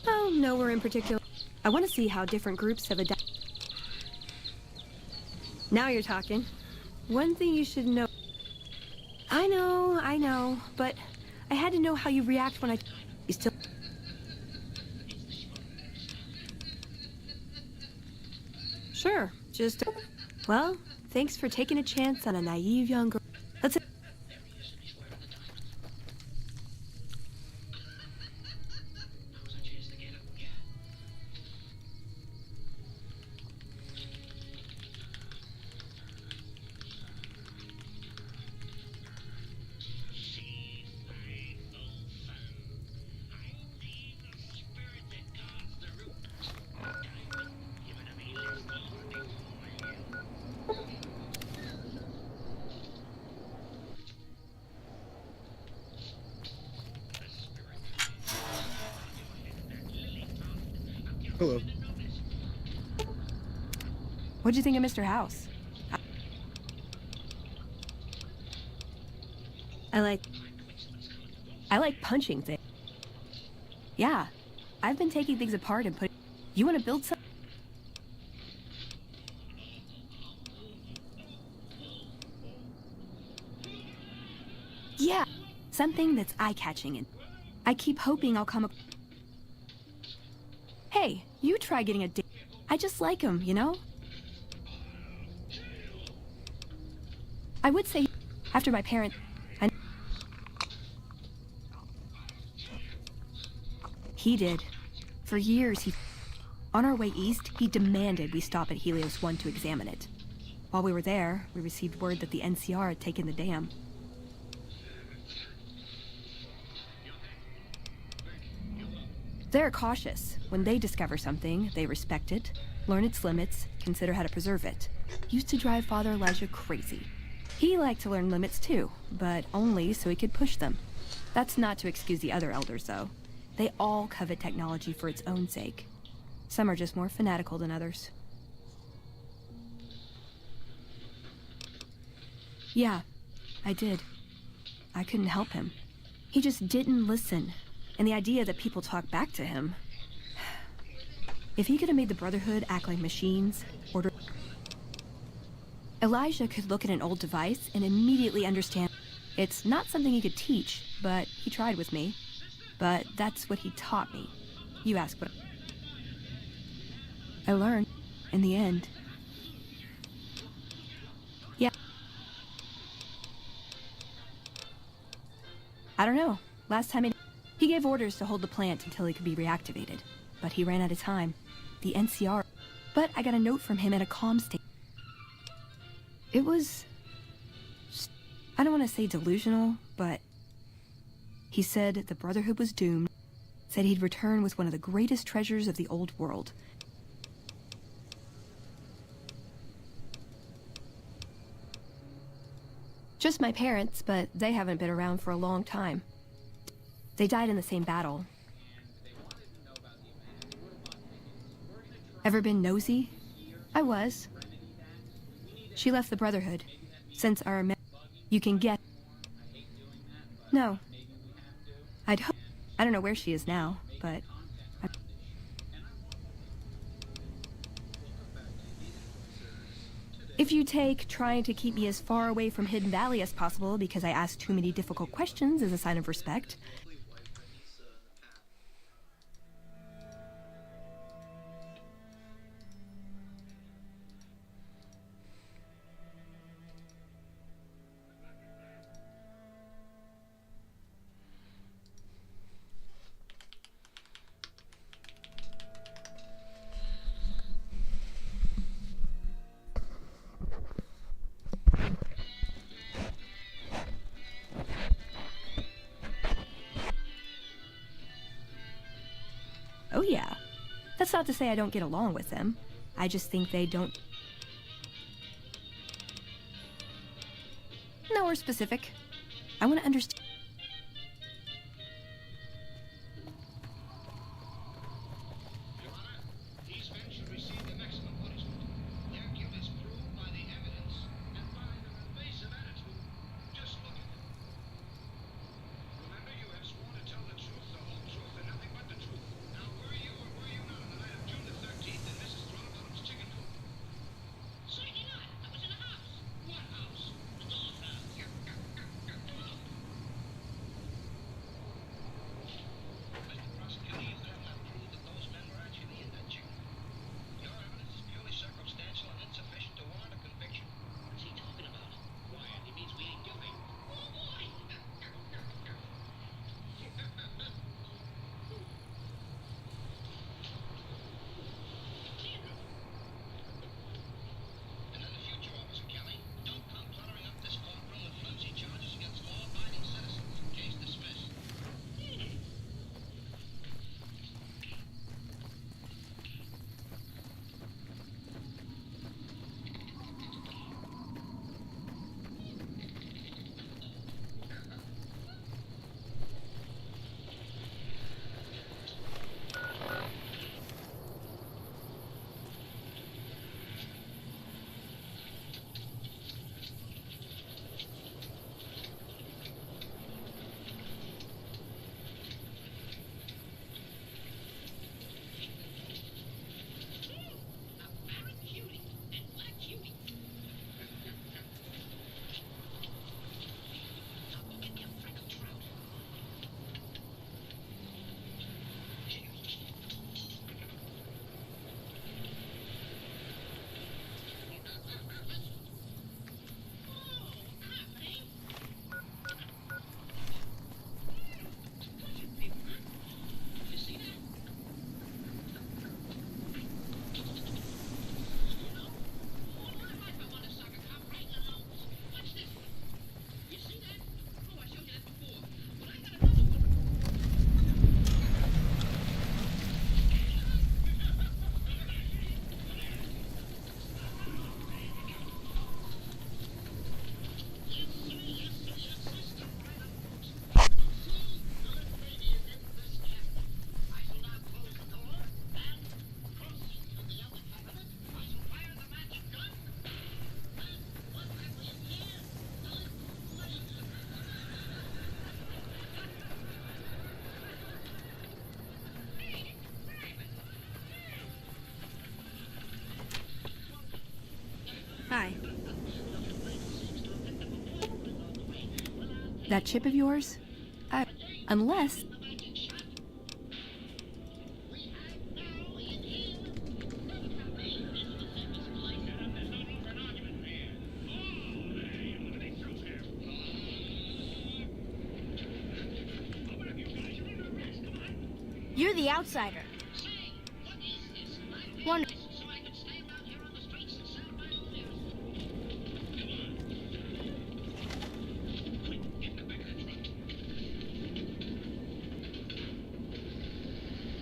Speaker 16: Oh, nowhere in particular. I want to see how different groups have adapted. Now you're talking. One thing you should know... I know, but I had to know how you react when you still... Sure, just... Well, thanks for taking a chance on a naive young girl. Let's...
Speaker 5: Hello.
Speaker 16: What'd you think of Mr. House? I like punching things. Yeah, I've been taking things apart and putting... You want to build some? Yeah, something that's eye-catching, and I keep hoping I'll come up... Hey, you try getting a date. I just like him, you know? I would say, after my parents... He did. For years, on our way east, he demanded we stop at Helios 1 to examine it. While we were there, we received word that the NCR had taken the dam. They're cautious. When they discover something, they respect it, learn its limits, consider how to preserve it. Used to drive Father Elijah crazy. He liked to learn limits too, but only so he could push them. That's not to excuse the other elders, though. They all covet technology for its own sake. Some are just more fanatical than others. Yeah, I did. I couldn't help him. He just didn't listen. And the idea that people talk back to him... If he could have made the Brotherhood act like machines, order... Elijah could look at an old device and immediately understand. It's not something he could teach, but he tried with me. But that's what he taught me. You ask what... I learned, in the end. Yeah. I don't know. Last time he gave orders to hold the plant until it could be reactivated. But he ran out of time. The NCR... But I got a note from him at a comm station. It was... I don't want to say delusional, but... He said the Brotherhood was doomed, said he'd return with one of the greatest treasures of the old world. Just my parents, but they haven't been around for a long time. They died in the same battle. Ever been nosy? I was. She left the Brotherhood. Since our... You can get... No. I'd hope... I don't know where she is now, but... If you take trying to keep me as far away from Hidden Valley as possible because I asked too many difficult questions as a sign of respect... Oh yeah. That's not to say I don't get along with them. I just think they don't... Nowhere specific. I want to understand... die. That chip of yours? Unless...
Speaker 17: You're the outsider. One.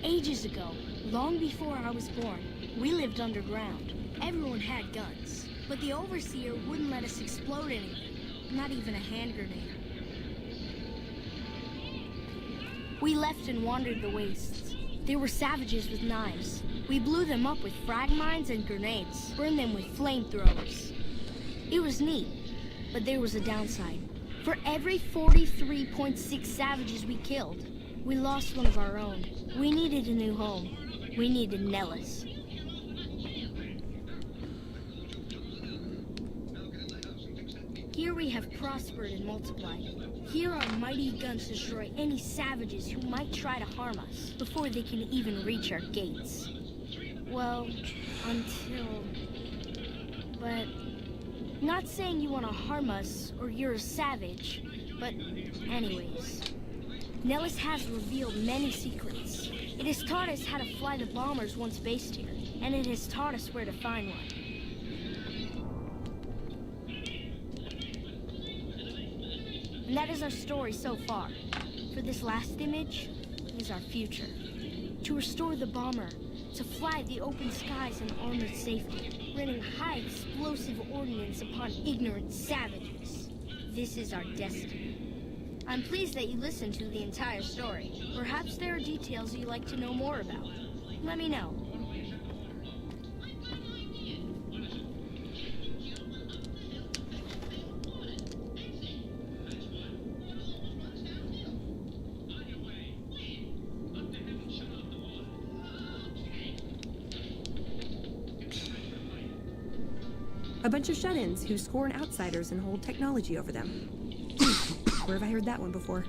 Speaker 17: Ages ago, long before I was born, we lived underground. Everyone had guns, but the Overseer wouldn't let us explode anything, not even a hand grenade. We left and wandered the wastes. There were savages with knives. We blew them up with frag mines and grenades, burned them with flamethrowers. It was neat, but there was a downside. For every 43.6 savages we killed, we lost one of our own. We needed a new home. We needed Nellis. Here we have prospered and multiplied. Here our mighty guns destroy any savages who might try to harm us before they can even reach our gates. Well, until... But... Not saying you want to harm us or you're a savage, but anyways. Nellis has revealed many secrets. It has taught us how to fly the bombers once based here, and it has taught us where to find one. And that is our story so far. For this last image is our future. To restore the bomber, to fly the open skies in armored safety, raining high explosive ordnance upon ignorant savages. This is our destiny. I'm pleased that you listened to the entire story. Perhaps there are details you'd like to know more about. Let me know.
Speaker 16: A bunch of shut-ins who scorn outsiders and hold technology over them. Where have I heard that one before?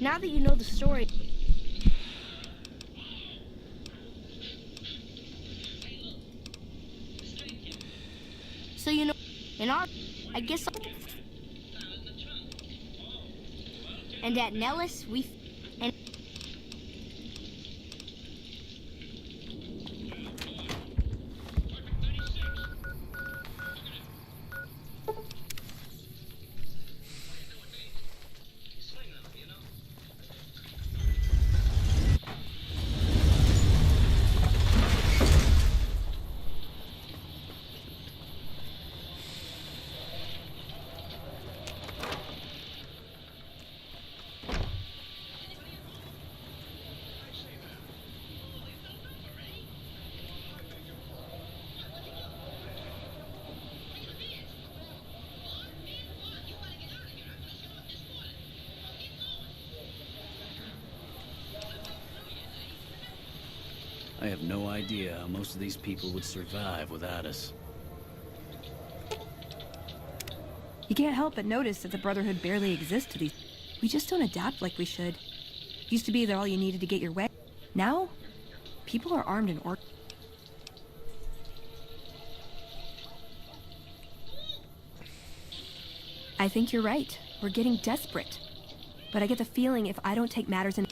Speaker 17: Now that you know the story... So you know, in our... I guess... And at Nellis, we... And...
Speaker 18: I have no idea how most of these people would survive without us.
Speaker 16: You can't help but notice that the Brotherhood barely exists to these. We just don't adapt like we should. Used to be that all you needed to get your way. Now, people are armed and I think you're right. We're getting desperate. But I get the feeling if I don't take matters in...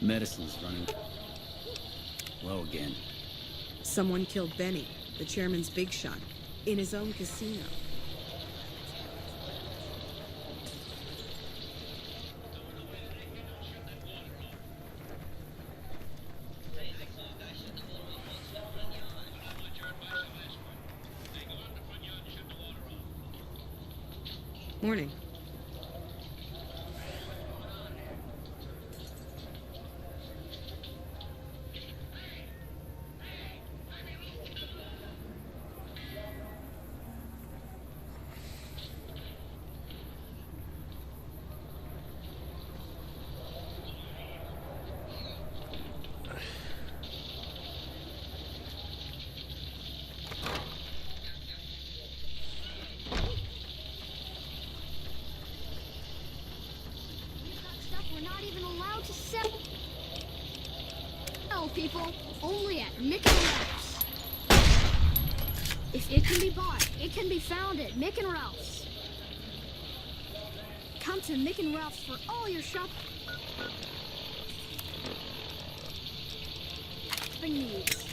Speaker 18: Medicine's running low again.
Speaker 15: Someone killed Benny, the chairman's big shot, in his own casino. Morning.
Speaker 17: We're not even allowed to sell. No, people. Only at Mick and Ralph's. If it can be bought, it can be found at Mick and Ralph's. Come to Mick and Ralph's for all your shopping needs.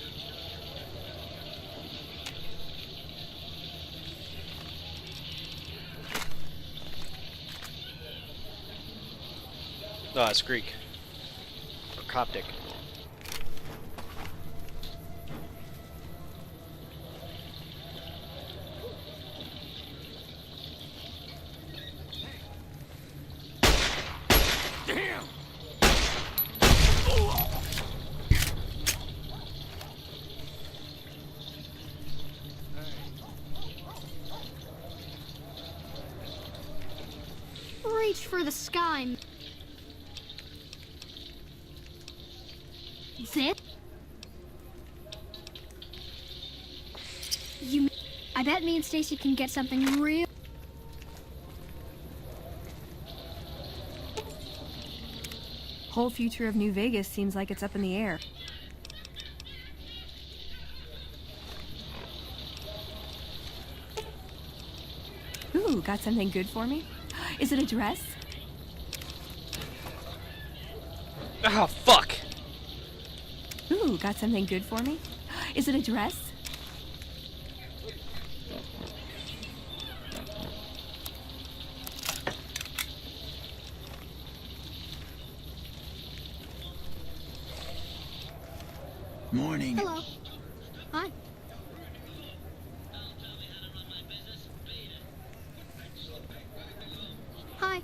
Speaker 1: Oh, it's Greek. Or Coptic.
Speaker 12: Damn!
Speaker 17: Reach for the sky. Zip? I bet me and Stacy can get something real.
Speaker 16: Whole future of New Vegas seems like it's up in the air. Ooh, got something good for me? Is it a dress?
Speaker 1: Oh, fuck!
Speaker 16: Ooh, got something good for me? Is it a dress?
Speaker 18: Morning.
Speaker 17: Hello. Hi. Hi.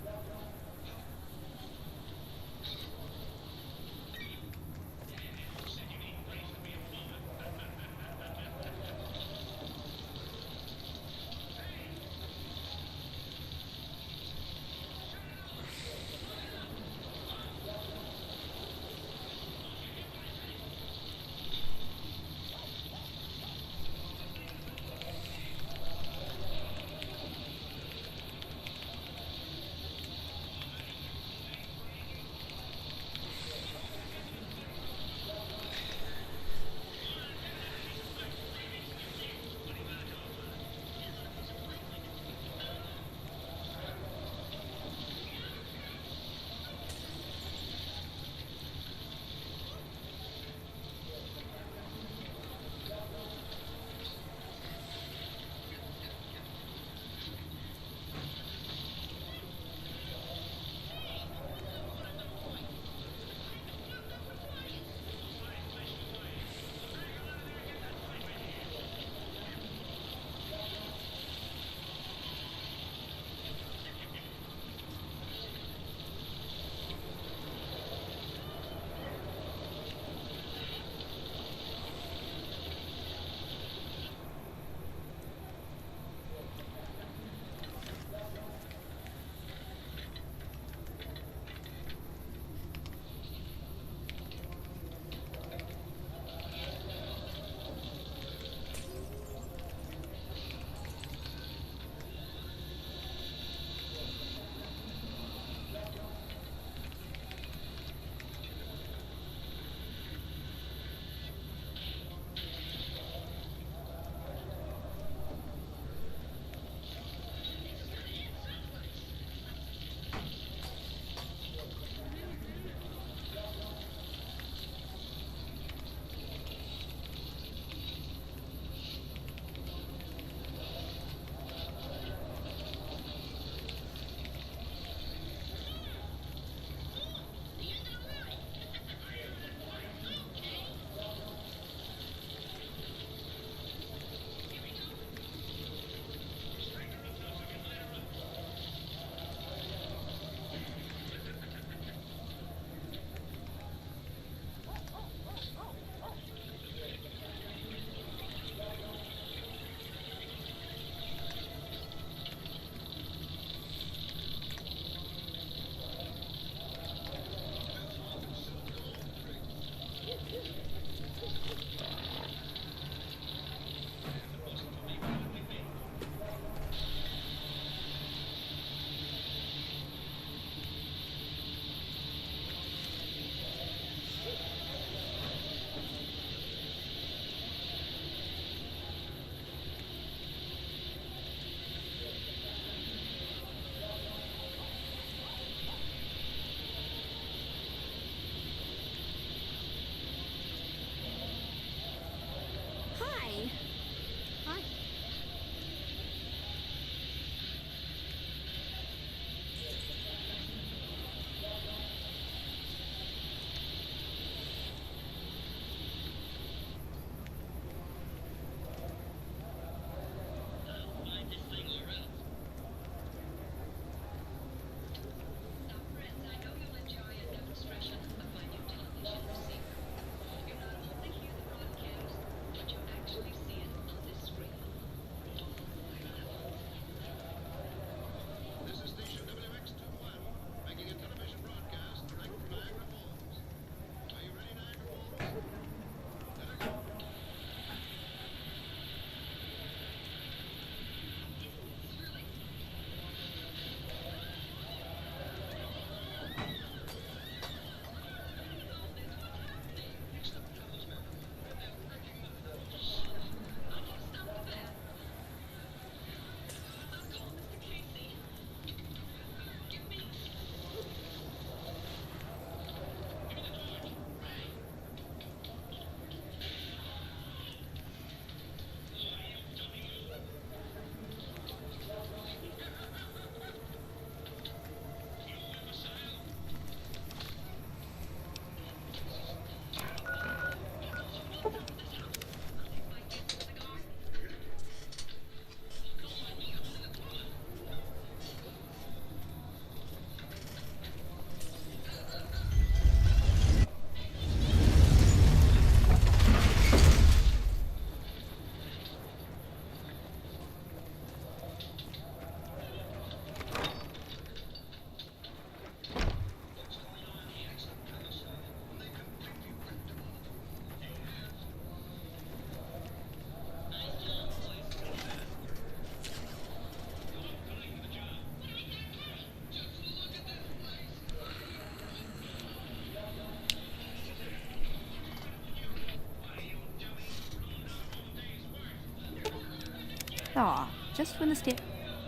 Speaker 16: Aw, just when the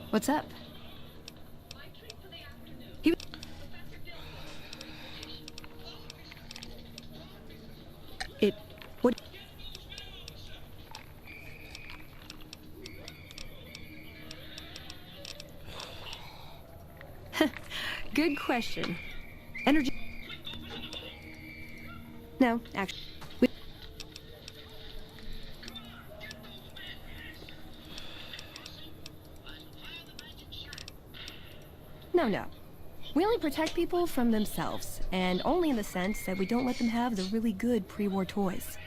Speaker 16: What's up? What? Good question. Energy. No, actually. No. We only protect people from themselves, and only in the sense that we don't let them have the really good pre-war toys.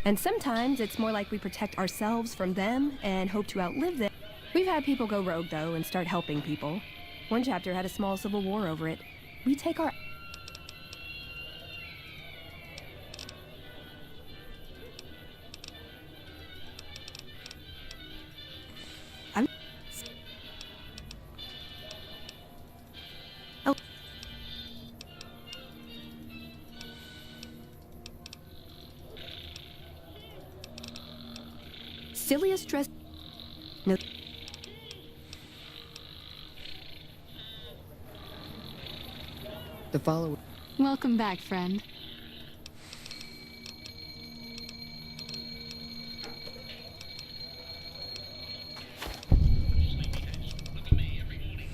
Speaker 16: And sometimes it's more like we protect ourselves from them and hope to outlive them. We've had people go rogue, though, and start helping people. One chapter had a small civil war over it. We take our... Silliest dress... No.
Speaker 15: The follower.
Speaker 11: Welcome back, friend.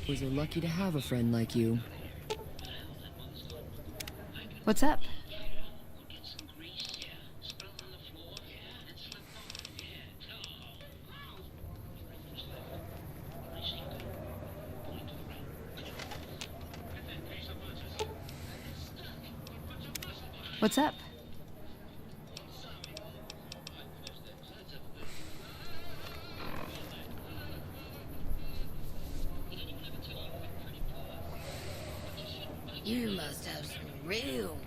Speaker 15: We're lucky to have a friend like you.
Speaker 16: What's up? What's up?
Speaker 6: You must have some real...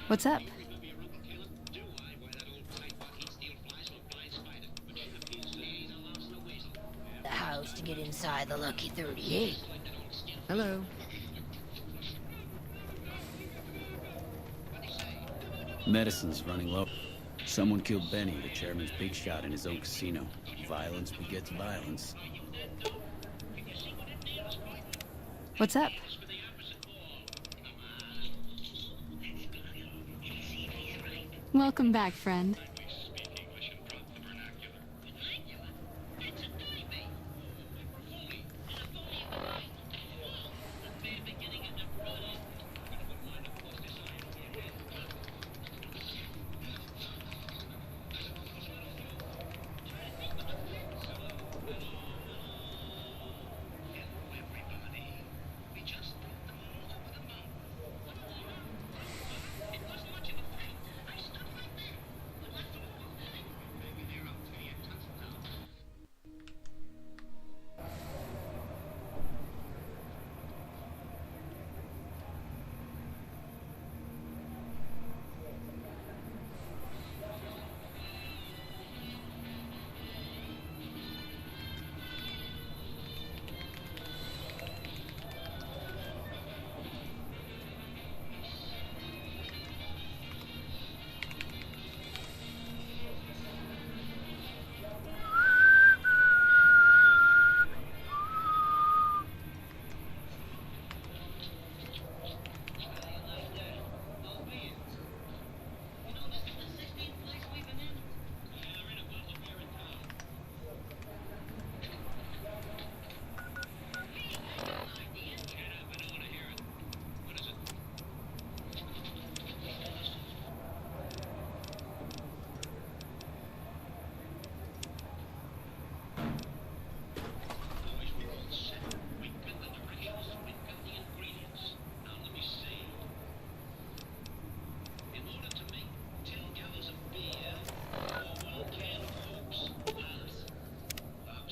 Speaker 16: What's up?
Speaker 6: The house to get inside the Lucky 38.
Speaker 15: Hello.
Speaker 18: Medicine's running low. Someone killed Benny, the chairman's big shot, in his own casino. Violence begets violence.
Speaker 16: What's up?
Speaker 11: Welcome back, friend.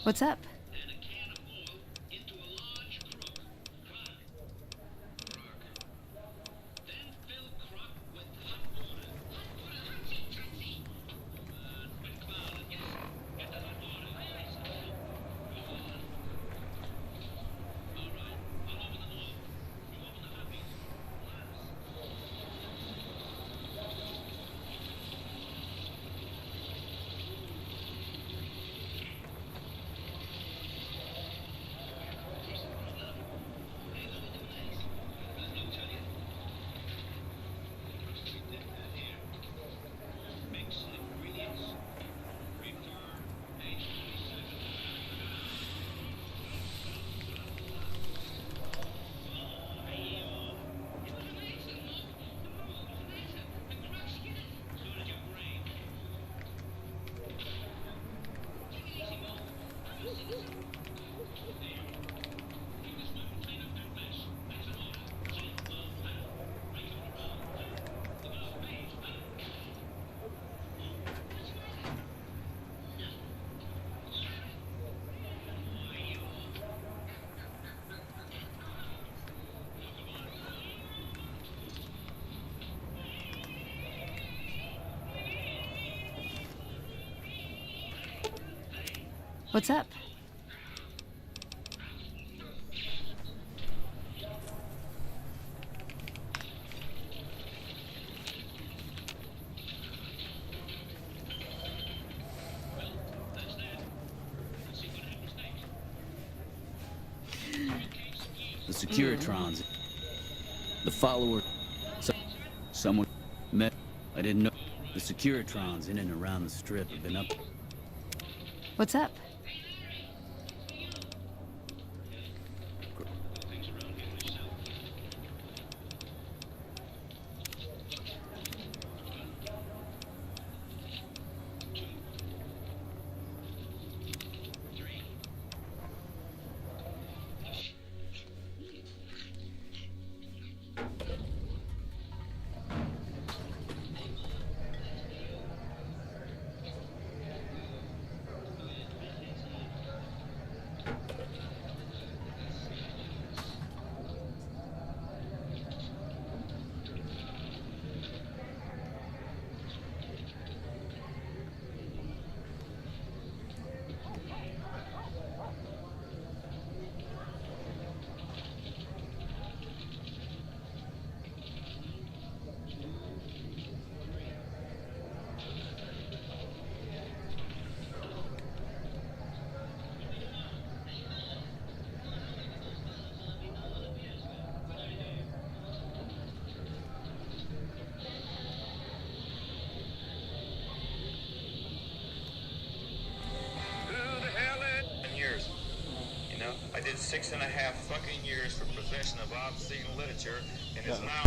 Speaker 16: What's up? What's up?
Speaker 18: The Securitrons. The follower. Someone met. I didn't know. The Securitrons in and around the strip have been up.
Speaker 16: What's up?
Speaker 19: I did 6.5 fucking years for possession of obscene literature, and it's now...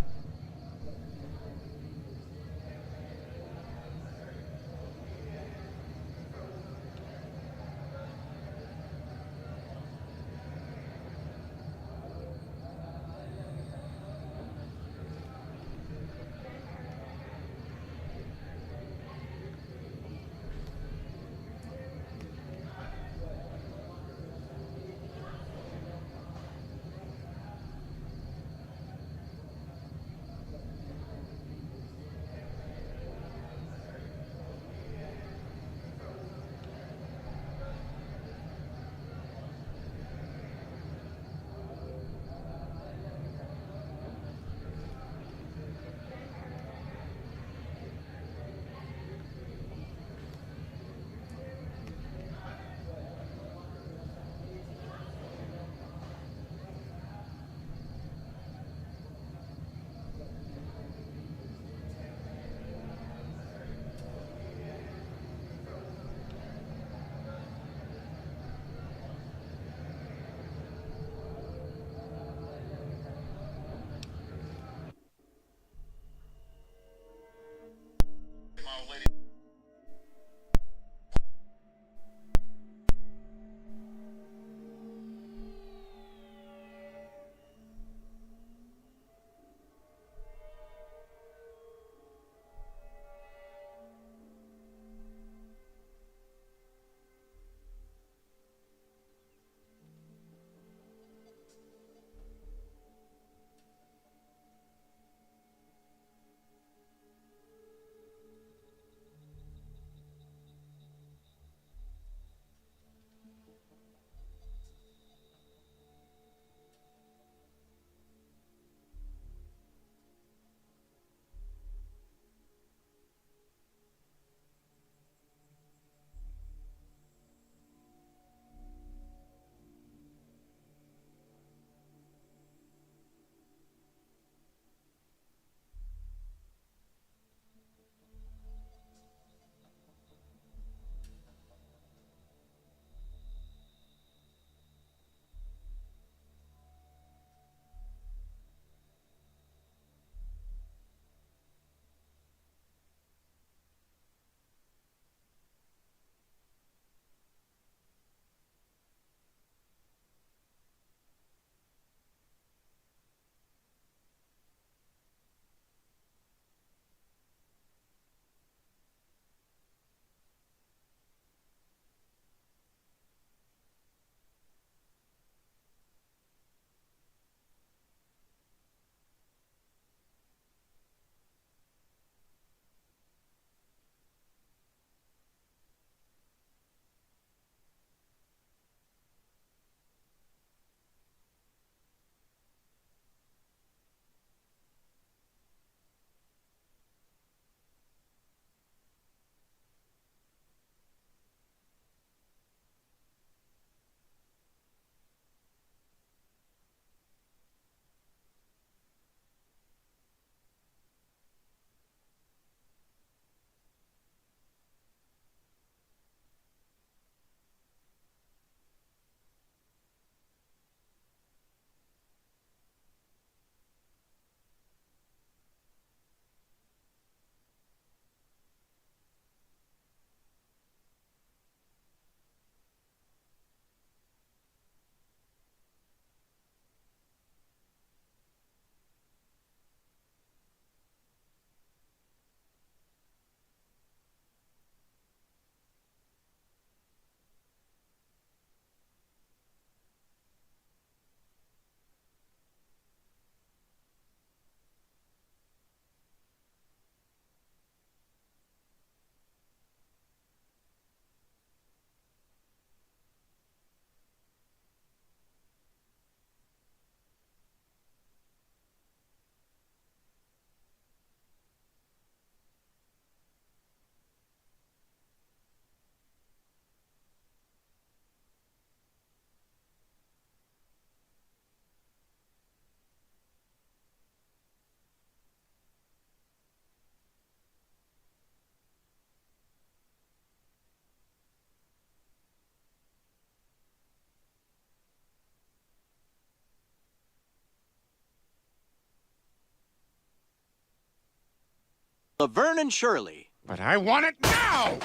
Speaker 20: Laverne and Shirley.
Speaker 3: But I want it now!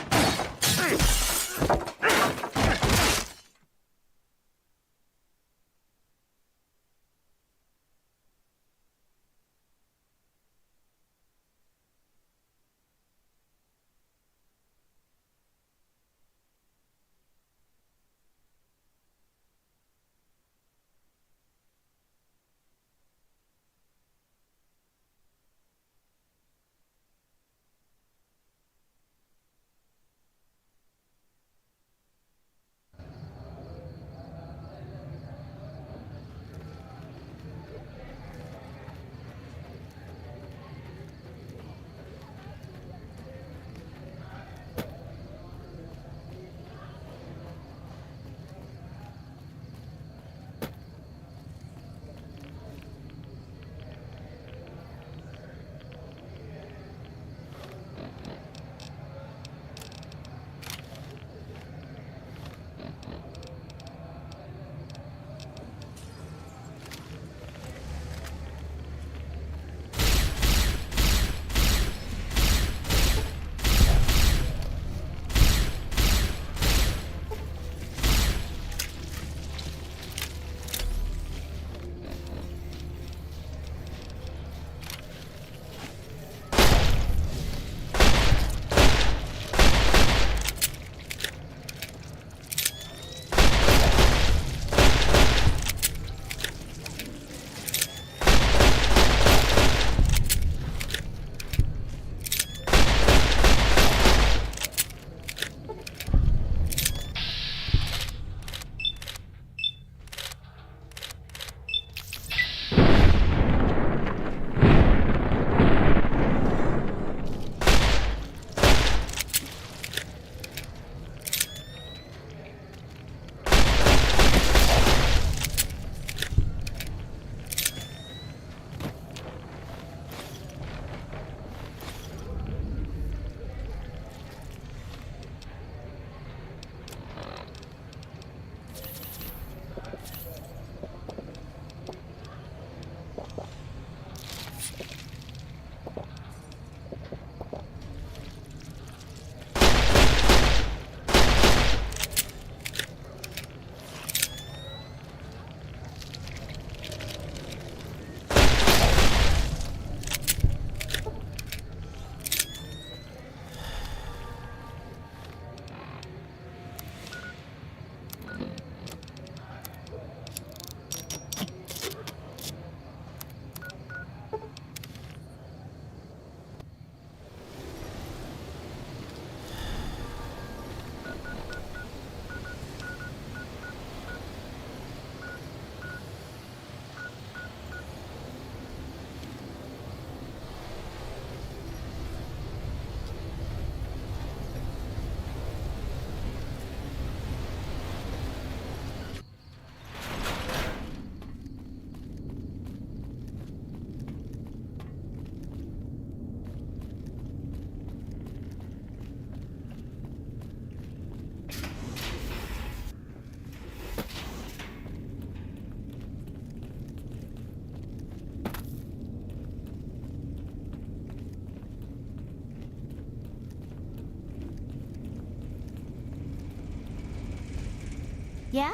Speaker 21: Yeah?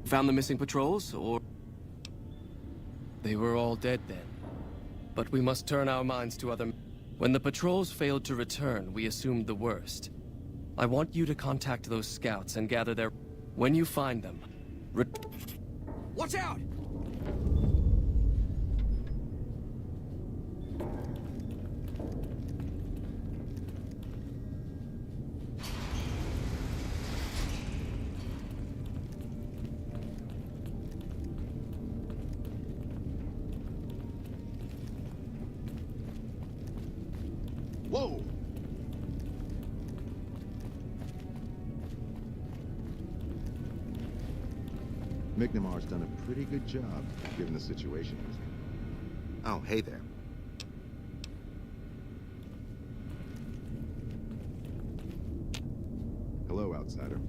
Speaker 5: Found the missing patrols, or... They were all dead then. But we must turn our minds to other... When the patrols failed to return, we assumed the worst. I want you to contact those scouts and gather their... When you find them... Watch out!
Speaker 7: Whoa!
Speaker 22: McNamar's done a pretty good job, given the situation.
Speaker 23: Oh, hey there.
Speaker 22: Hello, outsider.